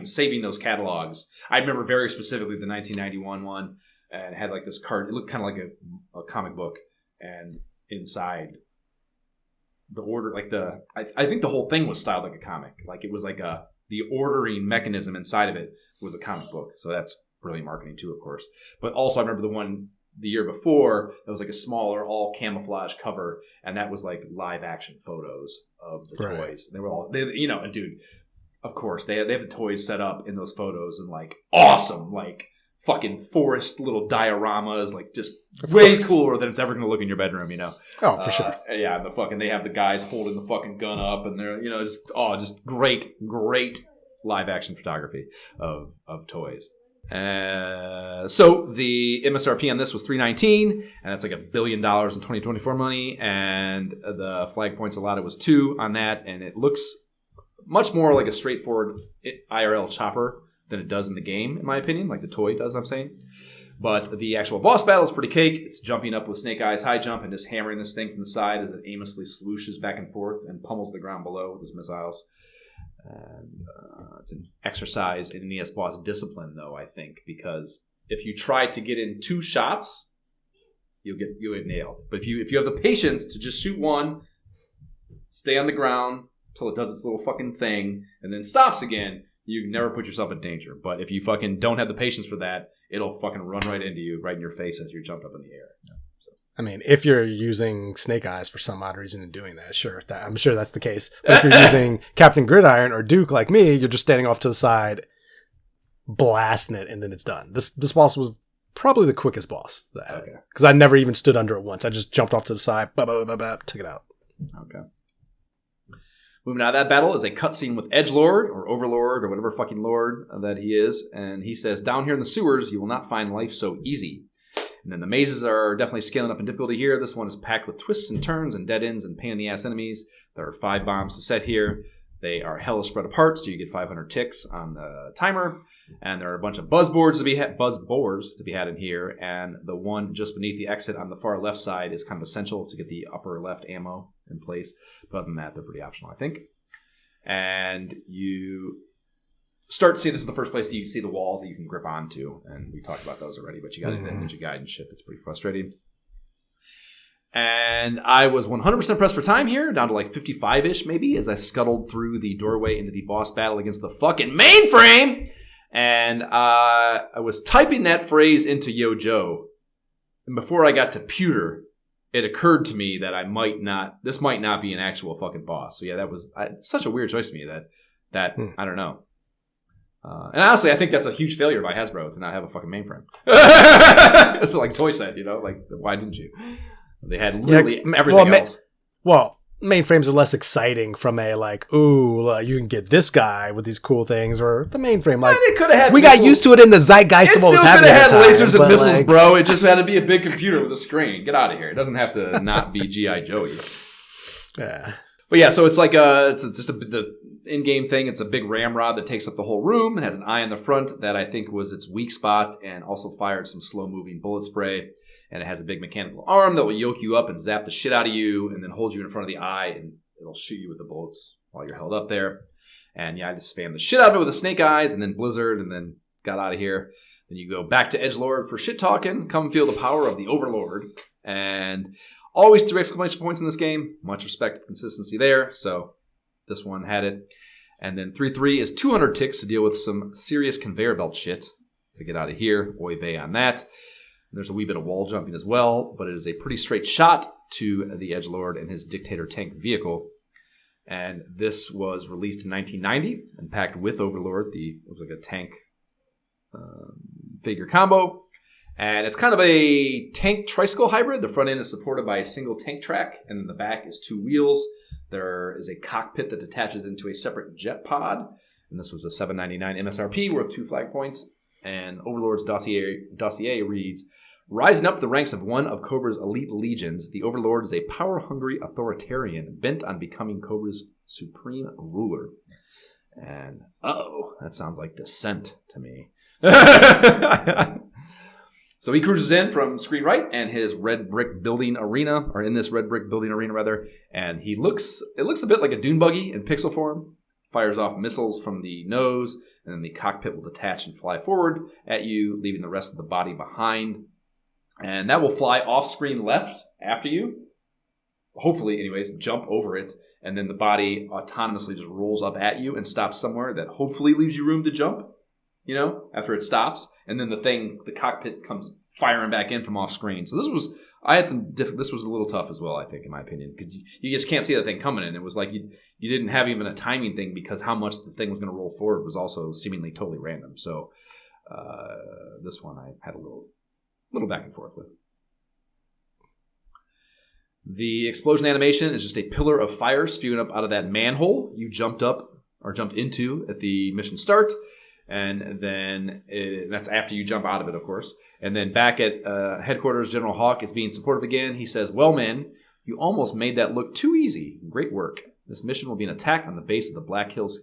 saving those catalogs. I remember very specifically the 1991 one, and it had this card. It looked kind of like a comic book, and inside the order, I think the whole thing was styled like a comic. It was the ordering mechanism inside of it was a comic book. So that's brilliant marketing too, of course. But also I remember the one the year before that was a smaller, all camouflage cover. And that was live action photos of the toys. They were all, and dude, of course, they have the toys set up in those photos and awesome, fucking forest little dioramas, just way cooler than it's ever going to look in your bedroom, Oh, for sure. Yeah, and they have the guys holding the fucking gun up, and they're, just great live action photography of toys. So the MSRP on this was $319, and that's like $1 billion in 2024 money. And the flag points allotted was 2 on that, and it looks much more like a straightforward IRL chopper than it does in the game, in my opinion, like the toy does, I'm saying. But the actual boss battle is pretty cake. It's jumping up with Snake Eyes high jump and just hammering this thing from the side as it aimlessly swooshes back and forth and pummels the ground below with his missiles. And it's an exercise in NES boss discipline, though, I think, because if you try to get in 2 shots, you'll get nailed. But if you have the patience to just shoot one, stay on the ground till it does its little fucking thing, and then stops again, you never put yourself in danger. But if you fucking don't have the patience for that, it'll fucking run right into you, right in your face as you're jumped up in the air. So. I mean, if you're using Snake Eyes for some odd reason and doing that, sure, I'm sure that's the case. But if you're using Captain Gridiron or Duke like me, you're just standing off to the side, blasting it, and then it's done. This boss was probably the quickest boss that I had. Because I never even stood under it once. I just jumped off to the side, took it out. Okay. Moving out of that battle is a cutscene with Edgelord or Overlord or whatever fucking lord that he is. And he says, down here in the sewers, you will not find life so easy. And then the mazes are definitely scaling up in difficulty here. This one is packed with twists and turns and dead ends and pain-in-the-ass enemies. There are 5 bombs to set here. They are hella spread apart, so you get 500 ticks on the timer. And there are a bunch of buzzboards to be had in here. And the one just beneath the exit on the far left side is kind of essential to get the upper left ammo in place. But other than that, they're pretty optional, I think. And you start to see, this is the first place that you see the walls that you can grip onto. And we talked about those already, but you got that ninja guide and shit. That's pretty frustrating. And I was 100% pressed for time here, down to like 55-ish maybe, as I scuttled through the doorway into the boss battle against the fucking mainframe. And I was typing that phrase into Yo Joe. And before I got to pewter, it occurred to me that this might not be an actual fucking boss. So yeah, that was such a weird choice to me that I don't know. And honestly, I think that's a huge failure by Hasbro to not have a fucking mainframe. It's like toy set, like, why didn't you? They had literally everything else. Mainframes are less exciting from a you can get this guy with these cool things, or the mainframe. Like, it could have had. We got used to it in the zeitgeist of what was happening. It still could have had lasers and missiles, bro. It just had to be a big computer with a screen. Get out of here. It doesn't have to not be G.I. Joey. Yeah. But yeah, so it's like the in-game thing. It's a big ramrod that takes up the whole room and has an eye in the front that I think was its weak spot, and also fired some slow-moving bullet spray. And it has a big mechanical arm that will yoke you up and zap the shit out of you and then hold you in front of the eye, and it'll shoot you with the bullets while you're held up there. And yeah, I just spammed the shit out of it with the Snake Eyes and then Blizzard and then got out of here. Then you go back to Edgelord for shit talking. Come feel the power of the Overlord. And always 3 exclamation points in this game. Much respect to the consistency there. So this one had it. And then 3-3 is 200 ticks to deal with some serious conveyor belt shit to get out of here. Oy vey on that. There's a wee bit of wall jumping as well, but it is a pretty straight shot to the Edgelord and his Dictator tank vehicle. And this was released in 1990 and packed with Overlord. It was like a tank figure combo. And it's kind of a tank tricycle hybrid. The front end is supported by a single tank track, and then the back is 2 wheels. There is a cockpit that attaches into a separate jet pod. And this was a $7.99 MSRP worth 2 flag points. And Overlord's dossier reads, rising up the ranks of one of Cobra's elite legions, the Overlord is a power-hungry authoritarian bent on becoming Cobra's supreme ruler. And, that sounds like Descent to me. So he cruises in from screen right and his red brick building arena, or in this red brick building arena rather, and it looks a bit like a dune buggy in pixel form. Fires off missiles from the nose, and then the cockpit will detach and fly forward at you, leaving the rest of the body behind. And that will fly off-screen left after you. Hopefully, anyways, jump over it, and then the body autonomously just rolls up at you and stops somewhere that hopefully leaves you room to jump, after it stops. And then the cockpit comes firing back in from off-screen. So this was a little tough as well, I think, in my opinion, because you just can't see that thing coming in. It was like you didn't have even a timing thing, because how much the thing was going to roll forward was also seemingly totally random. So this one I had a little back and forth with. The explosion animation is just a pillar of fire spewing up out of that manhole you jumped are jumped into at the mission start. And then that's after you jump out of it, of course. And then back at headquarters, General Hawk is being supportive again. He says, well, men, you almost made that look too easy. Great work. This mission will be an attack on the base of the Black Hills,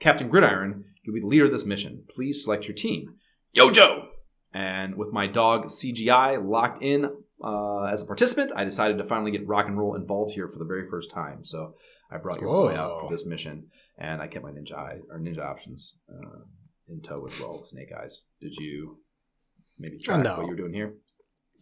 Captain Gridiron, you'll be the leader of this mission. Please select your team. Yo, Joe! And with my dog CGI locked in as a participant, I decided to finally get rock and roll involved here for the very first time. So I brought your boy out for this mission, and I kept my ninja options in tow as well with Snake Eyes. Did you maybe try what you were doing here?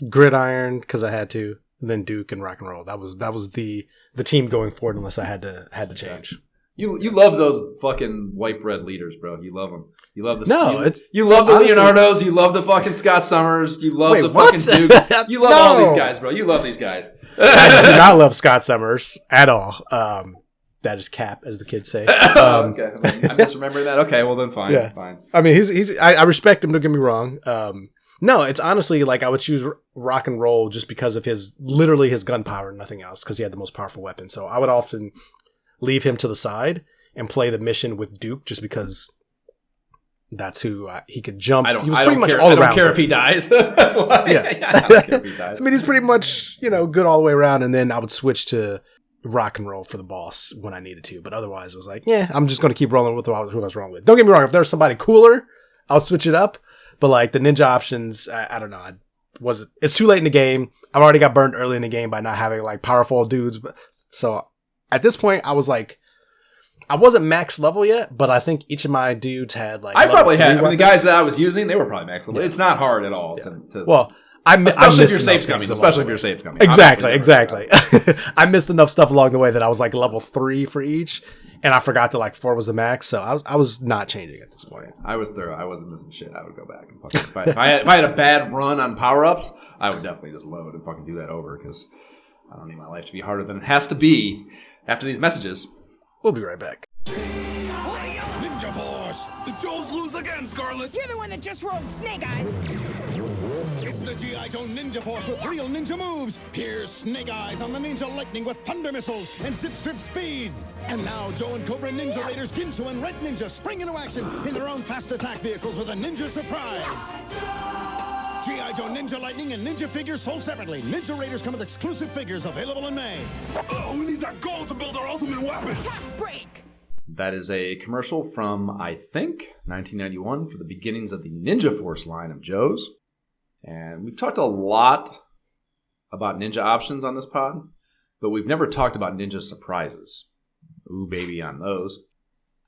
Gridiron, because I had to, and then Duke and rock and roll. That was the team going forward, unless I had to change. You love those fucking white bread leaders, bro. You love them. You love the you love the honestly, Leonardos. You love the fucking Scott Summers. You love the fucking Duke. You love all these guys, bro. You love these guys. I do not love Scott Summers at all. That is cap, as the kids say. Okay, I'm misremembering that. Okay, well then fine. Yeah. Fine. I mean, I respect him. Don't get me wrong. No, it's honestly like I would choose rock and roll just because of his gunpowder and nothing else, because he had the most powerful weapon. So I would often leave him to the side and play the mission with Duke just because that's who he could jump. I don't care if he dies. That's why. Yeah. I don't care if he dies. I mean, he's pretty much, good all the way around. And then I would switch to rock and roll for the boss when I needed to. But otherwise, it was like, I'm just going to keep rolling with who I was rolling with. Don't get me wrong. If there's somebody cooler, I'll switch it up. But like the ninja options, I don't know. It's too late in the game. I've already got burned early in the game by not having like powerful dudes. So at this point, I was like, I wasn't max level yet, but I think each of my dudes had like. I probably had. I mean, the guys that I was using, they were probably max level. Yeah. It's not hard at all. Yeah. Well, especially if your safe's coming. Especially if your safe's coming. Exactly. I missed enough stuff along the way that I was like level 3 for each, and I forgot that like 4 was the max. So I was not changing at this point. I was thorough. I wasn't missing shit. I would go back and fucking. If I had a bad run on power ups, I would definitely just load and fucking do that over because I don't need my life to be harder than it has to be. After these messages, we'll be right back. Ninja Force! The Joes lose again, Scarlet! You're the one that just rolled Snake Eyes! It's the G.I. Joe Ninja Force with real ninja moves! Here's Snake Eyes on the Ninja Lightning with thunder missiles and zip strip speed! And now Joe and Cobra Ninja Raiders Ginsu and Red Ninja spring into action in their own fast attack vehicles with a Ninja Surprise! G.I. Joe Ninja Lightning and Ninja figures sold separately. Ninja Raiders come with exclusive figures available in May. Oh, we need that gold to build our ultimate weapon! Tough break! That is a commercial from, I think, 1991 for the beginnings of the Ninja Force line of Joes. And we've talked a lot about ninja options on this pod, but we've never talked about ninja surprises. Ooh, baby, on those.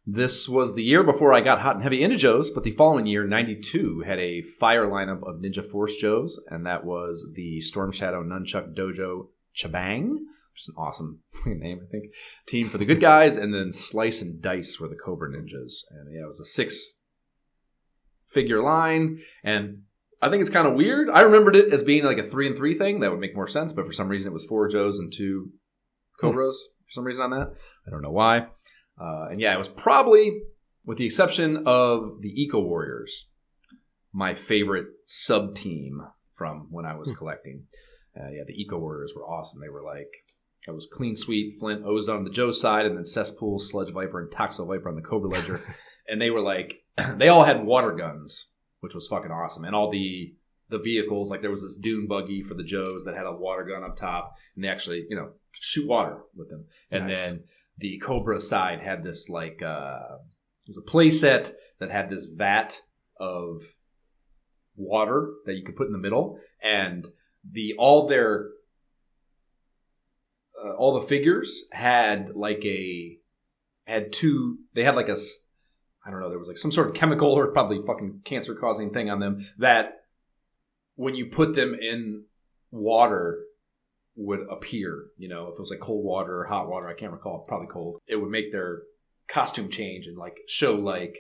This was the year before I got hot and heavy into Joes, but the following year, 92, had a fire lineup of Ninja Force Joes, and that was the Storm Shadow Nunchuck Dojo Chabang, which is an awesome name, I think, team for the good guys, and then Slice and Dice were the Cobra Ninjas. And yeah, it was a 6-figure line, and I think it's kind of weird. I remembered it as being like a 3-and-3 thing. That would make more sense, but for some reason it was 4 Joes and 2 Cobras for some reason on that. I don't know why. And yeah, it was probably, with the exception of the Eco Warriors, my favorite sub-team from when I was collecting. The Eco Warriors were awesome. They were like, it was Clean Sweep, Flint, Ozone on the Joe side, and then Cesspool, Sludge Viper, and Toxo Viper on the Cobra Ledger. And they were like, they all had water guns, which was fucking awesome. And all the vehicles, like there was this dune buggy for the Joes that had a water gun up top, and they actually, shoot water with them. And then the Cobra side had this like, it was a play set that had this vat of water that you could put in the middle, and all the figures had they had there was like some sort of chemical or probably fucking cancer causing thing on them that when you put them in water would appear, if it was like cold water or hot water, I can't recall, probably cold, it would make their costume change and like show like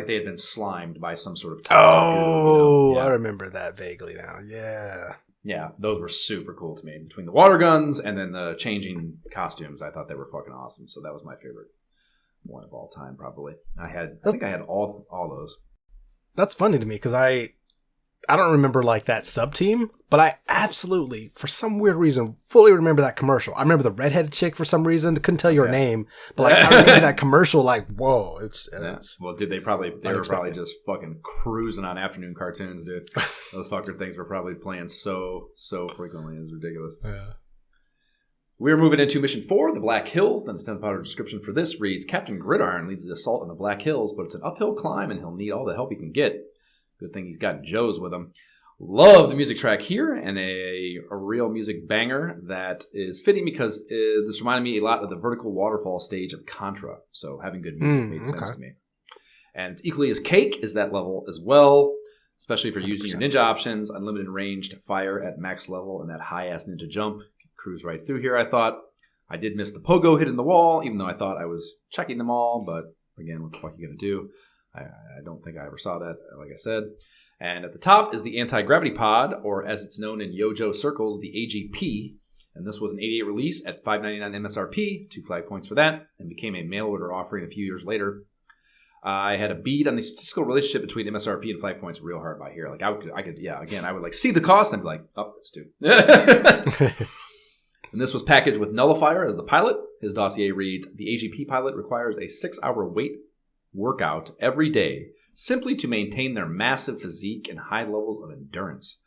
they had been slimed by some sort of toxic goo, I remember that vaguely now. Yeah, those were super cool to me. Between the water guns and then the changing costumes, I thought they were fucking awesome. So that was my favorite one of all time, probably. I think I had all those. That's funny to me because I I don't remember like that sub team, but I absolutely, for some weird reason, fully remember that commercial. I remember the redheaded chick for some reason. Couldn't tell you her name, but like I remember that commercial. Like, whoa, it's well, they were probably just fucking cruising on afternoon cartoons, dude. Those fucker things were probably playing so frequently. It's ridiculous. Yeah. We are moving into Mission 4, the Black Hills. The 10-powder description for this reads, Captain Gridiron leads the assault on the Black Hills, but it's an uphill climb and he'll need all the help he can get. Good thing he's got Joe's with him. Love the music track here, and a real music banger that is fitting because this reminded me a lot of the vertical waterfall stage of Contra. So having good music made sense to me. And equally as cake is that level as well, especially for using your ninja options, unlimited ranged fire at max level, and that high-ass ninja jump. Cruise right through here, I thought. I did miss the pogo hitting the wall, even though I thought I was checking them all. But again, what the fuck are you going to do? I don't think I ever saw that, like I said. And at the top is the anti-gravity pod, or as it's known in Yojo circles, the AGP. And this was an 88 release at $5.99 MSRP, 2 flag points for that, and became a mail order offering a few years later. I had a bead on the statistical relationship between MSRP and flag points real hard by here. Like I could, again, I would like see the cost and I'd be like, oh, that's 2. And this was packaged with Nullifier as the pilot. His dossier reads, the AGP pilot requires a 6-hour weight workout every day simply to maintain their massive physique and high levels of endurance.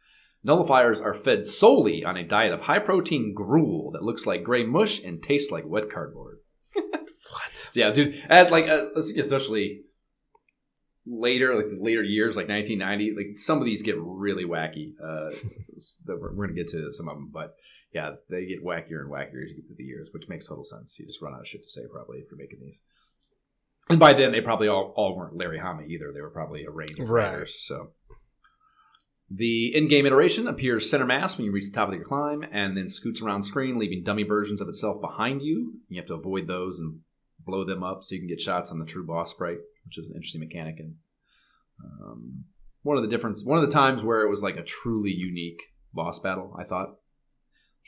Nullifiers are fed solely on a diet of high-protein gruel that looks like gray mush and tastes like wet cardboard. What? So yeah, dude, especially later years, like 1990, like some of these get really wacky. We're going to get to some of them, but yeah, they get wackier and wackier as you get through the years, which makes total sense. You just run out of shit to say probably if you're making these. And by then, they probably all weren't Larry Hama either. They were probably a range of writers. So the in-game iteration appears center mass when you reach the top of your climb, and then scoots around screen, leaving dummy versions of itself behind you. You have to avoid those and blow them up so you can get shots on the true boss sprite, which is an interesting mechanic. And one of the times where it was like a truly unique boss battle, I thought.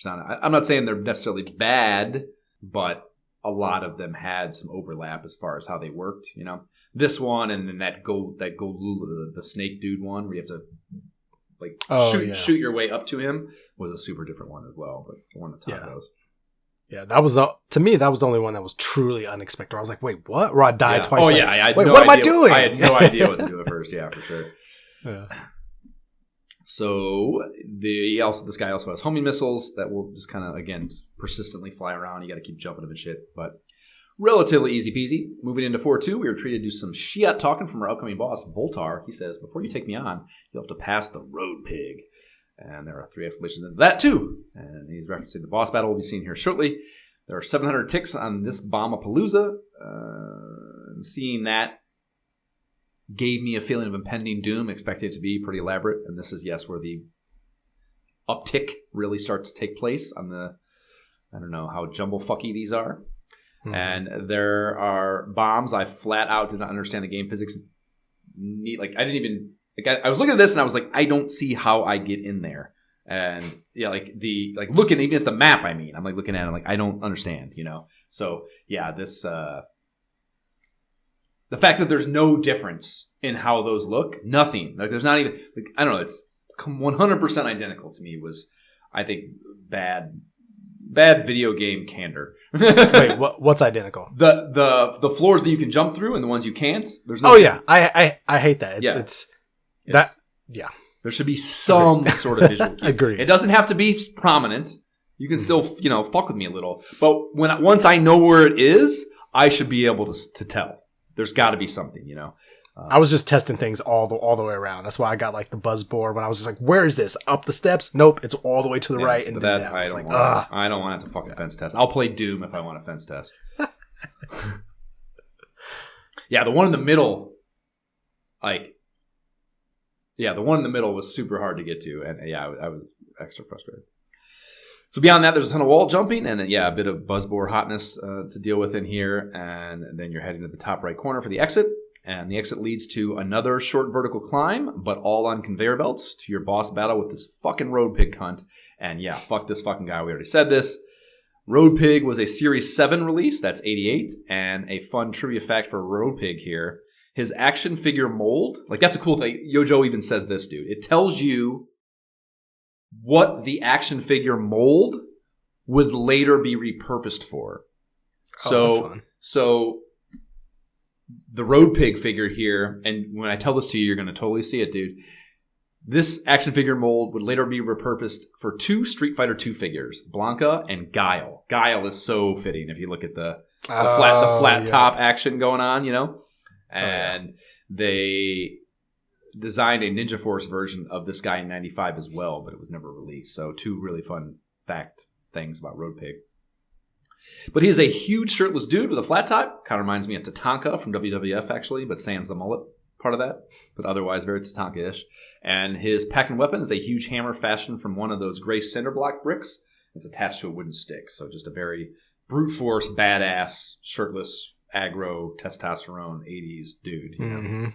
I'm not saying they're necessarily bad, but a lot of them had some overlap as far as how they worked, you know. This one and then that gold the snake dude one where you have to like shoot your way up to him was a super different one as well, but one of the top of those. Yeah, to me that was the only one that was truly unexpected. I was like, wait, what? Or I died twice. Oh like, yeah, I had wait, no what idea, am I doing? I had no idea what to do at first. Yeah, for sure. Yeah. So this guy also has homing missiles that will just kind of again persistently fly around. You got to keep jumping them and shit, but relatively easy peasy. Moving into 4-2, we were treated to do some Shiat talking from our upcoming boss Voltar. He says, "Before you take me on, you'll have to pass the road pig." And there are 3 exclamations into that too. And he's referencing the boss battle we'll be seeing here shortly. There are 700 ticks on this Bombapalooza. Seeing that gave me a feeling of impending doom, expected it to be pretty elaborate. And this is, yes, where the uptick really starts to take place on the, I don't know how jumble-fucky these are. Mm-hmm. And there are bombs I flat out did not understand the game physics. I was looking at this and I was like, I don't see how I get in there. And yeah, looking even at the map, I'm like looking at it, like I don't understand, you know. So yeah, this the fact that there's no difference in how those look, nothing. Like there's not even I don't know, it's 100% identical to me was I think bad video game candor. Wait, what's identical? The floors that you can jump through and the ones you can't. There's no. Oh yeah, I hate that. There should be some sort of visual cue. Agreed. It doesn't have to be prominent. You can still, fuck with me a little. But once I know where it is, I should be able to tell. There's got to be something, you know. I was just testing things all the way around. That's why I got like the buzz board when I was just like, "Where is this? Up the steps? Nope, it's all the way to the right and then down." I don't want it to fucking fence test. I'll play Doom if I want a fence test. Yeah, the one in the middle, the one in the middle was super hard to get to, and yeah, I was extra frustrated. So beyond that, there's a ton of wall jumping, and a bit of buzzbore hotness to deal with in here, and then you're heading to the top right corner for the exit. And the exit leads to another short vertical climb, but all on conveyor belts to your boss battle with this fucking Road Pig cunt. And yeah, fuck this fucking guy. We already said this. Road Pig was a Series 7 release. That's 88. And a fun trivia fact for Road Pig here. his action figure mold, like that's a cool thing. Yojo even says this, dude. It tells you what the action figure mold would later be repurposed for. That's fun. So the Road Pig figure here, and when I tell this to you, you're going to totally see it, dude. This action figure mold would later be repurposed for 2 Street Fighter 2 figures, Blanca and Guile. Guile is so fitting if you look at the flat top action going on, you know? And they designed a Ninja Force version of this guy in 95 as well, but it was never released. So 2 really fun things about Road Pig. But he is a huge shirtless dude with a flat top. Kind of reminds me of Tatanka from WWF, actually, but sans the mullet part of that. But otherwise, very Tatanka-ish. And his packing weapon is a huge hammer fashioned from one of those gray cinder block bricks. It's attached to a wooden stick. So just a very brute force, badass, shirtless, aggro, testosterone, 80s dude. You know?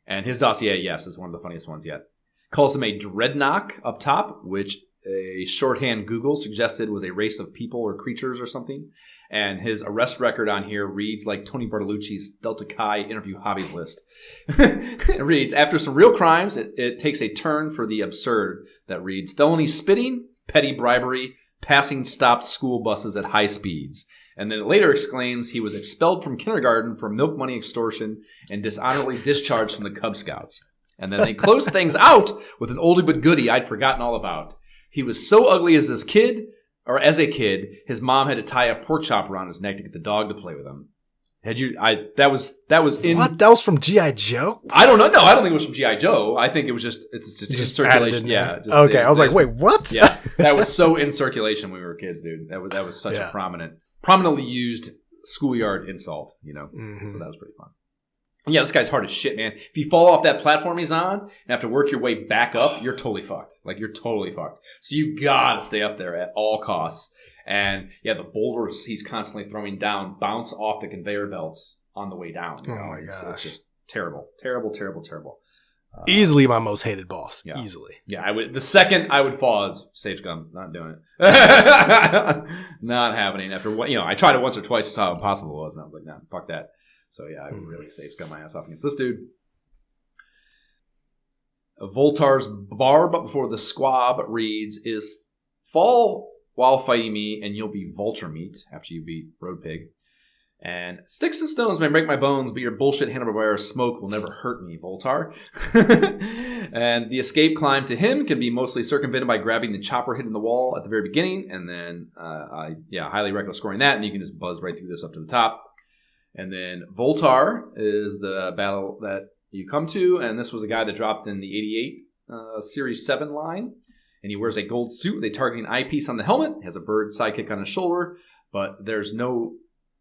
And his dossier, yes, is one of the funniest ones yet. Calls him a dreadnought up top, which a shorthand Google suggested was a race of people or creatures or something. And his arrest record on here reads like Tony Bartolucci's Delta Chi interview hobbies list. It reads, after some real crimes, it takes a turn for the absurd that reads, felony spitting, petty bribery, passing stopped school buses at high speeds. And then it later exclaims he was expelled from kindergarten for milk money extortion and dishonorably discharged from the Cub Scouts. And then they close things out with an oldie but goodie I'd forgotten all about. He was so ugly as a kid, his mom had to tie a pork chop around his neck to get the dog to play with him. That was in what? That was from G.I. Joe? I don't know. No, I don't think it was from G.I. Joe. I think it was just in circulation. Yeah. Okay, I was like, wait, what? Yeah, that was so in circulation when we were kids, dude. That was such a prominently used schoolyard insult, you know. So that was pretty fun. Yeah, this guy's hard as shit, man. If you fall off that platform he's on and have to work your way back up, you're totally fucked. Like, you're totally fucked. So you gotta stay up there at all costs. And, yeah, the boulders he's constantly throwing down bounce off the conveyor belts on the way down. You know? My gosh. It's just terrible. Terrible, terrible, terrible. Easily my most hated boss. Yeah. Easily. Yeah, the second I would fall is safe scum. Not doing it. Not happening. After what, I tried it once or twice to see how impossible it was, and I was like, nah, fuck that. So yeah, I would really safe scum my ass off against this dude. Voltar's barb before the squab reads, is fall while fighting me and you'll be vulture meat after you beat Road Pig. And sticks and stones may break my bones, but your bullshit handlebar smoke will never hurt me, Voltar. And the escape climb to him can be mostly circumvented by grabbing the chopper hitting the wall at the very beginning. And then, I highly recommend scoring that, and you can just buzz right through this up to the top. And then Voltar is the battle that you come to, and this was a guy that dropped in the 88 Series 7 line. And he wears a gold suit with a targeting eyepiece on the helmet, has a bird sidekick on his shoulder, but there's no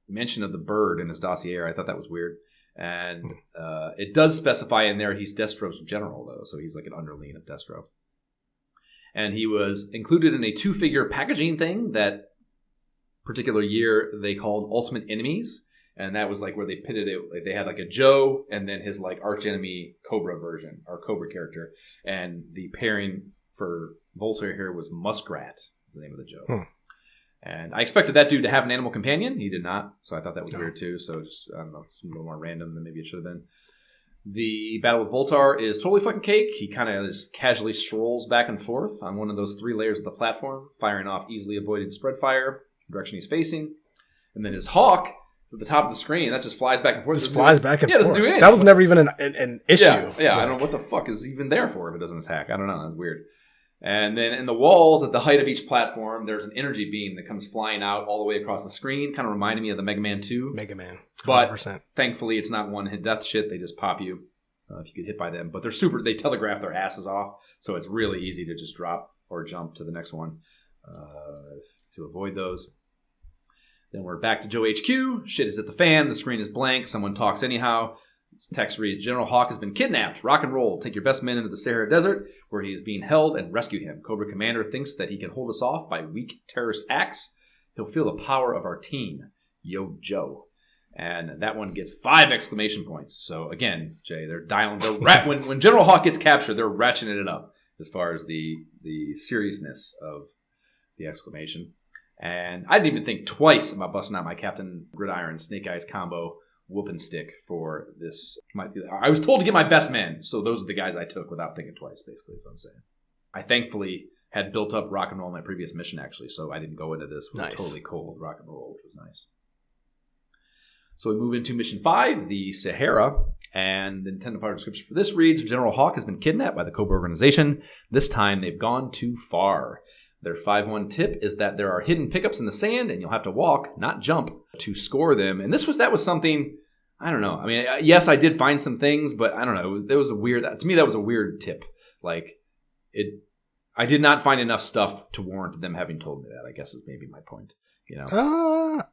mention of the bird in his dossier. I thought that was weird. And it does specify in there he's Destro's general, though, so he's like an underling of Destro. And he was included in a 2-figure packaging thing that particular year they called Ultimate Enemies. And that was like where they pitted it. Like they had like a Joe and then his like arch enemy Cobra version or Cobra character. And the pairing for Voltaire here was Muskrat, is the name of the Joe. And I expected that dude to have an animal companion. He did not. So I thought that was weird too. So just, I don't know, it's a little more random than maybe it should have been. The battle with Voltar is totally fucking cake. He kind of just casually strolls back and forth on one of those 3 layers of the platform, firing off easily avoided spread fire, direction he's facing. And then his hawk at the top of the screen, that just flies back and forth. Just flies back and forth. Doesn't do anything. That was never even an issue. Yeah. I don't know what the fuck is even there for if it doesn't attack. I don't know. That's weird. And then in the walls, at the height of each platform, there's an energy beam that comes flying out all the way across the screen. Kind of reminded me of the Mega Man 2. Mega Man. 100%. But thankfully, it's not one-hit death shit. They just pop you if you get hit by them. But they telegraph their asses off. So it's really easy to just drop or jump to the next one to avoid those. Then we're back to Joe HQ. Shit is at the fan. The screen is blank. Someone talks anyhow. Text reads, General Hawk has been kidnapped. Rock and roll. Take your best men into the Sahara Desert where he is being held and rescue him. Cobra Commander thinks that he can hold us off by weak terrorist acts. He'll feel the power of our team. Yo, Joe. And that one gets 5 exclamation points. So again, Jay, they're dialing. When General Hawk gets captured, they're ratcheting it up as far as the seriousness of the exclamation. And I didn't even think twice about busting out my Captain Gridiron Snake Eyes combo whooping stick for this. I was told to get my best men, so those are the guys I took without thinking twice, basically, is what I'm saying. I thankfully had built up rock and roll in my previous mission, actually, so I didn't go into this with totally cold rock and roll, which was nice. So we move into Mission 5, the Sahara, and the Nintendo Power description for this reads, General Hawk has been kidnapped by the Cobra organization. This time they've gone too far. Their 5-1 tip is that there are hidden pickups in the sand, and you'll have to walk, not jump, to score them. And that was something, I don't know. I mean, yes, I did find some things, but I don't know. It was a weird, to me, that was a weird tip. Like, I did not find enough stuff to warrant them having told me that, I guess is maybe my point. You know?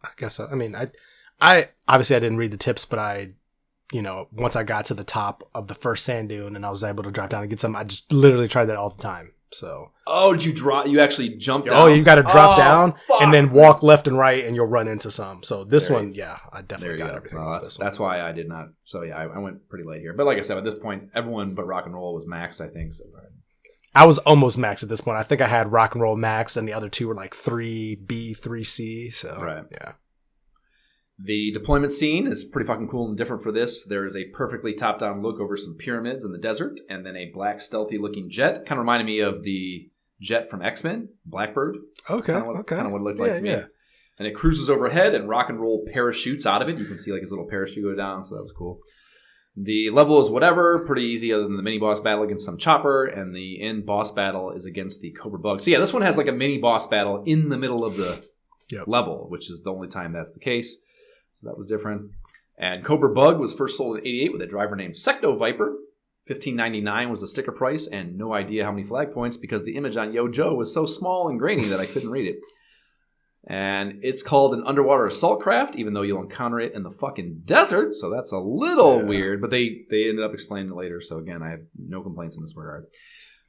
I guess so. I mean, I obviously I didn't read the tips, but once I got to the top of the first sand dune and I was able to drop down and get some, I just literally tried that all the time. So. Oh, did you drop? You actually jumped down? Oh, you got to drop down and then walk left and right, and you'll run into some. So this one, I definitely got everything. Well, that's why I did not. So yeah, I went pretty late here. But like I said, at this point, everyone but rock and roll was maxed, I think. So. I was almost maxed at this point. I think I had rock and roll max, and the other two were like 3B, 3C. So right, yeah. The deployment scene is pretty fucking cool and different for this. There is a perfectly top-down look over some pyramids in the desert, and then a black, stealthy-looking jet. Kind of reminded me of the jet from X-Men, Blackbird. Okay, Kind of what it looked like to me. Yeah. And it cruises overhead, and rock and roll parachutes out of it. You can see like his little parachute go down, so that was cool. The level is whatever, pretty easy other than the mini-boss battle against some chopper, and the end boss battle is against the Cobra Bug. So yeah, this one has like a mini-boss battle in the middle of the level, which is the only time that's the case. So that was different. And Cobra Bug was first sold in 88 with a driver named Secto Viper. $15.99 was the sticker price, and no idea how many flag points because the image on Yo Joe was so small and grainy that I couldn't read it. And it's called an underwater assault craft, even though you'll encounter it in the fucking desert. So that's a little weird, but they ended up explaining it later. So again, I have no complaints in this regard.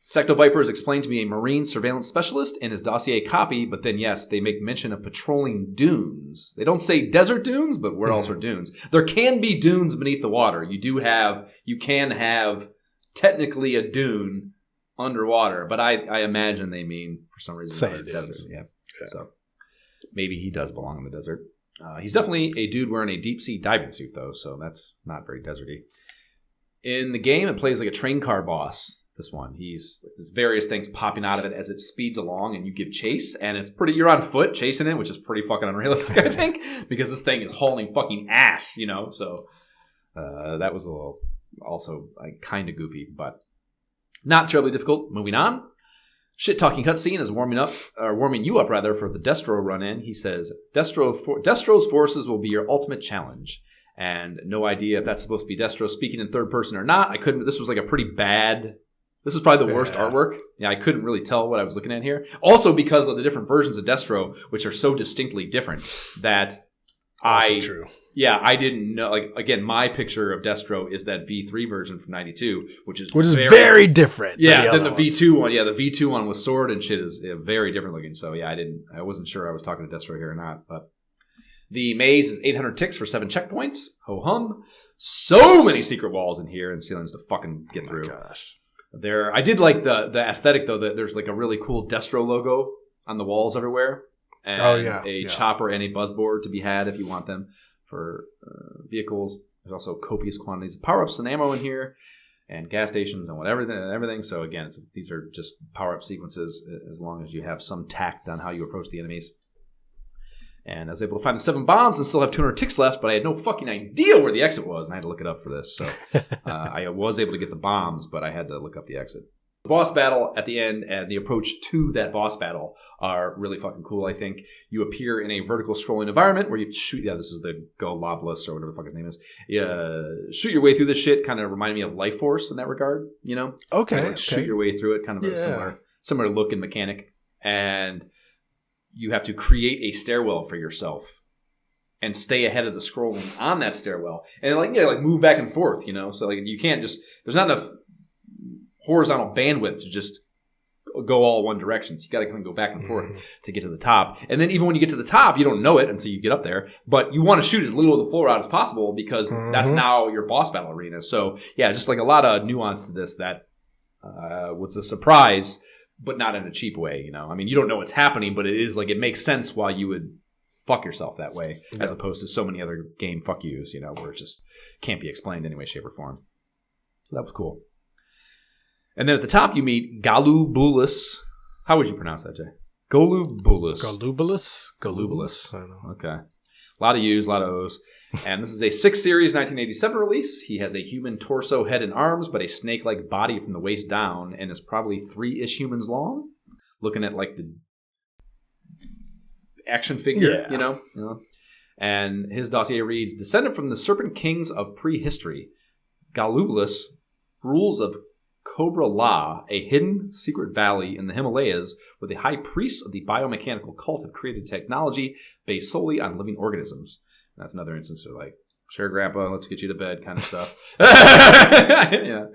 Secto Viper is explained to be a marine surveillance specialist in his dossier copy, but then, yes, they make mention of patrolling dunes. They don't say desert dunes, but where else are dunes? There can be dunes beneath the water. You can have technically a dune underwater, but I imagine they mean, for some reason, sand dunes. Yeah. So maybe he does belong in the desert. He's definitely a dude wearing a deep-sea diving suit, though, so that's not very deserty. In the game, it plays like a train car boss. This one, there's various things popping out of it as it speeds along, and you give chase, and you're on foot chasing it, which is pretty fucking unrealistic, I think, because this thing is hauling fucking ass, so that was a little, also kind of goofy, but not terribly difficult. Moving on. Shit-talking cutscene is warming you up for the Destro run-in. He says, Destro's forces will be your ultimate challenge. And no idea if that's supposed to be Destro speaking in third person or not. This was like a pretty bad... This is probably the worst artwork. Yeah, I couldn't really tell what I was looking at here. Also because of the different versions of Destro, which are so distinctly different that true. Yeah, I didn't know. Like, again, my picture of Destro is that V3 version from 92, which is very different. Yeah, than the V2 one. Yeah, the V2 one with sword and shit is very different looking. So yeah, I wasn't sure I was talking to Destro here or not. But the maze is 800 ticks for 7 checkpoints. Ho hum. So many secret walls in here and ceilings to fucking get through. Gosh. I did like the aesthetic though, that there's like a really cool Destro logo on the walls everywhere. And a chopper and a buzzboard to be had if you want them for vehicles. There's also copious quantities of power-ups and ammo in here, and gas stations and everything. So again, these are just power-up sequences as long as you have some tact on how you approach the enemies. And I was able to find the 7 bombs and still have 200 ticks left, but I had no fucking idea where the exit was, and I had to look it up for this. So I was able to get the bombs, but I had to look up the exit. The boss battle at the end and the approach to that boss battle are really fucking cool, I think. You appear in a vertical scrolling environment where you shoot... Yeah, this is the Golobulus or whatever the fuck his name is. Shoot your way through this shit. Kind of reminded me of Life Force in that regard, Okay. Shoot your way through it. Kind of a similar look and mechanic. And... you have to create a stairwell for yourself and stay ahead of the scrolling on that stairwell. And move back and forth, So you can't just... there's not enough horizontal bandwidth to just go all one direction. So you got to kind of go back and forth to get to the top. And then even when you get to the top, you don't know it until you get up there. But you want to shoot as little of the floor out as possible because that's now your boss battle arena. So yeah, just like a lot of nuance to this that was a surprise, but not in a cheap way, I mean, you don't know what's happening, but it is like it makes sense why you would fuck yourself that way, as opposed to so many other game fuck yous, where it just can't be explained in any way, shape, or form. So that was cool. And then at the top, you meet Golubulus. How would you pronounce that, Jay? Golubulus. Golubulus. I don't know. Okay. A lot of U's, a lot of O's. And this is a 6 Series 1987 release. He has a human torso, head, and arms, but a snake-like body from the waist down, and is probably 3-ish humans long. Looking at like the action figure, And his dossier reads, descended from the serpent kings of prehistory, Golubulus rules of Cobra La, a hidden secret valley in the Himalayas where the high priests of the biomechanical cult have created technology based solely on living organisms. And that's another instance of like, sure, Grandpa, let's get you to bed kind of stuff. Yeah.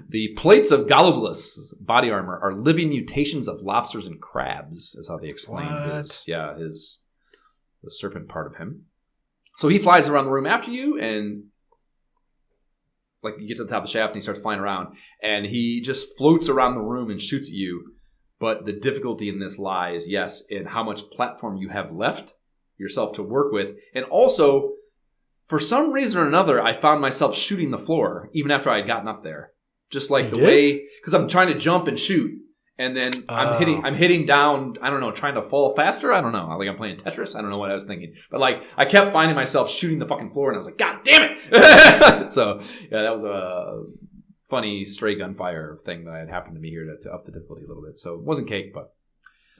The plates of Golubulus' body armor are living mutations of lobsters and crabs, is how they explain the serpent part of him. So he flies around the room after you, and like you get to the top of the shaft and he starts flying around, and he just floats around the room and shoots at you. But the difficulty in this lies, yes, in how much platform you have left yourself to work with. And also, for some reason or another, I found myself shooting the floor even after I had gotten up there. Just like the way, because I'm trying to jump and shoot. And then I'm hitting down, I don't know, trying to fall faster. I don't know. Like I'm playing Tetris. I don't know what I was thinking. But like I kept finding myself shooting the fucking floor, and I was like, God damn it. So yeah, that was a funny stray gunfire thing that had happened to me here to up the difficulty a little bit. So it wasn't cake, but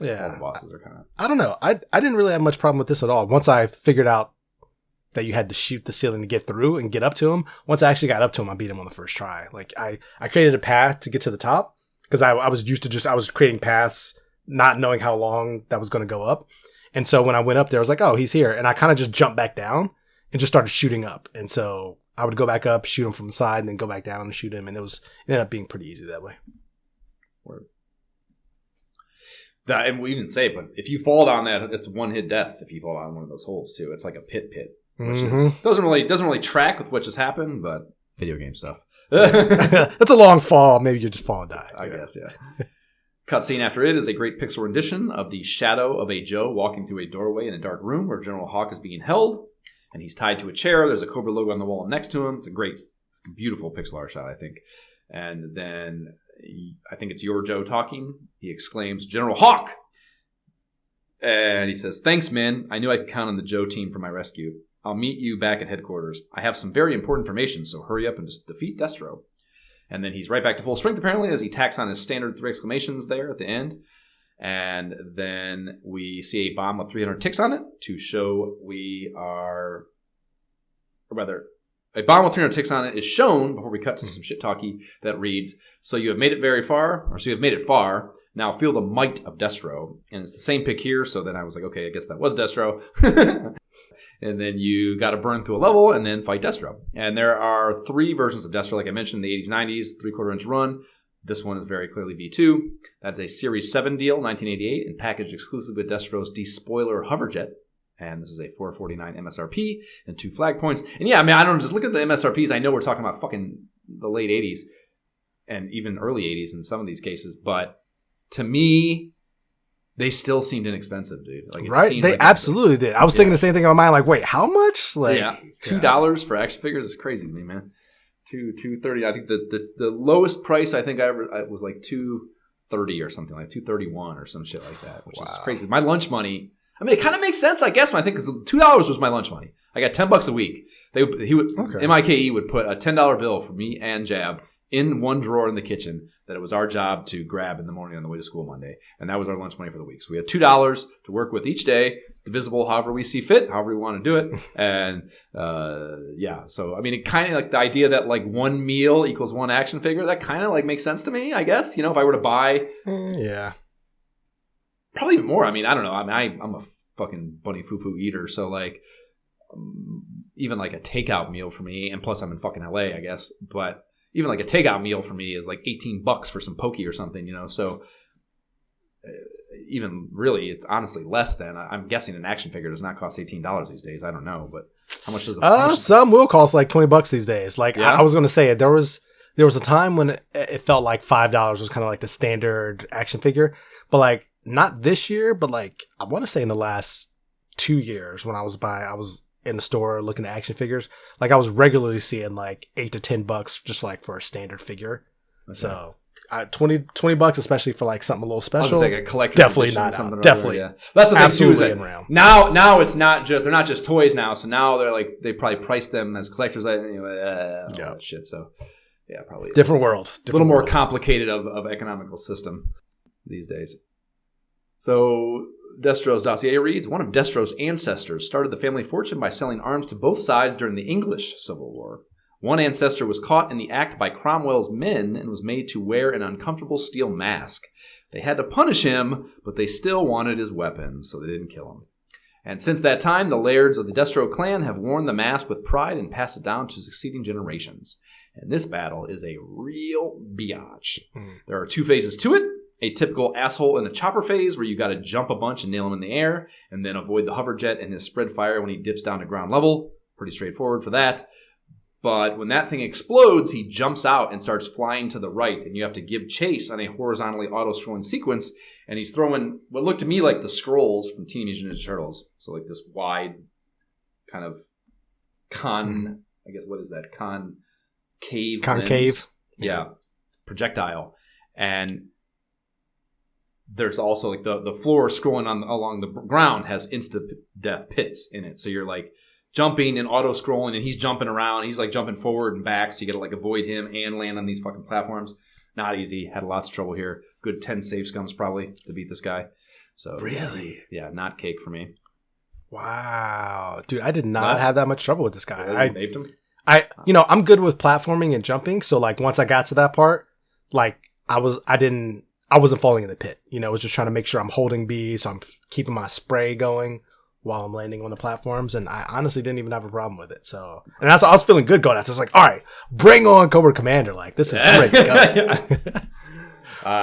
all the bosses are kind of. I don't know. I didn't really have much problem with this at all. Once I figured out that you had to shoot the ceiling to get through and get up to him. Once I actually got up to him, I beat him on the first try. Like I created a path to get to the top. Because I was used to I was creating paths, not knowing how long that was going to go up. And so when I went up there, I was like, oh, he's here. And I kind of just jumped back down and just started shooting up. And so I would go back up, shoot him from the side, and then go back down and shoot him. And it ended up being pretty easy that way. Word. And we didn't say it, but if you fall down that, it's one-hit death if you fall down one of those holes, too. It's like a pit, which doesn't really track with what just happened, but video game stuff. That's a long fall. Maybe you just fall and die. I guess, yeah. Cutscene after it is a great pixel rendition of the shadow of a Joe walking through a doorway in a dark room where General Hawk is being held, and he's tied to a chair. There's a Cobra logo on the wall next to him. It's a beautiful pixel art shot, I think. And then I think it's your Joe talking. He exclaims, General Hawk! And he says, thanks, man. I knew I could count on the Joe team for my rescue. I'll meet you back at headquarters. I have some very important information, so hurry up and just defeat Destro. And then he's right back to full strength, apparently, as he tacks on his standard 3 exclamations there at the end. And then we see a bomb with 300 ticks on it to show a bomb with 300 ticks on it is shown before we cut to some shit talkie that reads, so you have made it far. Now feel the might of Destro. And it's the same pick here, so then I was like, okay, I guess that was Destro. And then you got to burn through a level and then fight Destro. And there are 3 versions of Destro, like I mentioned, the 80s, 90s, 3/4 inch run. This one is very clearly V2. That's a Series 7 deal, 1988, and packaged exclusive with Destro's Despoiler Hoverjet. And this is a $449 MSRP and 2 flag points. And yeah, I mean, I don't know, just look at the MSRPs. I know we're talking about fucking the late 80s and even early 80s in some of these cases, but to me, they still seemed inexpensive, dude. Like, right? They absolutely did. I was thinking the same thing in my mind. Like, wait, how much? Like, $2 for action figures is crazy to me, man. $230. I think the lowest price I think I was like $230 or something, like $231 or some shit like that, which is crazy. My lunch money. I mean, it kind of makes sense, I guess, when I think, because $2 was my lunch money. I got $10 a week. MIKE would put a $10 bill for me and Jab in one drawer in the kitchen that it was our job to grab in the morning on the way to school Monday. And that was our lunch money for the week. So we had $2 to work with each day, divisible however we see fit, however we want to do it. And so I mean, it kind of like the idea that like one meal equals one action figure, that kind of like makes sense to me, I guess. You know, if I were to buy... Probably even more. I mean, I don't know. I mean, I'm a fucking bunny foo-foo eater. So like even like a takeout meal for me, and plus I'm in fucking LA, I guess. But even like a takeout meal for me is like $18 for some poke or something, you know. So even really, it's honestly less than. I'm guessing an action figure does not cost $18 these days. I don't know, but how much does it? Some will cost like $20 these days. Like I was going to say, there was a time when it felt like $5 was kind of like the standard action figure, but like not this year, but like I want to say in the last 2 years when I was in the store looking at action figures. Like I was regularly seeing like $8 to $10 just like for a standard figure. Okay. So $20, especially for like something a little special. Like a collector's definitely not out. Definitely, yeah. That's the thing absolutely too. In round. Now it's not just they're not just toys now. So now they're like they probably price them as collectors. Shit. So yeah, probably different world. A little more complicated of economical system these days. So Destro's dossier reads, one of Destro's ancestors started the family fortune by selling arms to both sides during the English Civil War. One ancestor was caught in the act by Cromwell's men and was made to wear an uncomfortable steel mask. They had to punish him, but they still wanted his weapons, so they didn't kill him. And since that time, the lairds of the Destro clan have worn the mask with pride and passed it down to succeeding generations. And this battle is a real biatch. There are 2 phases to it. A typical asshole in a chopper phase where you got to jump a bunch and nail him in the air, and then avoid the hover jet and his spread fire when he dips down to ground level. Pretty straightforward for that. But when that thing explodes, he jumps out and starts flying to the right, and you have to give chase on a horizontally auto-scrolling sequence, and he's throwing what looked to me like the scrolls from Teenage Mutant Ninja Turtles. So like this wide kind of I guess what is that? Concave. Lens. Yeah. Projectile. And there's also like the floor scrolling along the ground has insta-death pits in it. So you're like jumping and auto-scrolling, and he's jumping around. He's like jumping forward and back, so you got to like avoid him and land on these fucking platforms. Not easy. Had lots of trouble here. Good 10 save scums probably to beat this guy. So really? Yeah, not cake for me. Wow. Dude, I did not have that much trouble with this guy. I maped him. I'm good with platforming and jumping, so like once I got to that part, like I wasn't falling in the pit. I was just trying to make sure I'm holding B, so I'm keeping my spray going while I'm landing on the platforms, and I honestly didn't even have a problem with it. So, and I was feeling good going out. So I was like, all right, bring on Cobra Commander. Like, this is great to go.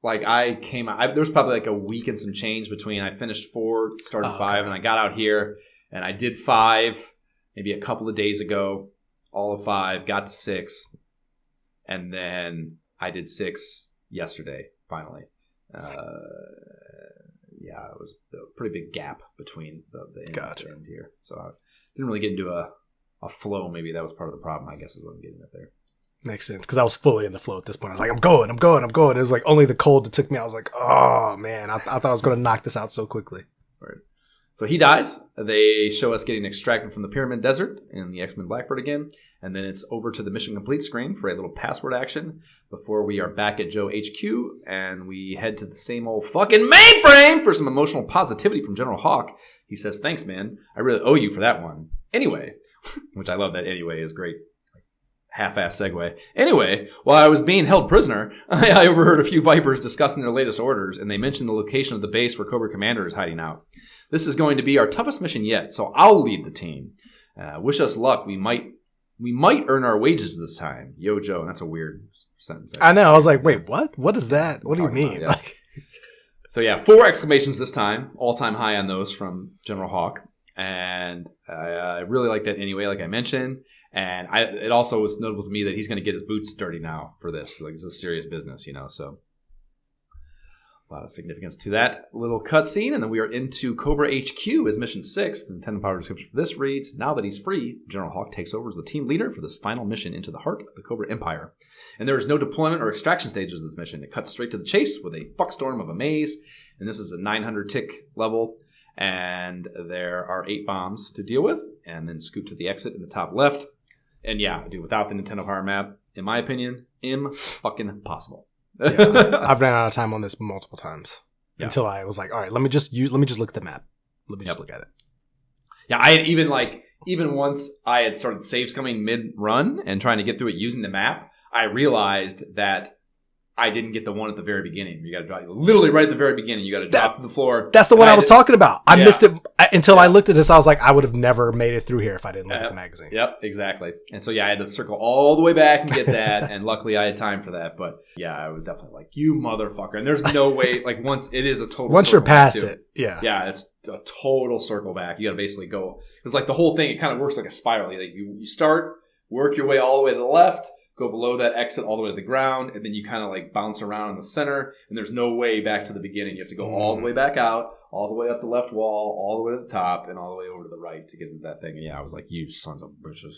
I came out, there was probably like a week and some change between I finished 4, started 5, and I got out here, and I did 5 maybe a couple of days ago, all of 5, got to 6, and then I did 6 yesterday, finally. It was a pretty big gap between the end and the end here. So I didn't really get into a flow. Maybe that was part of the problem, I guess, is what I'm getting at there. Makes sense, because I was fully in the flow at this point. I was like, I'm going. It was like only the cold that took me. I was like, oh, man, I thought I was going to knock this out so quickly. Right. So he dies. They show us getting extracted from the Pyramid Desert in the X-Men Blackbird again. And then it's over to the Mission Complete screen for a little password action before we are back at Joe HQ. And we head to the same old fucking mainframe for some emotional positivity from General Hawk. He says, thanks, man. I really owe you for that one. Anyway, which I love that anyway is great. Half-ass segue. Anyway, while I was being held prisoner, I overheard a few Vipers discussing their latest orders, and they mentioned the location of the base where Cobra Commander is hiding out. This is going to be our toughest mission yet, so I'll lead the team. Wish us luck. We might earn our wages this time. Yo, Joe. And that's a weird sentence. I know. I was like, wait, what? What is that? What do you mean? About, yeah. So, yeah, 4 exclamations this time. All-time high on those from General Hawk. And I really like that anyway, like I mentioned. And it also was notable to me that he's going to get his boots dirty now for this. Like, it's a serious business, so a lot of significance to that little cutscene. And then we are into Cobra HQ as Mission 6. The Nintendo Power description for this reads, now that he's free, General Hawk takes over as the team leader for this final mission into the heart of the Cobra Empire. And there is no deployment or extraction stages of this mission. It cuts straight to the chase with a fuckstorm of a maze. And this is a 900 tick level. And there are 8 bombs to deal with. And then scoop to the exit in the top left. And yeah, dude, without the Nintendo Power map, in my opinion, impossible. Yeah, I've ran out of time on this multiple times until I was like, all right, let me just look at the map. Let me just look at it. Yeah, I had even once I had started save scumming mid-run and trying to get through it using the map, I realized that I didn't get the one at the very beginning. You got to drop literally right at the very beginning. You got to drop to the floor. That's the one I was talking about. I missed it until I looked at this. I was like, I would have never made it through here if I didn't look at the magazine. Yep, exactly. And so I had to circle all the way back and get that. And luckily, I had time for that. But yeah, I was definitely like, you motherfucker. And there's no way. Like once it is a total. Once you're past it, yeah, it's a total circle back. You got to basically go. It's like the whole thing. It kind of works like a spiral. Like you start, work your way all the way to the left. go below that exit all the way to the ground, and then you kind of like bounce around in the center, and there's no way back to the beginning. You have to go all the way back out, all the way up the left wall, all the way to the top, and all the way over to the right to get into that thing. And yeah, I was like, you sons of bitches.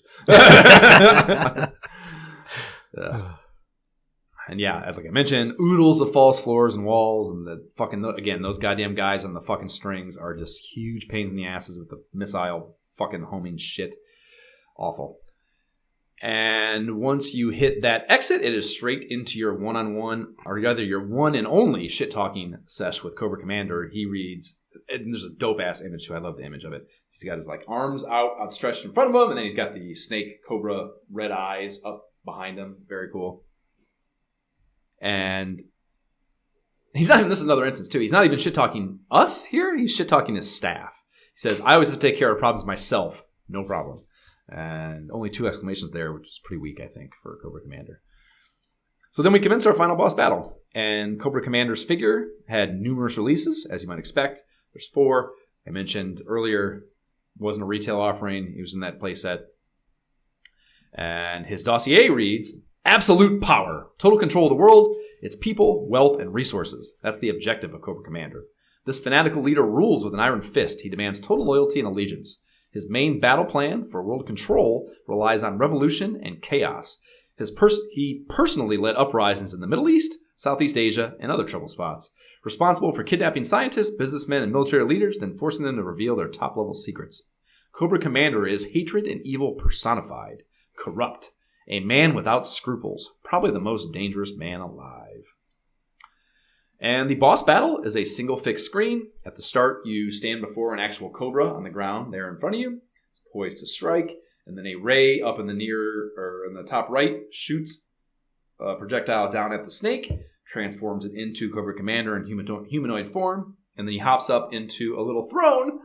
And yeah, as like I mentioned, oodles of false floors and walls, and the fucking, again, those goddamn guys on the fucking strings are just huge pains in the asses with the missile fucking homing shit. Awful. And once you hit that exit, it is straight into your one-on-one, or rather your one and only shit-talking sesh with Cobra Commander. He reads, and there's a dope-ass image too. I love the image of it. He's got his like arms outstretched in front of him, and then he's got the snake cobra red eyes up behind him. Very cool. And he's not even, this is another instance too, he's not even shit-talking us here. He's shit-talking his staff. He says, I always have to take care of problems myself. No problem. And only 2 exclamations there, which is pretty weak, I think, for Cobra Commander. So then we commence our final boss battle. And Cobra Commander's figure had numerous releases, as you might expect. There's 4. I mentioned earlier, wasn't a retail offering. He was in that playset. And his dossier reads, absolute power, total control of the world, its people, wealth, and resources. That's the objective of Cobra Commander. This fanatical leader rules with an iron fist. He demands total loyalty and allegiance. His main battle plan for world control relies on revolution and chaos. He personally led uprisings in the Middle East, Southeast Asia, and other trouble spots. Responsible for kidnapping scientists, businessmen, and military leaders, then forcing them to reveal their top-level secrets. Cobra Commander is hatred and evil personified. Corrupt. A man without scruples. Probably the most dangerous man alive. And the boss battle is a single fixed screen. At the start, you stand before an actual Cobra on the ground there in front of you. It's poised to strike. And then a ray up in the top right shoots a projectile down at the snake, transforms it into Cobra Commander in humanoid form. And then he hops up into a little throne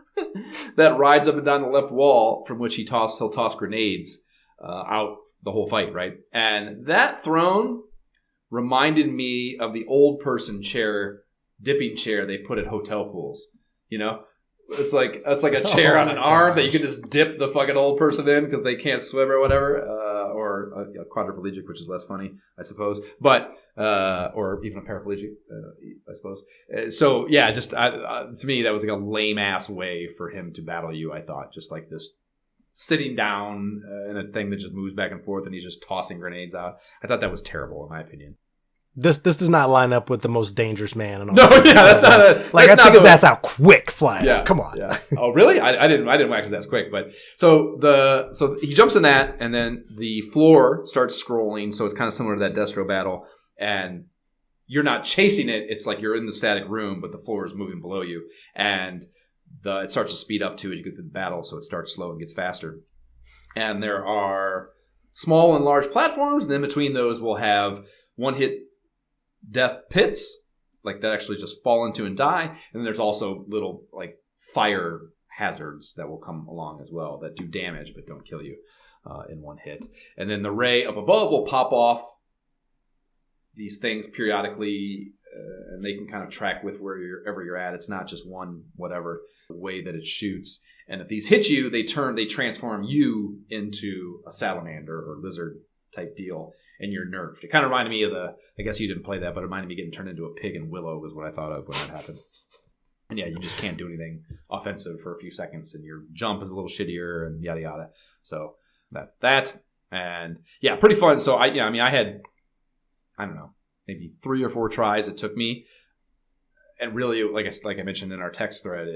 that rides up and down the left wall, from which he'll toss grenades out the whole fight, right? And that throne reminded me of the old person chair, dipping chair they put at hotel pools. You know, it's like a chair on an arm that you can just dip the fucking old person in because they can't swim or whatever, or a quadriplegic, which is less funny, I suppose. But or even a paraplegic, I suppose. So yeah, just to me that was like a lame ass way for him to battle you. I thought just like this. Sitting down in a thing that just moves back and forth, and he's just tossing grenades out. I thought that was terrible, in my opinion. This does not line up with the most dangerous man. And all no, yeah, that's not a, like I took his ass out quick, flying. Yeah, come on. Yeah. Oh, really? I didn't whack his ass quick, but so he jumps in that, and then the floor starts scrolling. So it's kind of similar to that Destro battle, and you're not chasing it. It's like you're in the static room, but the floor is moving below you, and it starts to speed up too as you get through the battle, so it starts slow and gets faster. And there are small and large platforms, and in between those we'll have one-hit death pits, like that actually just fall into and die. And then there's also little like fire hazards that will come along as well that do damage but don't kill you in one hit. And then the ray up above will pop off these things periodically, and they can kind of track with wherever you're at. It's not just one whatever way that it shoots. And if these hit you, they transform you into a salamander or lizard type deal, and you're nerfed. It kind of reminded me of I guess you didn't play that, but it reminded me of getting turned into a pig in Willow was what I thought of when that happened. And yeah, you just can't do anything offensive for a few seconds, and your jump is a little shittier and yada yada. So that's that. And yeah, pretty fun. So I had, I don't know, maybe 3 or 4 tries it took me. And really, like I mentioned in our text thread,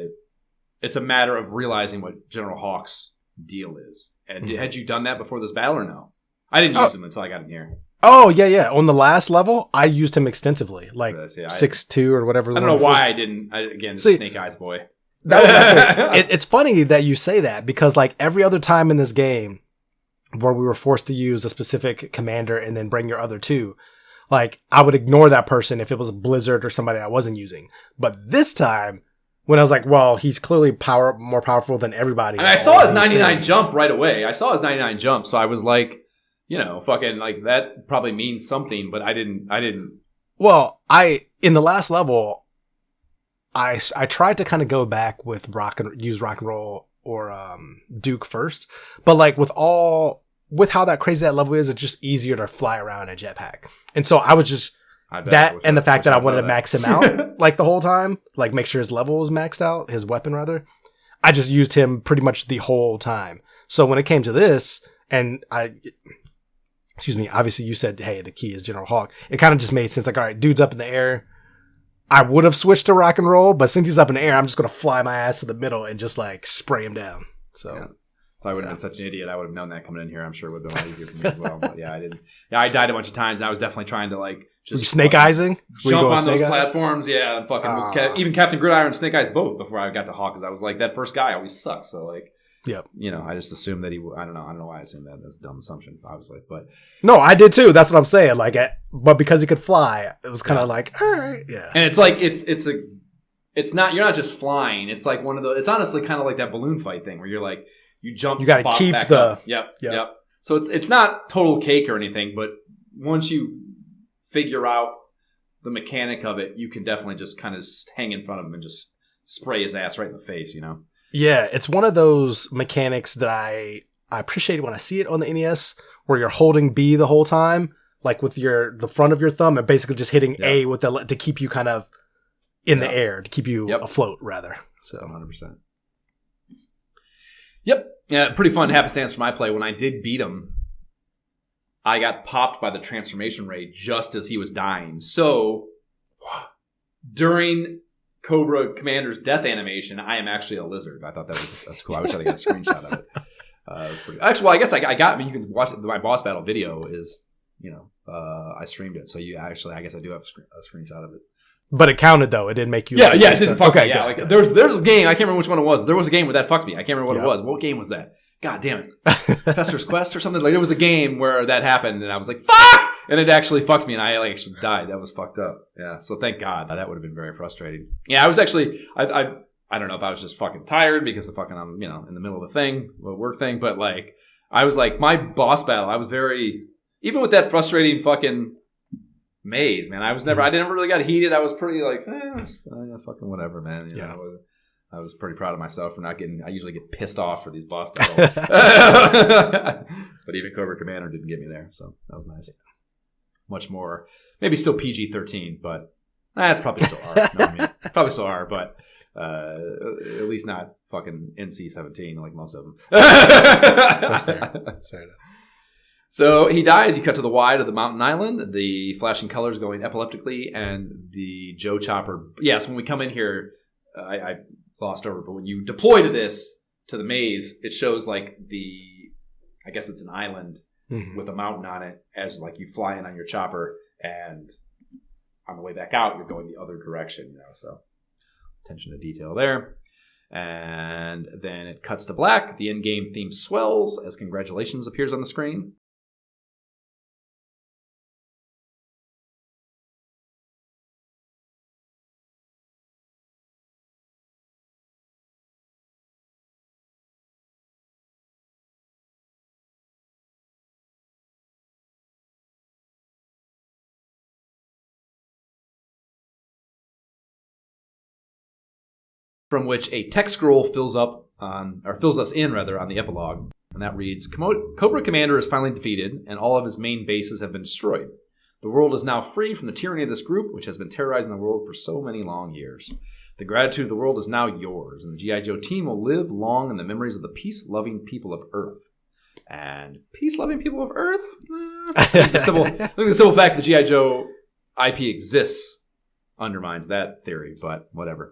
it's a matter of realizing what General Hawk's deal is. And had you done that before this battle or no? I didn't use him until I got in here. Oh, yeah. On the last level, I used him extensively. Like 6'2" or whatever. I don't know why I didn't. Again, Snake Eyes boy. It's funny that you say that, because like every other time in this game where we were forced to use a specific commander and then bring your other 2, like I would ignore that person if it was a Blizzard or somebody I wasn't using. But this time, when I was like, well, he's clearly more powerful than everybody. And I saw his 99 jump right away. So I was like, fucking like that probably means something, but I didn't. Well, in the last level, I tried to kind of go back with use rock and roll or Duke first, but like with all with how that crazy that level is, it's just easier to fly around in a jetpack. And so I was just the fact that I wanted to max him out like the whole time, like make sure his level was maxed out, his weapon rather. I just used him pretty much the whole time. So when it came to this, and obviously you said, hey, the key is General Hawk. It kind of just made sense. Like, all right, dude's up in the air. I would have switched to rock and roll, but since he's up in the air, I'm just going to fly my ass to the middle and just like spray him down. So if I would have been such an idiot, I would have known that coming in here. I'm sure it would have been a lot easier for me as well. But yeah, I didn't. Yeah, I died a bunch of times, and I was definitely trying to like just snake eyesing, jump on those platforms. Yeah, and fucking even Captain Gridiron and Snake Eyes both before I got to Hawk, because I was like, that first guy always sucks. So like, yep. I just assumed that he. I don't know why I assumed that. That's a dumb assumption, obviously. But no, I did too. That's what I'm saying. Like, but because he could fly, it was kind of like, all right, yeah. And it's like it's not. You're not just flying. It's like one of the. It's honestly kind of like that balloon fight thing where you're like. You jump. You got to keep the. Up. Yep. So it's not total cake or anything, but once you figure out the mechanic of it, you can definitely just kind of hang in front of him and just spray his ass right in the face. Yeah, it's one of those mechanics that I appreciate when I see it on the NES, where you're holding B the whole time, like with the front of your thumb, and basically just hitting A with to keep you kind of in the air, to keep you afloat, rather. So 100%. Yep. Yeah, pretty fun happenstance for my play. When I did beat him, I got popped by the transformation ray just as he was dying. So during Cobra Commander's death animation, I am actually a lizard. I thought that's cool. I wish I got a screenshot of it. Actually, well, I guess I got. I mean, you can watch my boss battle video. Is I streamed it, so I guess I do have a screenshot of it. But it counted though. It didn't make you. Yeah, it didn't fuck me. Yeah, like there's a game. I can't remember which one it was. But there was a game where that fucked me. I can't remember what it was. What game was that? God damn it, Fester's Quest or something. Like there was a game where that happened, and I was like, "Fuck!" And it actually fucked me, and I actually died. That was fucked up. Yeah. So thank God. That would have been very frustrating. Yeah, I was actually. I don't know if I was just fucking tired because of fucking I'm in the middle of a work thing, but like I was like my boss battle. I was very even with that frustrating fucking. Maze, man. I didn't really get heated. I was pretty like, fucking whatever, man. I was pretty proud of myself for not getting. I usually get pissed off for these boss battles, but even Cobra Commander didn't get me there, so that was nice. Much more, maybe still PG-13, but that's probably still R. Probably still R, but at least not fucking NC-17 like most of them. That's fair. That's fair enough. So he dies. You cut to the wide of the mountain island, the flashing colors going epileptically, and the Joe Chopper. Yes, when we come in here, I glossed over, but when you deploy to the maze, it shows like I guess it's an island with a mountain on it as like you fly in on your chopper, and on the way back out, you're going the other direction, so attention to detail there. And then it cuts to black. The in-game theme swells as congratulations appears on the screen. From which a text scroll fills us in on the epilogue, and that reads: Cobra Commander is finally defeated, and all of his main bases have been destroyed. The world is now free from the tyranny of this group, which has been terrorizing the world for so many long years. The gratitude of the world is now yours, and the G.I. Joe team will live long in the memories of the peace-loving people of Earth. And peace-loving people of Earth? I think the simple fact that the G.I. Joe IP exists undermines that theory, but whatever.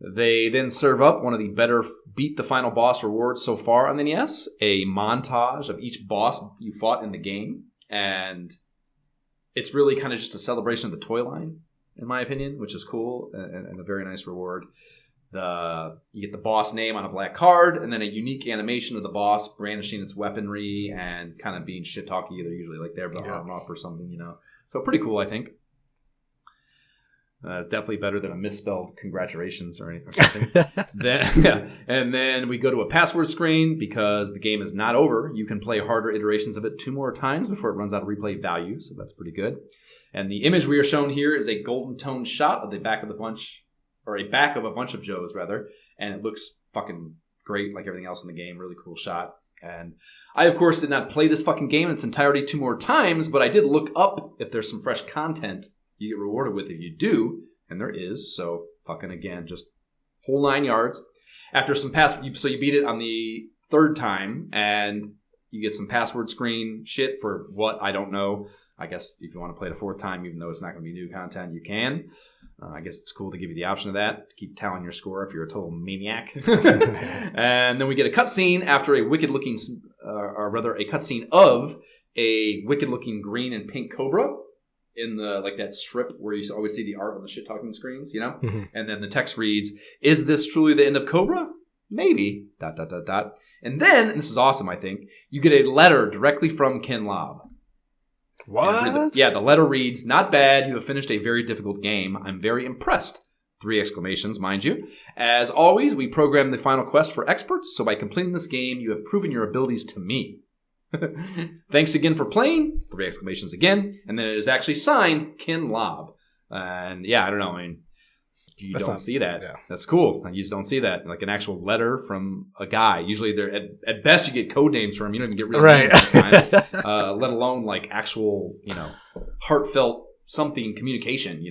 They then serve up one of the better beat the final boss rewards so far on the NES, a montage of each boss you fought in the game. And it's really kind of just a celebration of the toy line, in my opinion, which is cool and a very nice reward. You get the boss name on a black card, and then a unique animation of the boss brandishing its weaponry and kind of being shit-talky. They're usually like they have the arm up or something, So pretty cool, I think. Definitely better than a misspelled congratulations or something. And then we go to a password screen because the game is not over. You can play harder iterations of it 2 more times before it runs out of replay value, so that's pretty good. And the image we are shown here is a golden tone shot of the back of a bunch of Joes, rather, and it looks fucking great like everything else in the game. Really cool shot. And I, of course, did not play this fucking game in its entirety 2 more times, but I did look up if there's some fresh content you get rewarded with if you do, and there is. So fucking again, just whole 9 yards. After some so you beat it on the 3rd time, and you get some password screen shit for what, I don't know. I guess if you want to play it a 4th time, even though it's not going to be new content, you can. I guess it's cool to give you the option of that, to keep tallying your score if you're a total maniac. And then we get a cutscene after a wicked-looking, or rather a cutscene of a wicked-looking green and pink cobra in the like that strip where you always see the art on the shit-talking screens, you know? Mm-hmm. And then the text reads, "Is this truly the end of Cobra? Maybe, ... And then, and this is awesome, I think, you get a letter directly from Ken Lobb. What? The letter reads, "Not bad. You have finished a very difficult game. I'm very impressed." 3 exclamations, mind you. "As always, we program the final quest for experts, so by completing this game, you have proven your abilities to me. Thanks again for playing." 3 exclamations again. And then it is actually signed Ken Lobb. And yeah, I don't know. I mean, you don't see that. Yeah. That's cool. You just don't see that. Like an actual letter from a guy. Usually, they're at best you get code names from him. You don't even get real names sometimes. Let alone like actual, heartfelt something communication.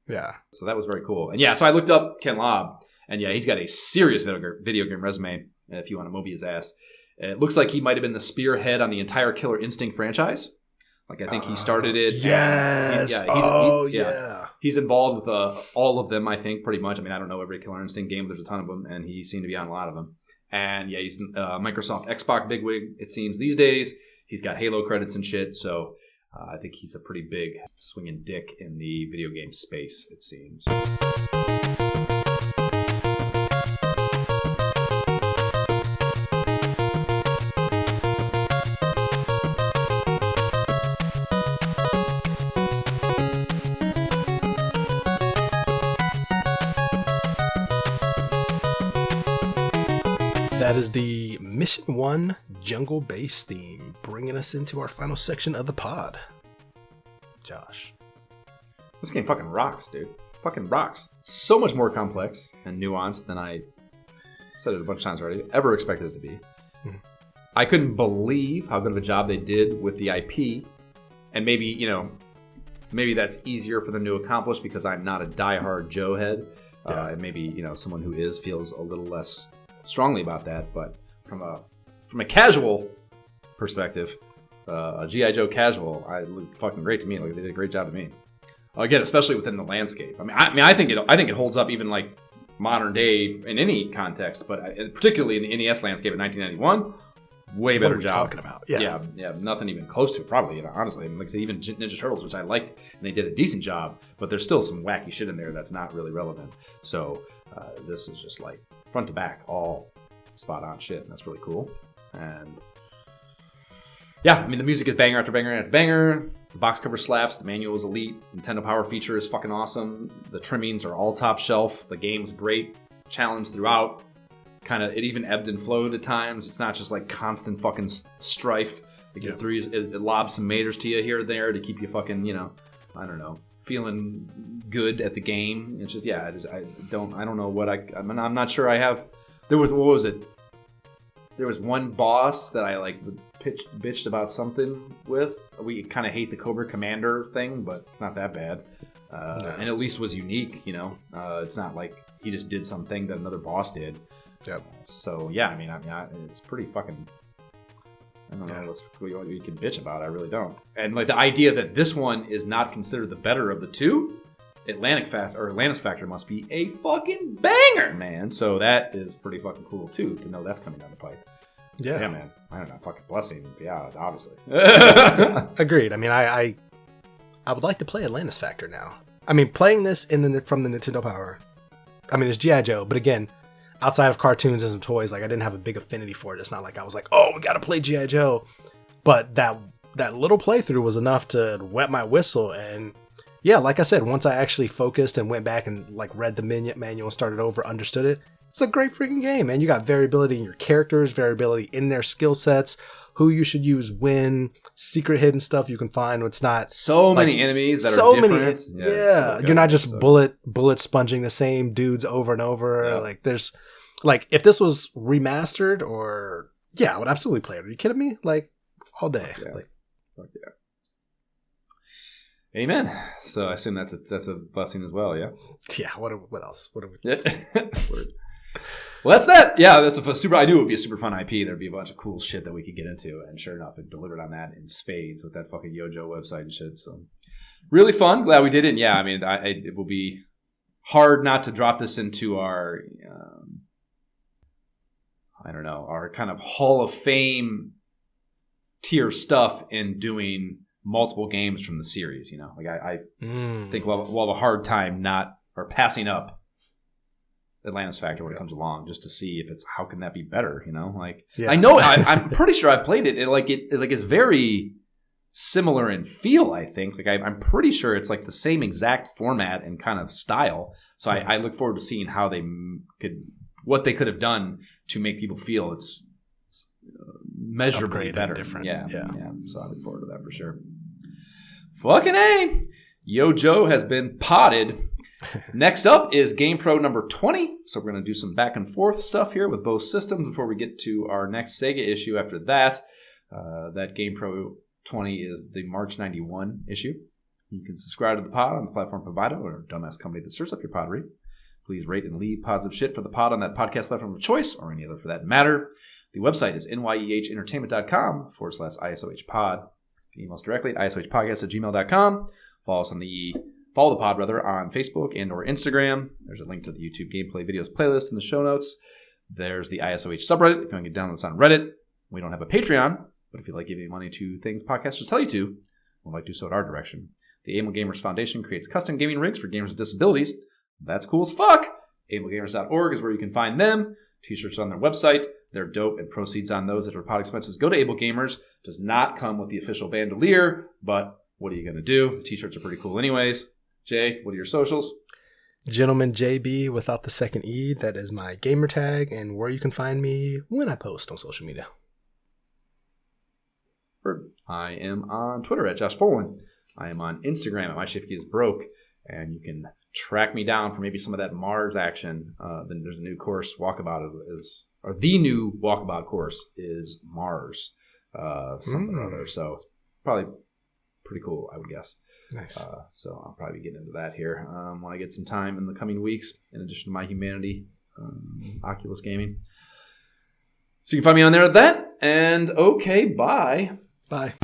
Yeah. So that was very cool. And yeah, so I looked up Ken Lobb, and yeah, he's got a serious video game resume. If you want to moby his ass, it looks like he might have been the spearhead on the entire Killer Instinct franchise. Like I think he started it. Yes. He's involved with all of them, I think, pretty much. I mean, I don't know every Killer Instinct game, but there's a ton of them, and he seemed to be on a lot of them. And yeah, he's Microsoft Xbox bigwig, it seems, these days. He's got Halo credits and shit, so I think he's a pretty big swinging dick in the video game space, it seems. That is the Mission 1 Jungle Base theme, bringing us into our final section of the pod. Josh. This game fucking rocks, dude. Fucking rocks. So much more complex and nuanced than I said it a bunch of times already, ever expected it to be. Mm-hmm. I couldn't believe how good of a job they did with the IP. And maybe, maybe that's easier for them to accomplish because I'm not a diehard Joe head. Yeah. And maybe, someone who is feels a little less strongly about that, but from a casual perspective, a G.I. Joe casual, it looked fucking great to me. Like they did a great job to me. Again, especially within the landscape. I think it holds up even like modern day in any context, but particularly in the NES landscape in 1991, way better job. Talking about? Yeah, nothing even close to it. Probably, honestly, like I say, even Ninja Turtles, which I liked, and they did a decent job, but there's still some wacky shit in there that's not really relevant. So this is just like front to back, all spot on shit, and that's really cool. And yeah, I mean, the music is banger after banger after banger. The box cover slaps. The manual is elite. Nintendo Power feature is fucking awesome. The trimmings are all top shelf. The game's great. Challenge throughout. It even ebbed and flowed at times. It's not just like constant fucking strife. It lobs some maters to you here and there to keep you fucking, I don't know, feeling good at the game. It's just, I don't know what I'm not sure I have. What was it? There was one boss that I like bitched about something with. We kind of hate the Cobra Commander thing, but it's not that bad. And at least was unique, It's not like he just did something that another boss did. Yep. So yeah, I mean, it's pretty fucking. I don't know what you can bitch about. I really don't. And like the idea that this one is not considered the better of the two, Atlantis Factor must be a fucking banger, man. So that is pretty fucking cool too to know that's coming down the pipe. Yeah, man. I don't know, fucking blessing. Yeah, obviously. Agreed. I mean, I would like to play Atlantis Factor now. I mean, playing this from the Nintendo Power. I mean, it's G.I. Joe, but again, outside of cartoons and some toys, like I didn't have a big affinity for it. It's not like I was like, oh, we gotta play G.I. Joe. But that little playthrough was enough to wet my whistle. And yeah, like I said, once I actually focused and went back and like read the manual and started over, understood it, it's a great freaking game, man. You got variability in your characters, variability in their skill sets, who you should use when, secret hidden stuff you can find. It's not so many enemies that are different. Yeah, you're not just bullet sponging the same dudes over and over. Yeah. Like there's, like if this was remastered or Yeah, I would absolutely play it. Are you kidding me? Like, all day. Fuck yeah. Like, Fuck yeah. Amen. So I assume that's a blessing as well, yeah? yeah, what else? What are we... Word. Well, that's that. Yeah, that's a super. I knew it would be a super fun IP. There'd be a bunch of cool shit that we could get into, and sure enough, it delivered on that in spades with that fucking Yojo website and shit. So, really fun. Glad we did it. And yeah, I mean, it will be hard not to drop this into our, I don't know, our kind of Hall of Fame tier stuff in doing multiple games from the series. You know, like I think we'll have a hard time passing up Atlantis Factor when it comes along, just to see if how can that be better, you know? Like, yeah. I know I'm pretty sure I played it, and it's very similar in feel. I think I'm pretty sure it's like the same exact format and kind of style. So I look forward to seeing how what they could have done to make people feel it's measurably better, different. Yeah. So I look forward to that for sure. Fucking A, Yojo has been potted. Next up is GamePro number 20. So we're going to do some back and forth stuff here with both systems before we get to our next Sega issue after that. That GamePro 20 is the March 91 issue. You can subscribe to the pod on the platform provided or a dumbass company that serves up your pottery. Please rate and leave positive shit for the pod on that podcast platform of choice or any other for that matter. The website is nyehentertainment.com/ISOH-pod. You can email us directly at isohpodcast@gmail.com. Follow the pod, on Facebook and or Instagram. There's a link to the YouTube gameplay videos playlist in the show notes. There's the ISOH subreddit if you want to get down on this on Reddit. We don't have a Patreon, but if you like giving money to things podcasters tell you to, we'd like to do so at our direction. The Able Gamers Foundation creates custom gaming rigs for gamers with disabilities. That's cool as fuck. AbleGamers.org is where you can find them. T-shirts on their website. They're dope, and proceeds on those that are pod expenses go to Able Gamers. Does not come with the official bandolier, but what are you going to do? The T-shirts are pretty cool anyways. Jay, what are your socials? Gentleman JB without the second E. That is my gamer tag and where you can find me when I post on social media. I am on Twitter at Josh Folan. I am on Instagram at MyShiftyIsBroke. And you can track me down for maybe some of that Mars action. Then there's a new course, Walkabout or the new Walkabout course is Mars. Something or other. So it's probably pretty cool, I would guess. Nice. So I'll probably get into that here when I get some time in the coming weeks, in addition to My Humanity, Oculus Gaming. So you can find me on there at that. And okay, bye. Bye.